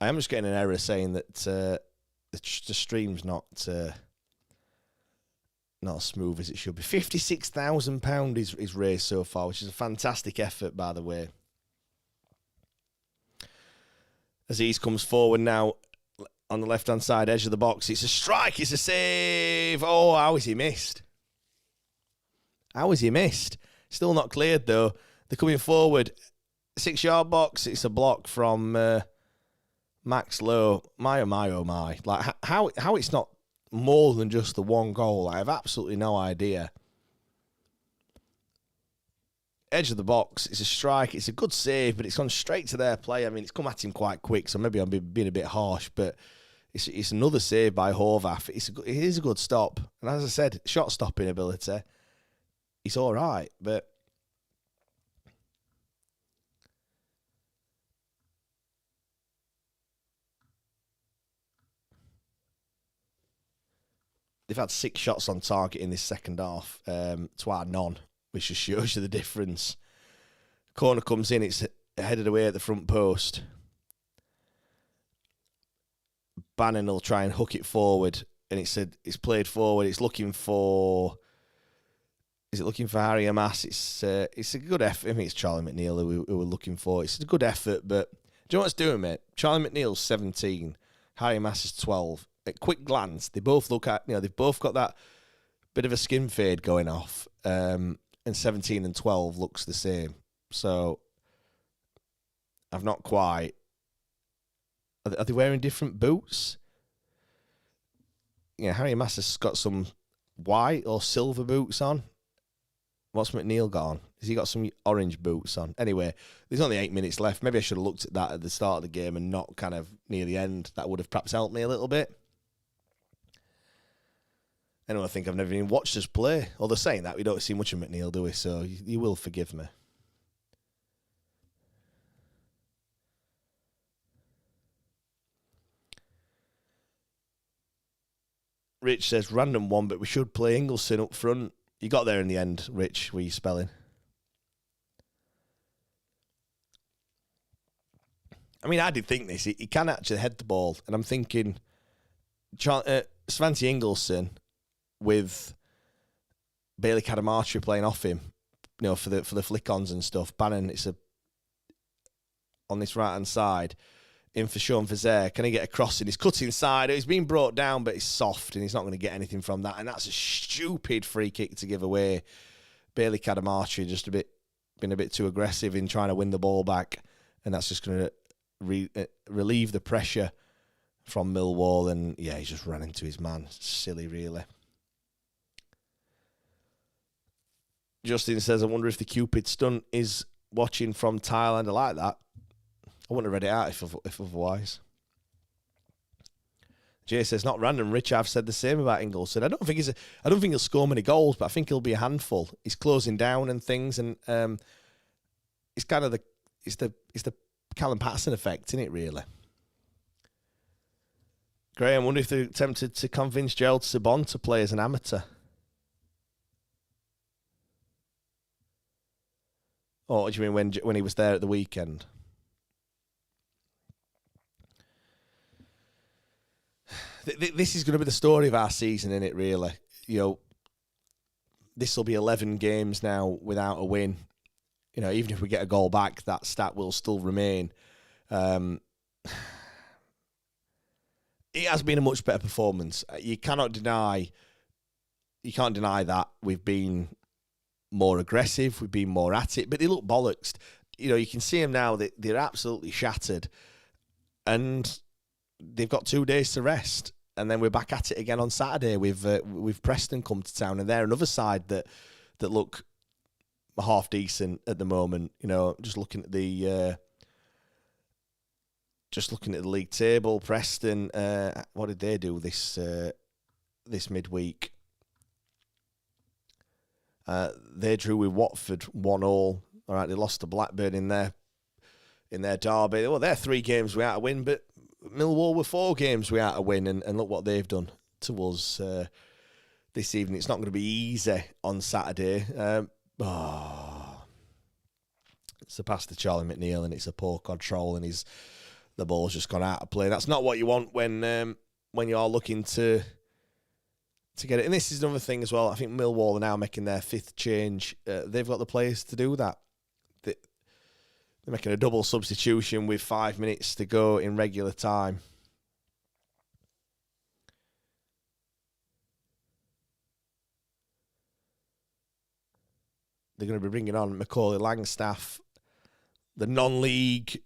Speaker 3: I am just getting an error saying that the stream's not as smooth as it should be. £56,000 is raised so far, which is a fantastic effort, by the way. Aziz comes forward now on the left-hand side edge of the box. It's a strike. It's a save. Oh, how has he missed? How has he missed? Still not cleared, though. They're coming forward. 6-yard box. It's a block from Max Lowe. My, oh, my, oh, my. Like, how it's not more than just the one goal, I have absolutely no idea. Edge of the box, it's a strike, it's a good save, but it's gone straight to their play. It's come at him quite quick, so maybe I'm being a bit harsh, but it's another save by Horvath. It is a good stop, and as I said, shot stopping ability, it's all right, but they've had 6 shots on target in this second half, to our none, which just shows you the difference. Corner comes in, it's headed away at the front post. Bannon will try and hook it forward, and it's played forward. It's looking for... Is it looking for Harry Amass? It's a good effort. I think it's Charlie McNeil who we're looking for. It's a good effort, but do you know what it's doing, mate? Charlie McNeil's 17, Harry Amass is 12. At quick glance, they both look at, they've both got that bit of a skin fade going off, and 17 and 12 looks the same. So I've not quite. Are they wearing different boots? Yeah, Harry Amass has got some white or silver boots on. What's McNeil got on? Has he got some orange boots on? Anyway, there's only 8 minutes left. Maybe I should have looked at that at the start of the game and not kind of near the end. That would have perhaps helped me a little bit. Anyway, I think I've never even watched us play. Although saying that, we don't see much of McNeil, do we? So you will forgive me. Rich says, random one, but we should play Ingleson up front. You got there in the end, Rich. Were you spelling? I did think this. He can actually head the ball. And I'm thinking, Svante Ingleson with Bailey Cadamartri playing off him, for the flick-ons and stuff. Bannon, it's on this right-hand side, in for Sean Fazer. Can he get a cross in? He's cut inside. He's been brought down, but he's soft, and he's not going to get anything from that. And that's a stupid free kick to give away. Bailey Cadamarchi just been a bit too aggressive in trying to win the ball back, and that's just going to relieve the pressure from Millwall. And yeah, he's just ran into his man. Silly, really. Justin says, I wonder if the Cupid stunt is watching from Thailand. I like that. I wouldn't have read it out if otherwise. Jay says, not random. Rich, I've said the same about Ingleson. I don't think he'll score many goals, but I think he'll be a handful. He's closing down and things, and it's kind of the Callum Patterson effect, isn't it? Really. Graham, I wonder if they're tempted to convince Gerald Sabon to play as an amateur. Oh, what do you mean when he was there at the weekend? This is going to be the story of our season, isn't it, really? You know, this will be 11 games now without a win. You know, even if we get a goal back, that stat will still remain. It has been a much better performance. You can't deny that. We've been more aggressive, we've been more at it, but they look bollocksed. You know, you can see them now, they're absolutely shattered. And they've got 2 days to rest, and then we're back at it again on Saturday with Preston come to town, and they're another side that look half decent at the moment. You know, just looking at the league table, Preston. What did they do this midweek? They drew with Watford 1-1. All right, they lost to Blackburn in their derby. Well, they're 3 games without a win, but Millwall were 4 games without a win, and look what they've done to us this evening. It's not going to be easy on Saturday. It's a pass to Charlie McNeil, and it's a poor control, and the ball's just gone out of play. That's not what you want when you're looking to get it. And this is another thing as well. I think Millwall are now making their 5th change. They've got the players to do that. They're making a double substitution with 5 minutes to go in regular time. They're going to be bringing on Macaulay Langstaff, the non-league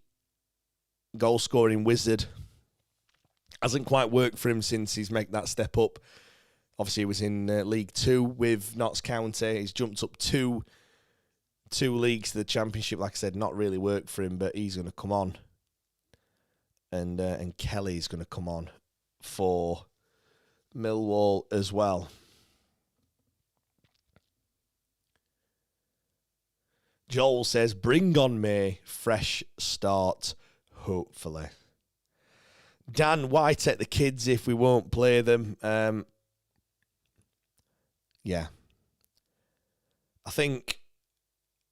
Speaker 3: goal-scoring wizard. Hasn't quite worked for him since he's made that step up. Obviously, he was in League 2 with Notts County. He's jumped up two leagues to the Championship. Like I said, not really worked for him, but he's going to come on. And Kelly's going to come on for Millwall as well. Joel says, bring on May, fresh start, hopefully. Dan, why take the kids if we won't play them? Yeah. I think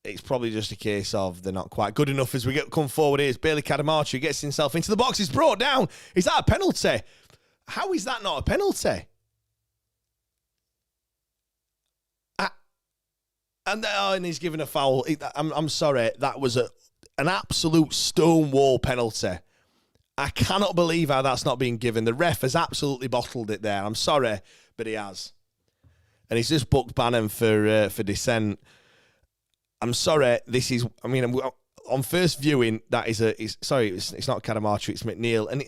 Speaker 3: it's probably just a case of they're not quite good enough as we come forward. Here's Bailey Cadamarchi, gets himself into the box. He's brought down. Is that a penalty? How is that not a penalty? And he's given a foul. I'm sorry. That was an absolute stonewall penalty. I cannot believe how that's not being given. The ref has absolutely bottled it there. I'm sorry, but he has. And he's just booked Bannon for dissent. I'm sorry. This is. I mean, on first viewing, that is sorry. It's not Cadamarchi. It's McNeil. And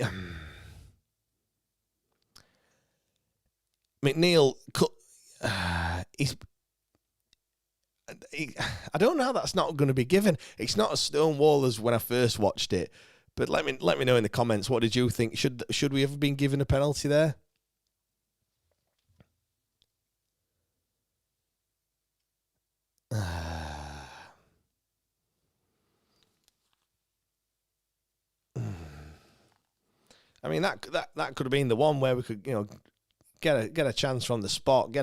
Speaker 3: McNeil. I don't know how that's not going to be given. It's not a stonewall as when I first watched it. But let me know in the comments, what did you think? Should we have been given a penalty there? I mean, that could have been the one where we could, get a chance from the spot,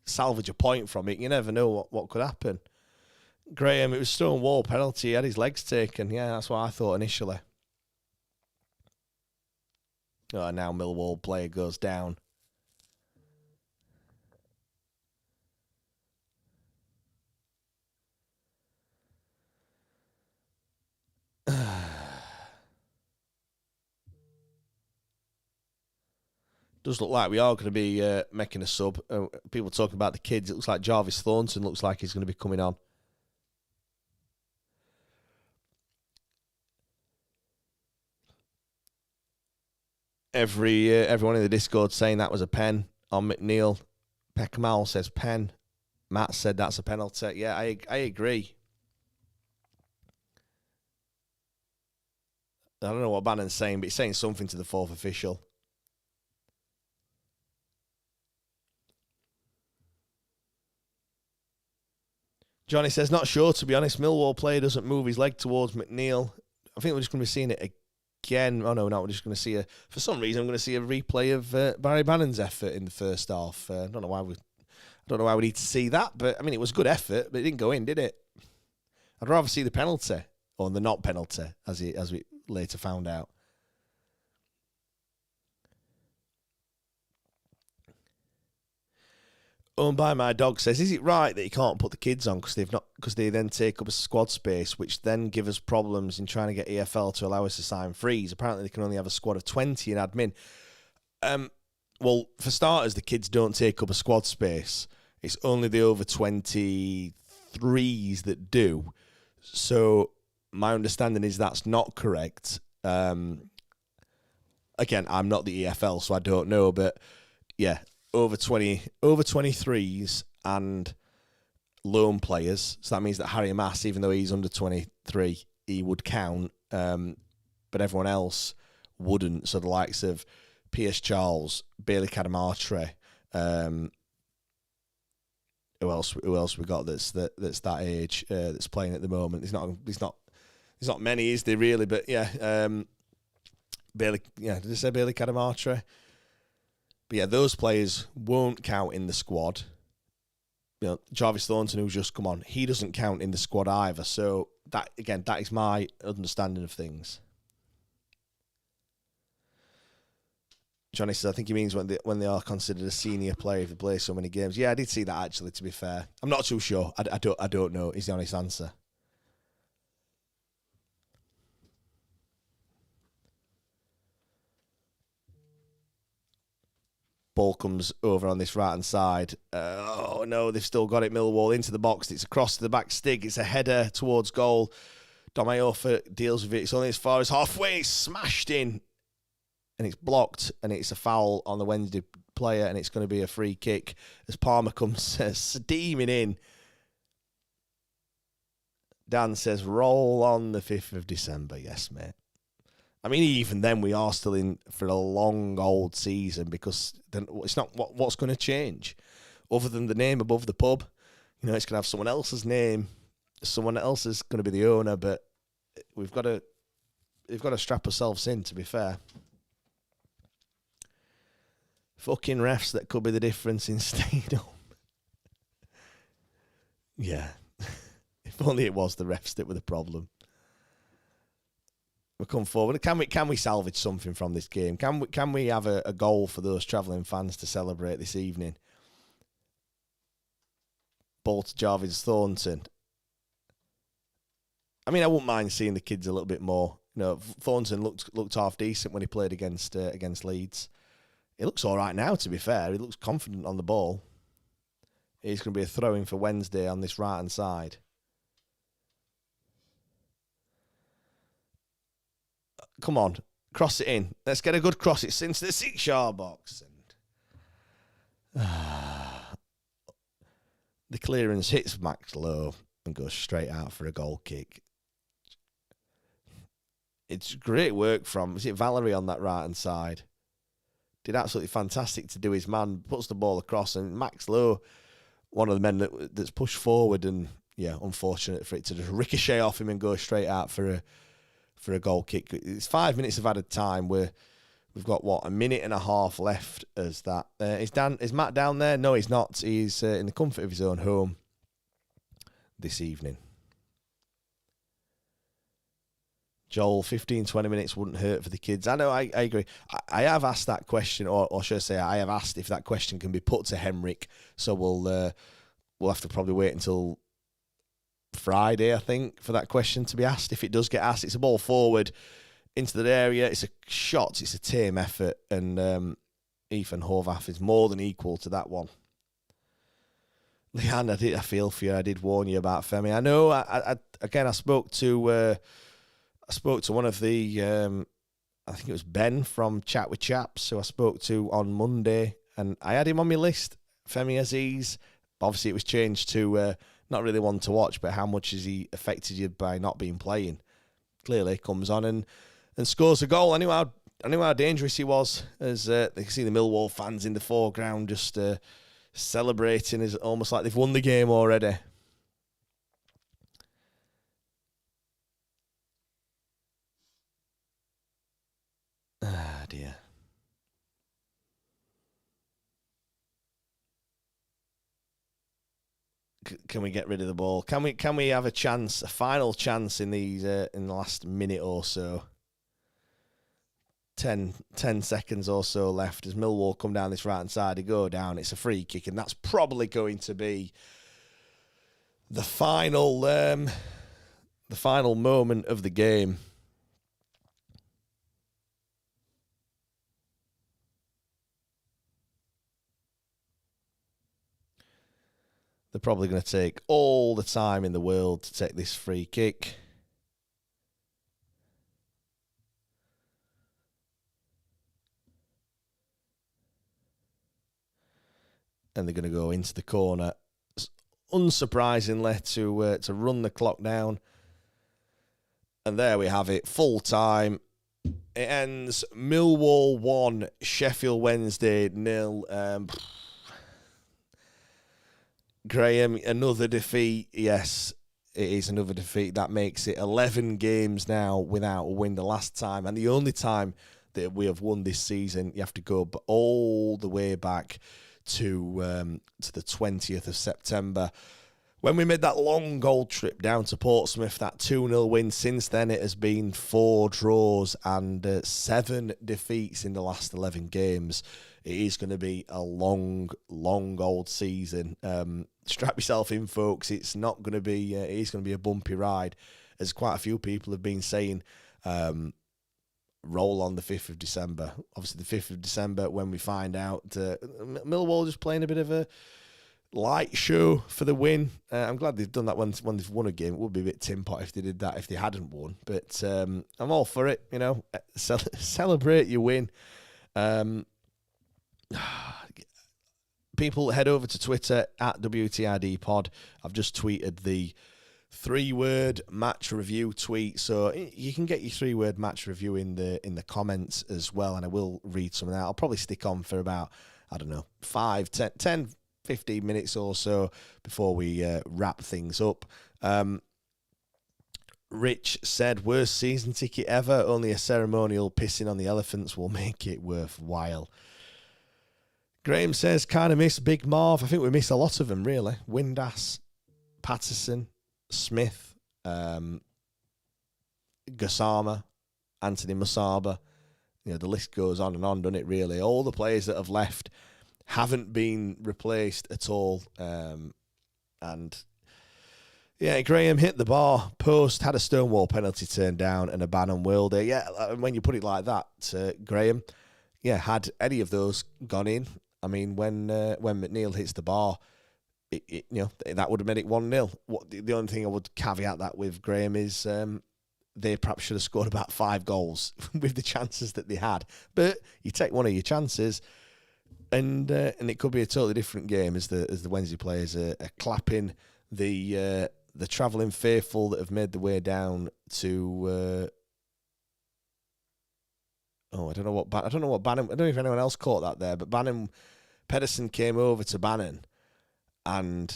Speaker 3: salvage a point from it. You never know what could happen. Graham, it was stonewall penalty. He had his legs taken. Yeah, that's what I thought initially. Oh, now Millwall player goes down. Does look like we are going to be making a sub. People talking about the kids. It looks like Jarvis Thornton looks like he's going to be coming on. Everyone in the Discord saying that was a pen on McNeil. Peckamal says pen. Matt said that's a penalty. Yeah, I agree. I don't know what Bannon's saying, but he's saying something to the fourth official. Johnny says, not sure, to be honest. Millwall player doesn't move his leg towards McNeil. I think we're just going to be seeing it again. Oh, no, we're just going to see for some reason, I'm going to see a replay of Barry Bannon's effort in the first half. I don't know why we need to see that, but I mean, it was a good effort, but it didn't go in, did it? I'd rather see the penalty, or the not penalty, as we later found out. Owned by My Dog says, is it right that you can't put the kids on because they then take up a squad space, which then give us problems in trying to get EFL to allow us to sign frees? Apparently they can only have a squad of 20 in admin. Well, for starters, the kids don't take up a squad space. It's only the over 23s that do. So my understanding is that's not correct. Again, I'm not the EFL, so I don't know, but yeah, over 23s and loan players. So that means that Harry Mass, even though he's under 23, he would count, but everyone else wouldn't. So the likes of Pierce Charles, Bailey Cadamartre, who else we got that's that age that's playing at the moment? There's not many, is there really? But yeah, Bailey. Yeah, did I say Bailey Cadamartre? But yeah, those players won't count in the squad. You know, Jarvis Thornton, who's just come on, he doesn't count in the squad either. So that is my understanding of things. Johnny says, I think he means when they are considered a senior player if they play so many games. Yeah, I did see that actually, to be fair. I'm not too sure. I don't know is the honest answer. Ball comes over on this right-hand side. Oh, no, they've still got it. Millwall into the box. It's across to the back stick. It's a header towards goal. Domayofa deals with it. It's only as far as halfway. It's smashed in. And it's blocked. And it's a foul on the Wednesday player. And it's going to be a free kick as Palmer comes steaming in. Dan says, roll on the 5th of December. Yes, mate. I mean, even then, we are still in for a long old season because then it's not what's going to change, other than the name above the pub. You know, it's going to have someone else's name. Someone else is going to be the owner, but we've got to strap ourselves in. To be fair, fucking refs that could be the difference in staying home. Yeah, if only it was the refs that were the problem. We'll come forward. Can we salvage something from this game? Can we have a goal for those travelling fans to celebrate this evening? Ball to Jarvis Thornton. I mean, I wouldn't mind seeing the kids a little bit more. You know, Thornton looked half decent when he played against Leeds. He looks all right now, to be fair. He looks confident on the ball. He's going to be a throw-in for Wednesday on this right-hand side. Come on, cross it in. Let's get a good cross. It's into the 6-yard box. And the clearance hits Max low and goes straight out for a goal kick. It's great work from, is it Valerie on that right-hand side? Did absolutely fantastic to do his man, puts the ball across, and Max Lowe, one of the men that's pushed forward, and yeah, unfortunate for it to just ricochet off him and go straight out for a goal kick. It's 5 minutes of added time where we've got, a minute and a half left as that. Is Matt down there? No, he's not. He's in the comfort of his own home this evening. Joel, 15, 20 minutes wouldn't hurt for the kids. I know, I agree. I have asked that question, or should I say, I have asked if that question can be put to Henrik. So we'll have to probably wait until Friday, I think, for that question to be asked. If it does get asked, it's a ball forward into the area. It's a shot. It's a tame effort, and Ethan Horvath is more than equal to that one. Leanne, I feel for you. I did warn you about Femi. I know. I spoke to one of the. I think it was Ben from Chat with Chaps, who I spoke to on Monday, and I had him on my list. Femi Aziz. Obviously, it was changed to not really one to watch, but how much has he affected you by not being playing? Clearly, comes on and scores a goal. I knew how dangerous he was, as they can see the Millwall fans in the foreground just celebrating as almost like they've won the game already. Ah, dear. Can we get rid of the ball? Can we have a final chance in these in the last minute or so? 10 seconds or so left as Millwall come down this right-hand side. They go down. It's a free kick, and that's probably going to be the final moment of the game. They're probably going to take all the time in the world to take this free kick. And they're going to go into the corner, unsurprisingly, to run the clock down. And there we have it, full time. It ends Millwall 1, Sheffield Wednesday 0. Graham, another defeat. Yes, it is another defeat. That makes it 11 games now without a win. The last time, and the only time that we have won this season, you have to go all the way back to the 20th of September, when we made that long goal trip down to Portsmouth, that 2-0 win. Since then, it has been 4 draws and 7 defeats in the last 11 games. It is going to be a long, long old season. Strap yourself in, folks. It's not going to be. It is going to be a bumpy ride, as quite a few people have been saying. Roll on the 5th of December. Obviously, the 5th of December, when we find out Millwall just playing a bit of a light show for the win. I'm glad they've done that when they've won a game. It would be a bit tin pot if they did that if they hadn't won. But I'm all for it. You know, celebrate your win. People head over to Twitter at WTID Pod. I've just tweeted the 3-word match review tweet, so you can get your 3-word match review in the comments as well, and I will read some of that. I'll probably stick on for about, 10, 15 minutes or so before we wrap things up. Rich said, worst season ticket ever, only a ceremonial pissing on the elephants will make it worthwhile. Graham says, kind of miss Big Marv. I think we miss a lot of them, really. Windass, Patterson, Smith, Gassama, Anthony Musaba. You know, the list goes on and on, doesn't it, really? All the players that have left haven't been replaced at all. And, yeah, Graham hit the bar, post, had a Stonewall penalty turned down and a ban on Wilder. Yeah, when you put it like that, Graham, yeah, had any of those gone in, I mean, when McNeil hits the bar, that would have made it 1-0. The only thing I would caveat that with, Graham, is they perhaps should have scored about 5 goals with the chances that they had. But you take one of your chances, and it could be a totally different game as the Wednesday players are clapping the travelling faithful that have made the way down to. I don't know what Bannon. I don't know if anyone else caught that there, but Pedersen came over to Bannon, and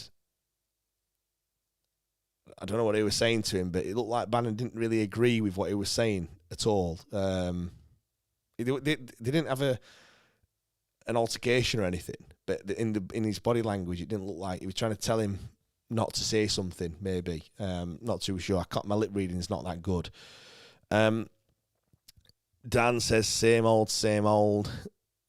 Speaker 3: I don't know what he was saying to him, but it looked like Bannon didn't really agree with what he was saying at all. They didn't have an altercation or anything, but in his body language, it didn't look like he was trying to tell him not to say something. Maybe not too sure. My lip reading is not that good. Dan says, same old.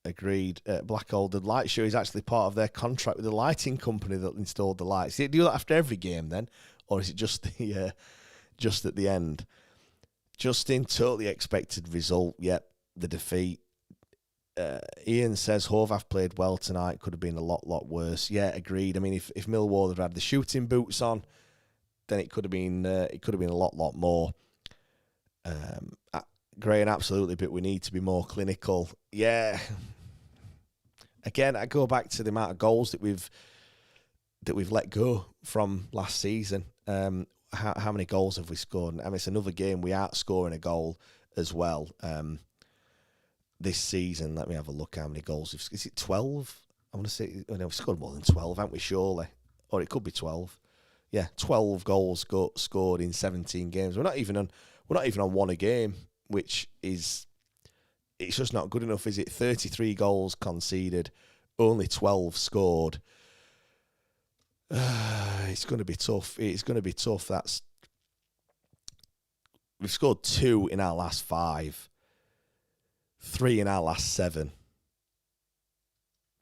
Speaker 3: Agreed. Blackhold, the light show is actually part of their contract with the lighting company that installed the lights. Do you do that after every game then? Or is it just just at the end? Justin, totally expected result. Yep, the defeat. Ian says Hove played well tonight. Could have been a lot worse. Yeah, agreed. I mean, if Millwall had the shooting boots on, then it could have been a lot more. Graham, absolutely, but we need to be more clinical. Yeah. Again, I go back to the amount of goals that we've let go from last season. How many goals have we scored? I mean, it's another game we aren't scoring a goal as well. This season, let me have a look how many goals. Is it 12? I want to say we've scored more than 12, haven't we, surely? Or it could be 12. Yeah, 12 goals scored in 17 games. We're not even on one a game, which is, it's just not good enough, is it? 33 goals conceded, only 12 scored. It's going to be tough. It's going to be tough. We've scored 2 in our last 5. 3 in our last 7,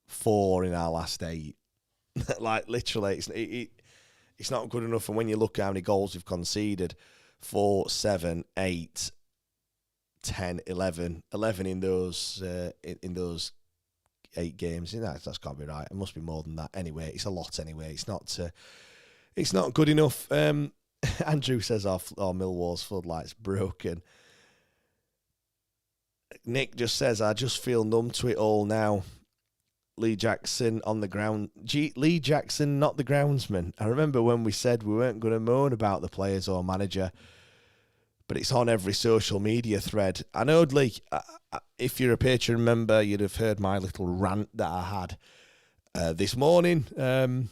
Speaker 3: 4 in our last 8. Like, literally, it's not good enough. And when you look at how many goals we've conceded, 4, 7, 8, 10, 11 in those 8 games. That's can't be right. It must be more than that. Anyway, it's a lot. Anyway, it's not good enough. Andrew says our Millwall's floodlights broken. Nick just says, I just feel numb to it all now. Lee Jackson on the ground. Lee Jackson, not the groundsman. I remember when we said we weren't going to moan about the players or manager, but it's on every social media thread. I know, Lee, if you're a Patreon member, you'd have heard my little rant that I had this morning.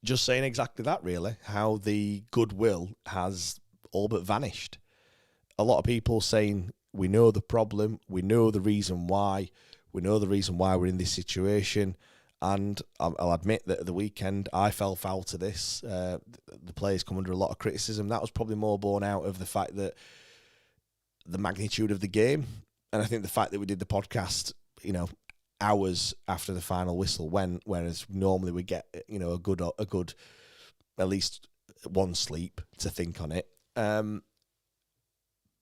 Speaker 3: Just saying exactly that, really, how the goodwill has all but vanished. A lot of people saying, we know the problem, we know the reason why, we're in this situation, and I'll admit that at the weekend I fell foul to this. The players come under a lot of criticism. That was probably more borne out of the fact that the magnitude of the game, and I think the fact that we did the podcast, hours after the final whistle went, whereas normally we get a good at least one sleep to think on it.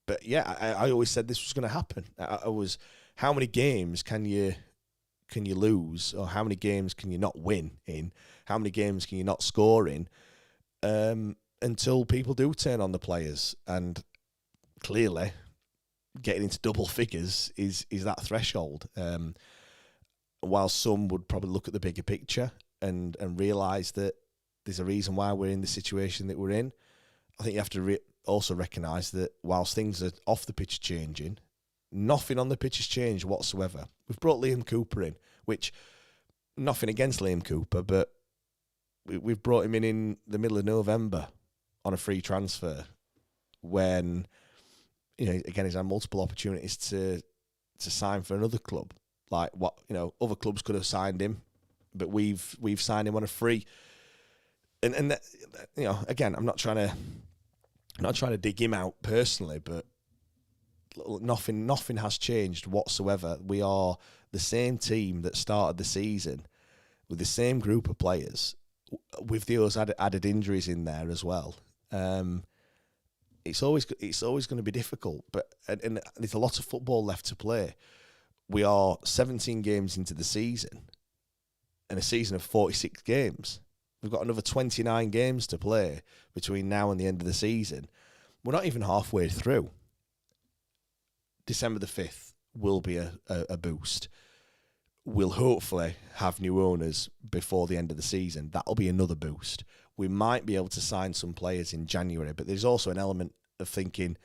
Speaker 3: But yeah, I always said this was going to happen. How many games can you lose, or how many games can you not win in? How many games can you not score in? Until people do turn on the players, and clearly, getting into double figures is that threshold. While some would probably look at the bigger picture and realise that there's a reason why we're in the situation that we're in, I think you have to also recognise that whilst things are off the pitch changing, nothing on the pitch has changed whatsoever. We've brought Liam Cooper in, which, nothing against Liam Cooper, but we've brought him in the middle of November on a free transfer when, again, he's had multiple opportunities to sign for another club. Like, what, other clubs could have signed him, but we've signed him on a free. And that, again, I'm not trying to dig him out personally, but nothing has changed whatsoever. We are the same team that started the season with the same group of players, with those added injuries in there as well. It's always going to be difficult, but and there's a lot of football left to play. We are 17 games into the season, and a season of 46 games. We've got another 29 games to play between now and the end of the season. We're not even halfway through. December the 5th will be a boost. We'll hopefully have new owners before the end of the season. That'll be another boost. We might be able to sign some players in January, but there's also an element of thinking,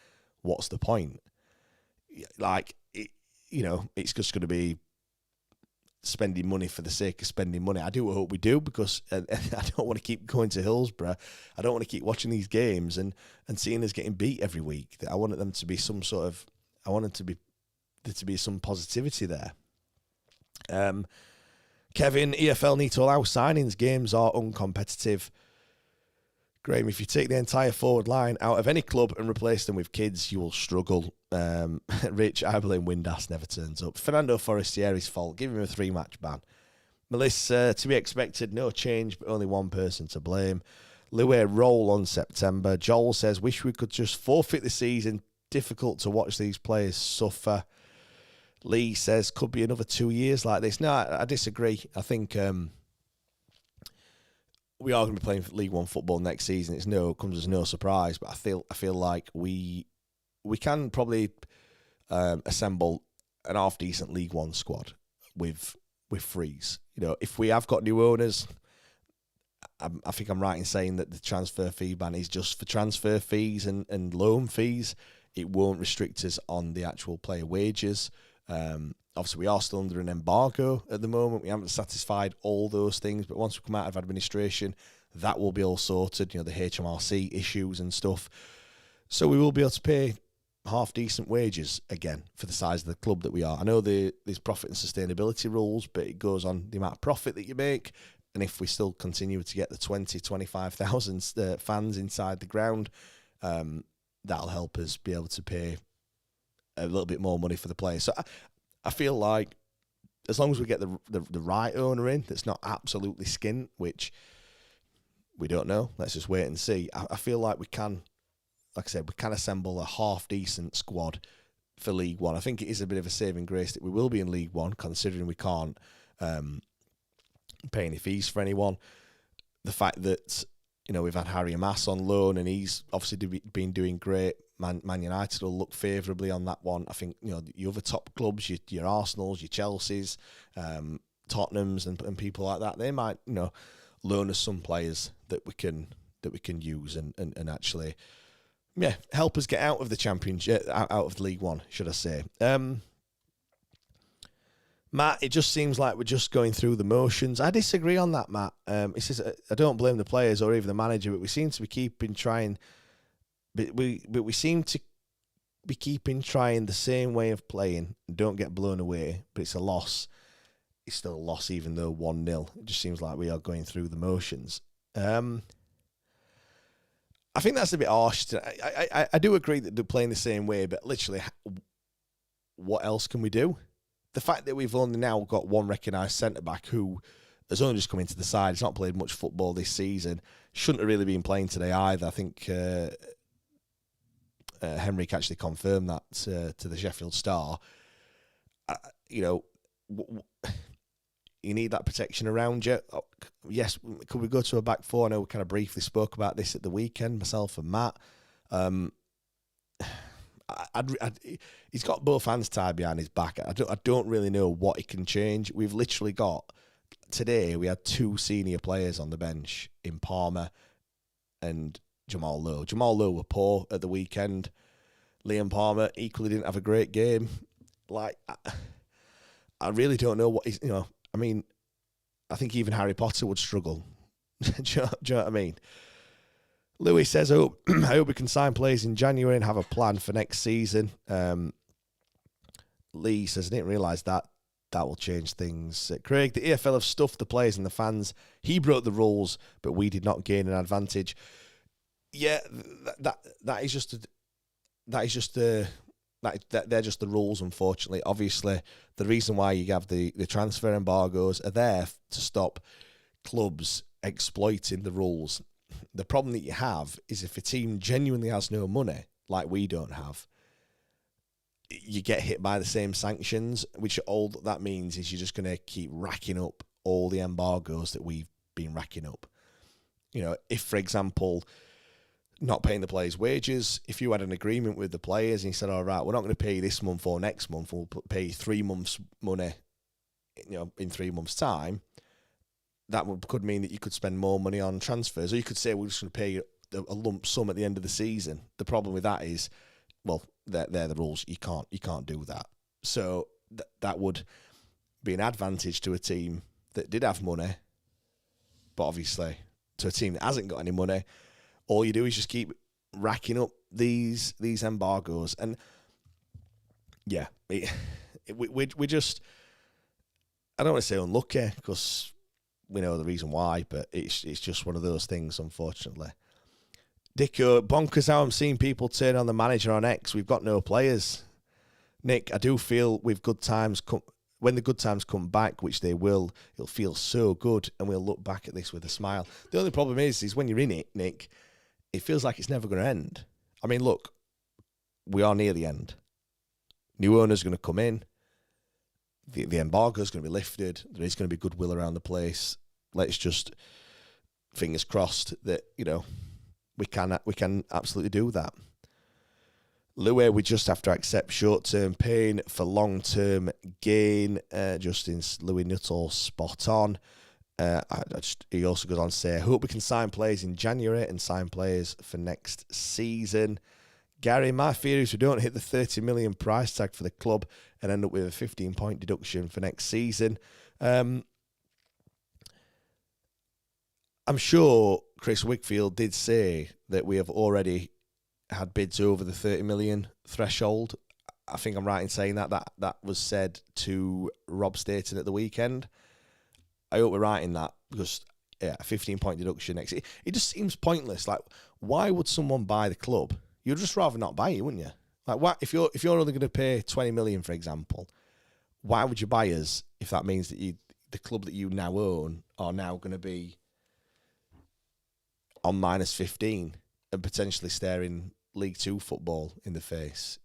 Speaker 3: what's the point? Like, it's just going to be spending money for the sake of spending money. I do hope we do, because I don't want to keep going to Hillsborough. I don't want to keep watching these games and seeing us getting beat every week. I want them to be I want there to be some positivity there. Kevin, EFL need to allow signings. Games are uncompetitive. Graham, if you take the entire forward line out of any club and replace them with kids, you will struggle. Rich, I blame Windass never turns up. Fernando Forestieri's fault. Give him a 3-match ban. Melissa, to be expected, no change, but only one person to blame. Luwe roll on September. Joel says, wish we could just forfeit the season. Difficult to watch these players suffer. Lee says could be another 2 years like this. No, I disagree. I think we are going to be playing League One football next season. It comes as no surprise, but I feel like we can probably assemble an half decent League One squad with frees. If we have got new owners, I think I'm right in saying that the transfer fee ban is just for transfer fees and loan fees. It won't restrict us on the actual player wages. Obviously, we are still under an embargo at the moment. We haven't satisfied all those things, but once we come out of administration, that will be all sorted. The HMRC issues and stuff. So we will be able to pay half decent wages again for the size of the club that we are. I know there's profit and sustainability rules, but it goes on the amount of profit that you make. And if we still continue to get the 25,000 fans inside the ground, that'll help us be able to pay a little bit more money for the players. So I feel like as long as we get the right owner in that's not absolutely skint, which we don't know, let's just wait and see. I feel like we can, like I said, we can assemble a half-decent squad for League One. I think it is a bit of a saving grace that we will be in League One, considering we can't pay any fees for anyone. The fact that, we've had Harry Mass on loan and he's obviously been doing great. Man United will look favourably on that one. I think, the other top clubs, your Arsenals, your Chelseas, Tottenhams and people like that, they might, loan us some players that we can use and actually help us get out of the Championship, out of League One, should I say. Matt, it just seems like we're just going through the motions. I disagree on that, Matt. He says, I don't blame the players or even the manager, but we seem to be trying the same way of playing and don't get blown away, but it's a loss. It's still a loss even though 1-0. It just seems like we are going through the motions. I think that's a bit harsh. I do agree that they're playing the same way, but literally, what else can we do? The fact that we've only now got one recognised centre-back who has only just come into the side, he's not played much football this season, shouldn't have really been playing today either. I think Henrik actually confirmed that to the Sheffield Star. You need that protection around you. Yes, could we go to a back four? I know we kind of briefly spoke about this at the weekend, myself and Matt. He's got both hands tied behind his back. I don't really know what he can change. We've literally got, today we had two senior players on the bench in Palmer and Jamal Lowe. Jamal Lowe were poor at the weekend. Liam Palmer equally didn't have a great game. Like, I really don't know what he's, I think even Harry Potter would struggle. do you know what I mean? Louis says, I hope we can sign players in January and have a plan for next season. Lee says, I didn't realise that will change things. Craig, the EFL have stuffed the players and the fans. He broke the rules, but we did not gain an advantage. Yeah, they're just the rules, unfortunately. Obviously, the reason why you have the transfer embargoes are there to stop clubs exploiting the rules. The problem that you have is if a team genuinely has no money, like we don't have, you get hit by the same sanctions, which all that means is you're just going to keep racking up all the embargoes that we've been racking up. If, for example, not paying the players' wages, if you had an agreement with the players and you said, all right, we're not going to pay you this month or next month, we'll pay you 3 months' money, in 3 months' time, that could mean that you could spend more money on transfers, or you could say we're just going to pay you a lump sum at the end of the season. The problem with that is, well, they're the rules. You can't do that. So that would be an advantage to a team that did have money, but obviously to a team that hasn't got any money, all you do is just keep racking up these embargoes, and yeah, we're just, I don't want to say unlucky because we know the reason why, but it's just one of those things, unfortunately. Dicko, bonkers how I'm seeing people turn on the manager on X. We've got no players. Nick, I do feel when the good times come back, which they will, it'll feel so good, and we'll look back at this with a smile. The only problem is when you're in it, Nick, it feels like it's never going to end. I mean, look, we are near the end. New owner's going to come in. the embargo is going to be lifted. There is going to be goodwill around the place. Let's just, fingers crossed that, we can absolutely do that. Louis, we just have to accept short-term pain for long-term gain. Justin's Louis Nuttall spot on. He also goes on to say, I hope we can sign players in January and sign players for next season. Gary, my fear is we don't hit the 30 million price tag for the club and end up with a 15-point deduction for next season. I'm sure Chris Wickfield did say that we have already had bids over the 30 million threshold. I think I'm right in saying that was said to Rob Staten at the weekend. I hope we're right in that, because a 15-point deduction next year, it just seems pointless. Like, why would someone buy the club? You'd just rather not buy it, wouldn't you? Like, why, if you're only going to pay 20 million, for example, why would you buy us if that means that the club that you now own are now going to be on minus 15 and potentially staring League Two football in the face?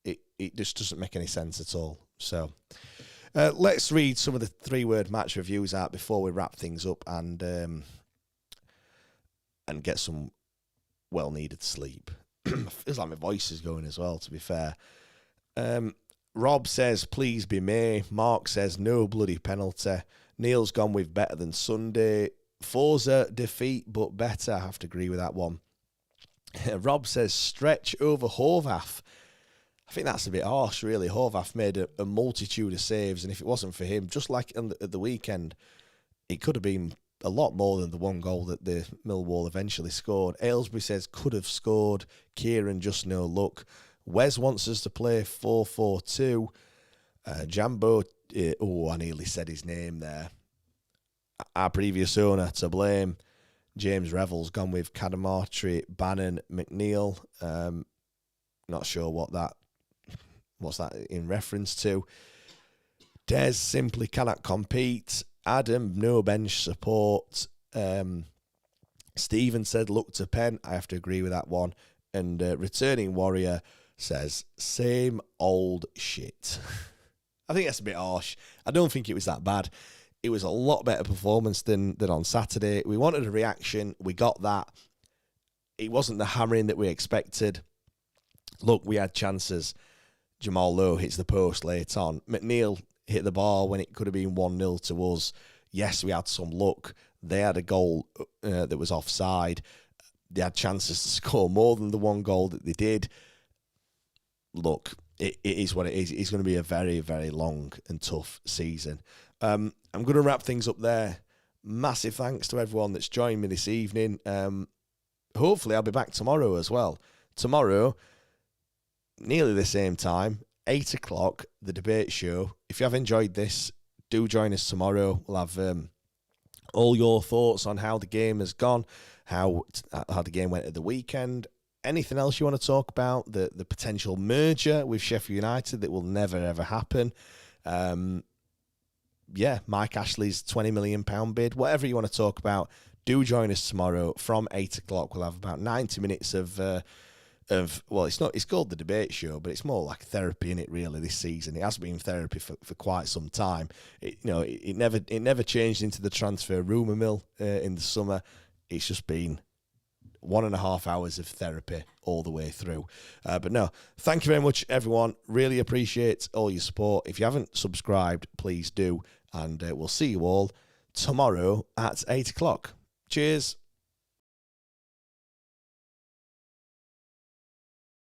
Speaker 3: It just doesn't make any sense at all. So let's read some of the 3-word match reviews out before we wrap things up and get some well-needed sleep. Feels like my voice is going as well, to be fair. Rob says, please be May. Mark says, no bloody penalty. Neil's gone with better than Sunday. Forza defeat, but better. I have to agree with that one. Rob says, stretch over Horvath. I think that's a bit harsh, really. Horvath made a multitude of saves, and if it wasn't for him, just like at the weekend, it could have been a lot more than the one goal that the Millwall eventually scored. Aylesbury says, could have scored. Kieran, just no luck. Wes wants us to play 4-4-2. Jambo, I nearly said his name there. Our previous owner to blame. James Revell's gone with Cadamartri, Bannon, McNeil. Not sure what's that in reference to. Des simply cannot compete. Adam, no bench support. Stephen said, look to Penn. I have to agree with that one. And Returning Warrior says, same old shit. I think that's a bit harsh. I don't think it was that bad. It was a lot better performance than on Saturday. We wanted a reaction. We got that. It wasn't the hammering that we expected. Look, we had chances. Jamal Lowe hits the post late on. McNeil hit the bar when it could have been 1-0 to us. Yes, we had some luck. They had a goal that was offside. They had chances to score more than the one goal that they did. Look, it is what it is. It's going to be a very, very long and tough season. I'm going to wrap things up there. Massive thanks to everyone that's joined me this evening. Hopefully I'll be back tomorrow as well. Tomorrow, nearly the same time, 8 o'clock, the debate show. If you have enjoyed this, do join us tomorrow. We'll have all your thoughts on how the game has gone, how the game went at the weekend. Anything else you want to talk about? The potential merger with Sheffield United that will never, ever happen. Mike Ashley's £20 million bid. Whatever you want to talk about, do join us tomorrow from 8 o'clock. We'll have about 90 minutes of it's called the debate show, but it's more like therapy in it really this season. It has been therapy for quite some time. It never changed into the transfer rumour mill in the summer. It's just been 1.5 hours of therapy all the way through. But no, thank you very much, everyone. Really appreciate all your support. If you haven't subscribed, please do. And we'll see you all tomorrow at 8 o'clock. Cheers.